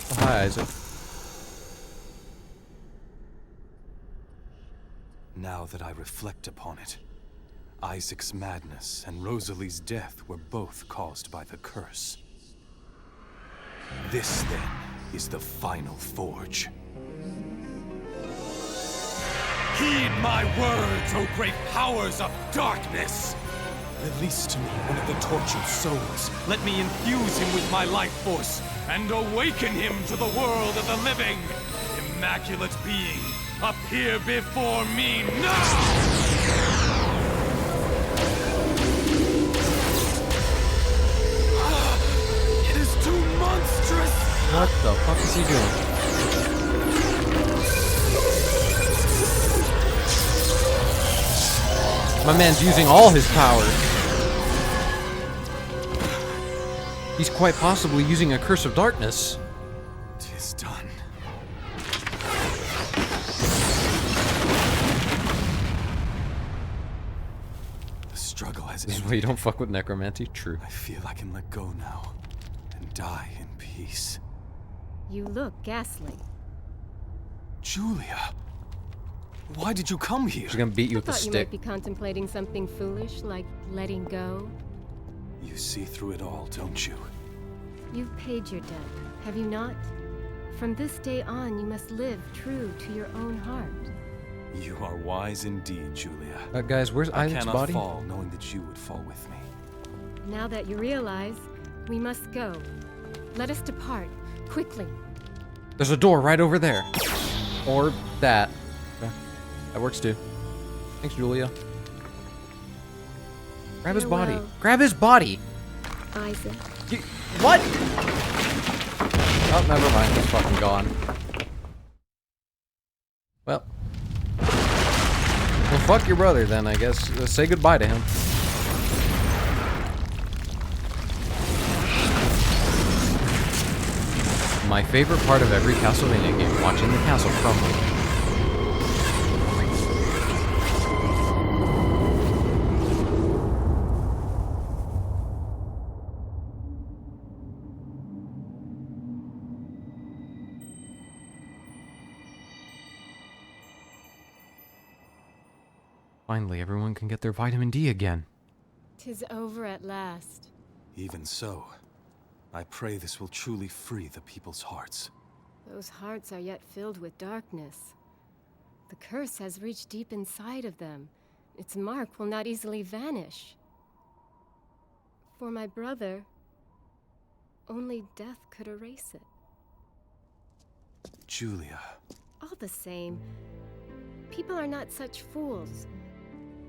Oh, hi, Isaac. Now that I reflect upon it, Isaac's madness and Rosalie's death were both caused by the curse. This, then, is the final forge. Heed my words, O great powers of darkness! Release to me one of the tortured souls. Let me infuse him with my life force and awaken him to the world of the living. Immaculate being, appear before me now! It is too monstrous! What the fuck is he doing? My man's using all his power. He's quite possibly using a curse of darkness. 'Tis done. The struggle has This is ended. why you don't fuck with necromancy. True. I feel I can let go now and die in peace. You look ghastly. Julia, why did you come here? She's gonna beat you I with a thought you stick. might be contemplating something foolish, like letting go. You see through it all, don't you? You've paid your debt, have you not? From this day on, you must live true to your own heart. You are wise indeed, Julia. Guys, where's I Isaac's cannot body? fall knowing that you would fall with me. Now that you realize, we must go. Let us depart, quickly. There's a door right over there. Or that. Okay. That works too. Thanks, Julia. Grab his body. Farewell. Grab his body! Isaac. What? Oh, never mind. He's fucking gone. Well. Well, fuck your brother then, I guess. Say goodbye to him. My favorite part of every Castlevania game, watching the castle crumble. Finally, everyone can get their vitamin D again. 'Tis over at last. Even so, I pray this will truly free the people's hearts. Those hearts are yet filled with darkness. The curse has reached deep inside of them. Its mark will not easily vanish. For my brother, only death could erase it. Julia, All the same, people are not such fools.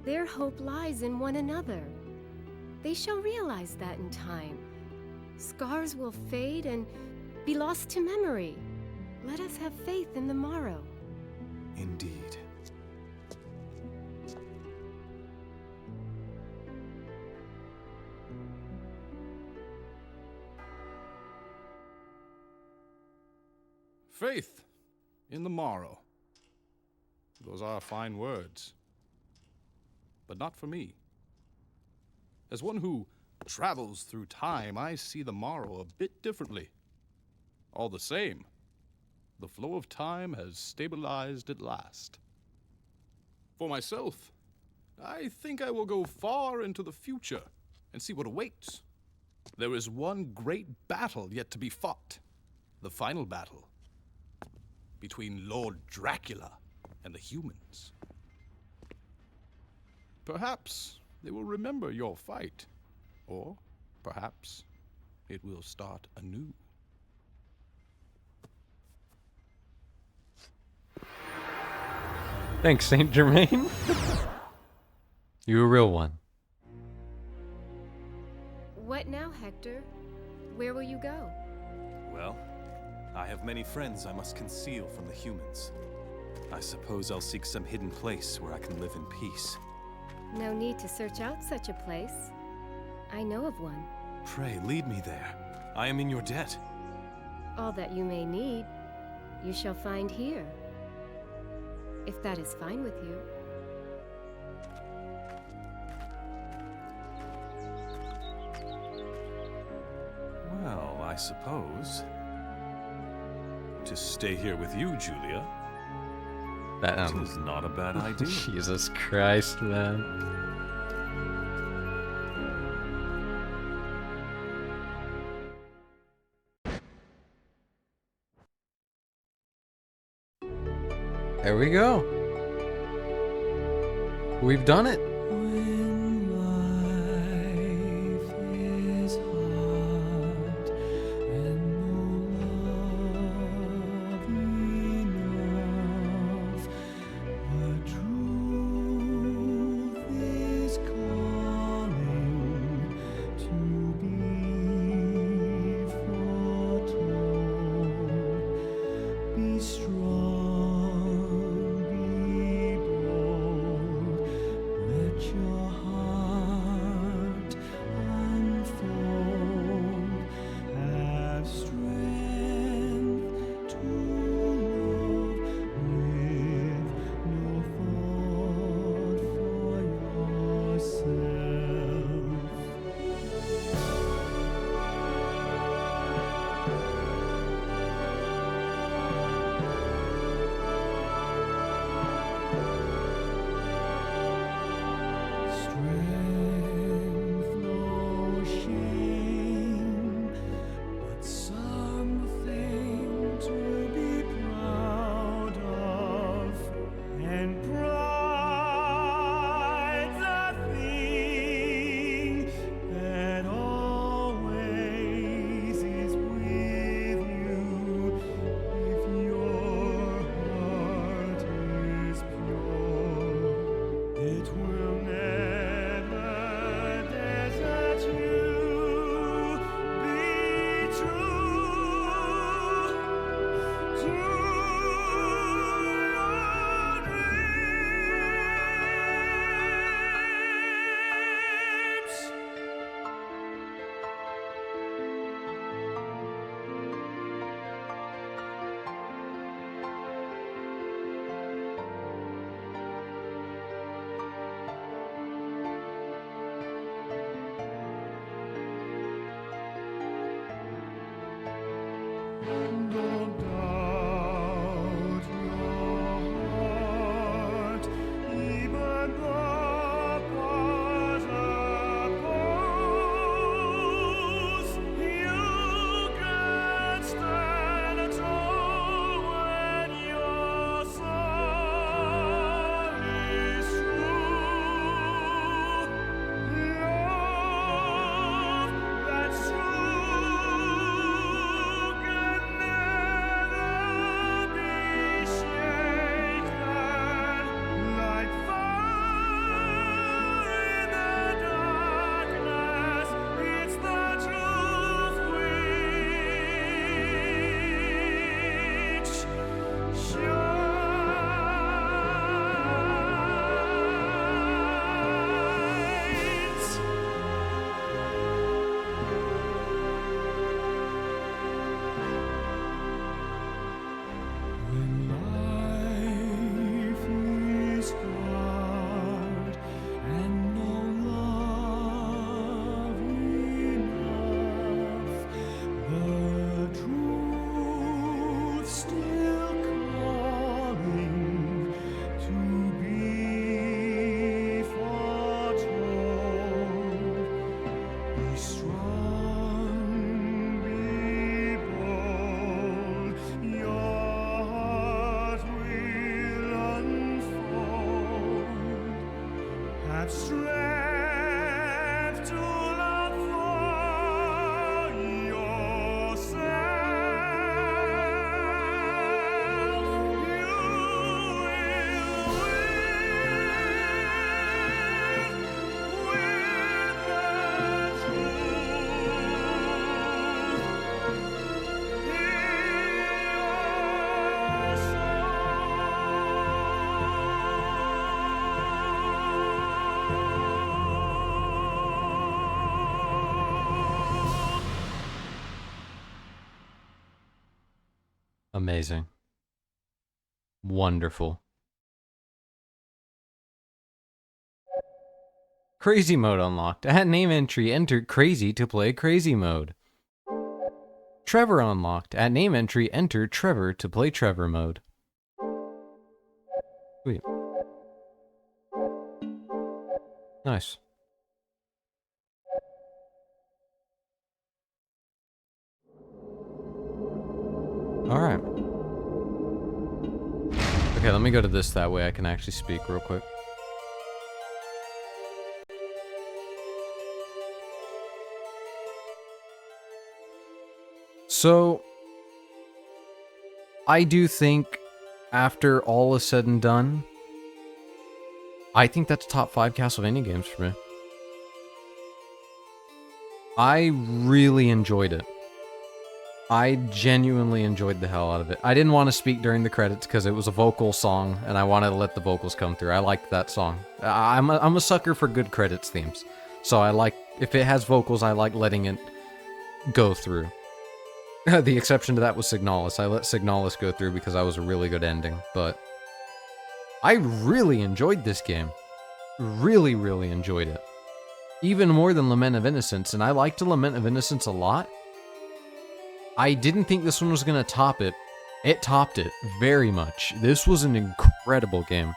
Their hope lies in one another. They shall realize that in time. Scars will fade and be lost to memory. Let us have faith in the morrow. indeed. Faith in the morrow. Those are fine words. But not for me. As one who travels through time, I see the morrow a bit differently. All the same, the flow of time has stabilized at last. For myself, I think I will go far into the future and see what awaits. There is one great battle yet to be fought. The final battle between Lord Dracula and the humans. Perhaps they will remember your fight, or perhaps it will start anew. Thanks, Saint Germain. You a real one. What now, Hector? Where will you go? Well, I have many friends I must conceal from the humans. I suppose I'll seek some hidden place where I can live in peace. No need to search out such a place. I know of one. Pray, lead me there. I am in your debt. All that you may need, you shall find here. If that is fine with you. suppose. To stay here with you, Julia, That, is not a bad idea. Jesus Christ, man. There we go. We've done it. When life is hard and no love enough, the truth is calling to be foretold. Be strong, be bold. Let your heart unfold. Have strength to love with no thought for yourself. Strength, no shame, but something to be proud of. And pride's a thing that always is with you if your heart is pure. It will never desert you. Be true to your dreams. Don't doubt your heart, even the paws oppose. You can stand tall when your soul is true. Love that's true can never be shaken. Like fire in the darkness, it's the truth which shines. When life is hard and no love enough, the truth still calling to be foretold. Be strong, be bold. Your heart will unfold. Have strength to love for yourself. You will win with the truth. Amazing. Wonderful. Crazy mode unlocked. At name entry, enter crazy to play crazy mode. Trevor unlocked. At name entry, enter Trevor to play Trevor mode. Sweet. Nice. Alright. Okay, let me go to this, that way I can actually speak real quick. So, I do think, after all is said and done, I think that's top 5 Castlevania games for me. I really enjoyed it. I genuinely enjoyed the hell out of it. I didn't want to speak during the credits because it was a vocal song, and I wanted to let the vocals come through. I liked that song. I'm a sucker for good credits themes. So I like, if it has vocals, I like letting it go through. The exception to that was Signalis. I let Signalis go through because that was a really good ending, but I really enjoyed this game. Really, really enjoyed it. Even more than Lament of Innocence, and I liked Lament of Innocence a lot. I didn't think this one was going to top it. It topped it very much. This was an incredible game.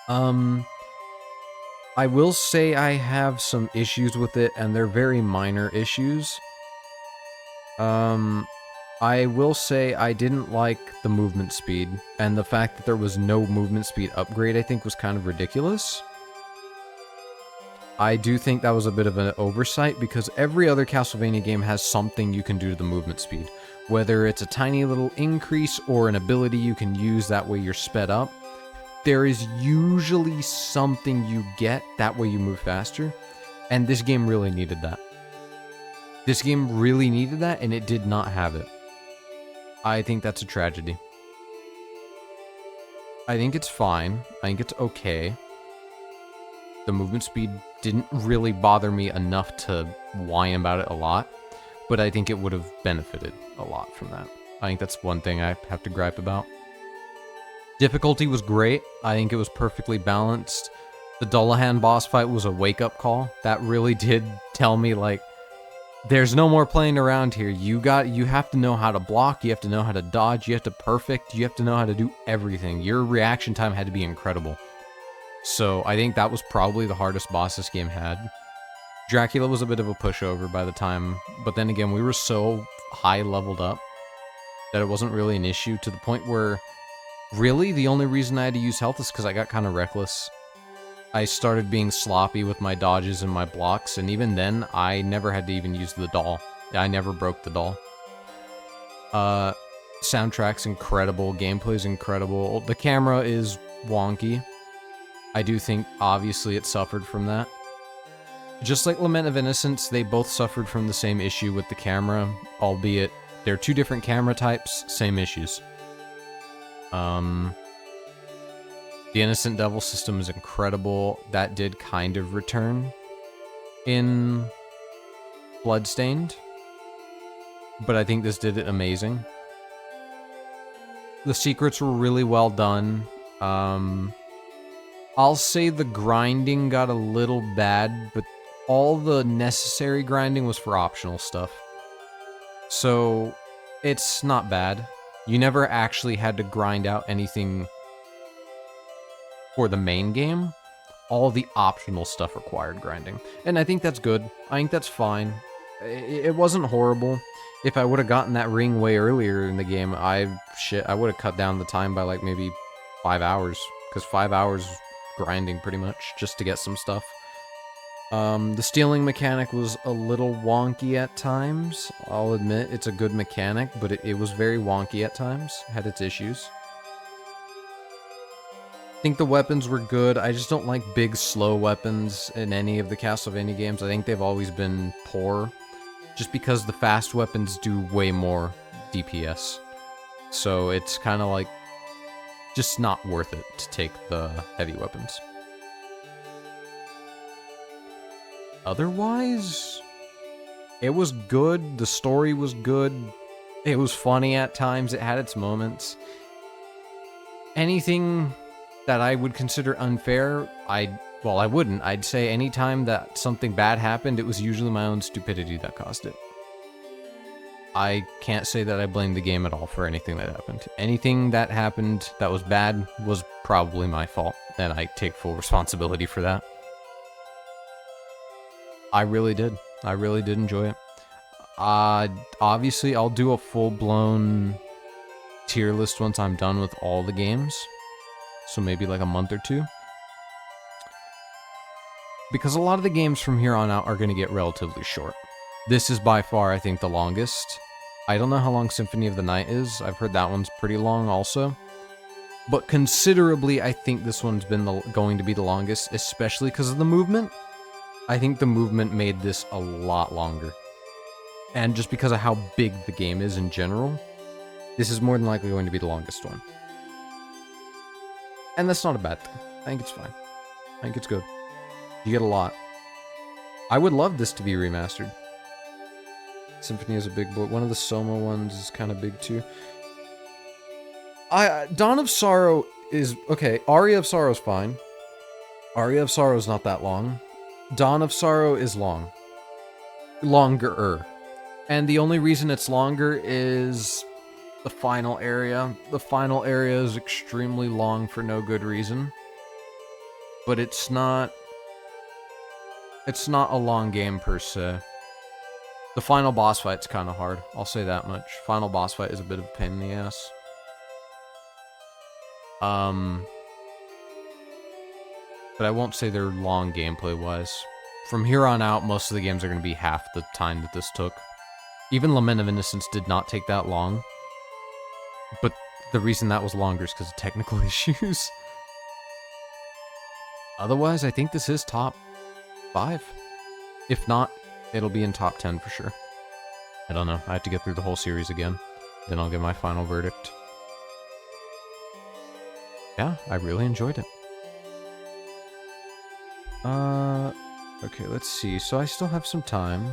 I will say I have some issues with it, and they're very minor issues. I will say I didn't like the movement speed, and the fact that there was no movement speed upgrade I think was kind of ridiculous. I do think that was a bit of an oversight, because every other Castlevania game has something you can do to the movement speed. Whether it's a tiny little increase or an ability you can use that way you're sped up, there is usually something you get, that way you move faster, and this game really needed that. This game really needed that, and it did not have it. I think that's a tragedy. I think it's fine. I think it's okay. The movement speed didn't really bother me enough to whine about it a lot, but I think it would have benefited a lot from that. I think that's one thing I have to gripe about. Difficulty was great. I think it was perfectly balanced. The Dullahan boss fight was a wake-up call. That really did tell me, like, there's no more playing around here. You have to know how to block, you have to know how to dodge, you have to perfect, you have to know how to do everything. Your reaction time had to be incredible. So I think that was probably the hardest boss this game had. Dracula was a bit of a pushover by the time, but then again, we were so high leveled up that it wasn't really an issue, to the point where really the only reason I had to use health is because I got kind of reckless. I started being sloppy with my dodges and my blocks, and even then, I never had to even use the doll. I never broke the doll. Soundtrack's incredible, gameplay's incredible. The camera is wonky. I do think, obviously, it suffered from that. Just like Lament of Innocence, they both suffered from the same issue with the camera, albeit they're two different camera types, same issues. The Innocent Devil system is incredible. That did kind of return in Bloodstained, but I think this did it amazing. The secrets were really well done. I'll say the grinding got a little bad, but all the necessary grinding was for optional stuff. So, it's not bad. You never actually had to grind out anything for the main game. All the optional stuff required grinding. And I think that's good. I think that's fine. It wasn't horrible. If I would have gotten that ring way earlier in the game, I would have cut down the time by like maybe 5 hours. Because 5 hours grinding pretty much, just to get some stuff. The stealing mechanic was a little wonky at times. I'll admit, it's a good mechanic, but it was very wonky at times. Had its issues. I think the weapons were good. I just don't like big, slow weapons in any of the Castlevania games. I think they've always been poor, just because the fast weapons do way more DPS. So it's kind of like, just not worth it to take the heavy weapons. Otherwise, it was good. The story was good. It was funny at times. It had its moments. Anything that I would consider unfair, I wouldn't. I'd say anytime that something bad happened, it was usually my own stupidity that caused it. I can't say that I blame the game at all for anything that happened. Anything that happened that was bad was probably my fault, and I take full responsibility for that. I really did. I really did enjoy it. Obviously, I'll do a full-blown tier list once I'm done with all the games. So maybe like a month or two. Because a lot of the games from here on out are going to get relatively short. This is by far, I think, the longest. I don't know how long Symphony of the Night is. I've heard that one's pretty long also. But considerably, I think this one's been going to be the longest, especially because of the movement. I think the movement made this a lot longer. And just because of how big the game is in general, this is more than likely going to be the longest one. And that's not a bad thing. I think it's fine. I think it's good. You get a lot. I would love this to be remastered. Symphony is a big boy. One of the Soma ones is kind of big too. Dawn of Sorrow is... Okay, Aria of Sorrow is fine. Aria of Sorrow is not that long. Dawn of Sorrow is long. Longer-er. And the only reason it's longer is the final area. The final area is extremely long for no good reason. But it's not a long game per se. The final boss fight's kind of hard. I'll say that much. Final boss fight is a bit of a pain in the ass. But I won't say they're long gameplay-wise. From here on out, most of the games are going to be half the time that this took. Even Lament of Innocence did not take that long. But the reason that was longer is because of technical issues. Otherwise, I think this is top 5. If not, it'll be in top 10 for sure. I don't know. I have to get through the whole series again. Then I'll give my final verdict. Yeah, I really enjoyed it. Okay, let's see. So I still have some time.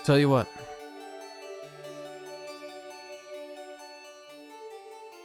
Tell you what.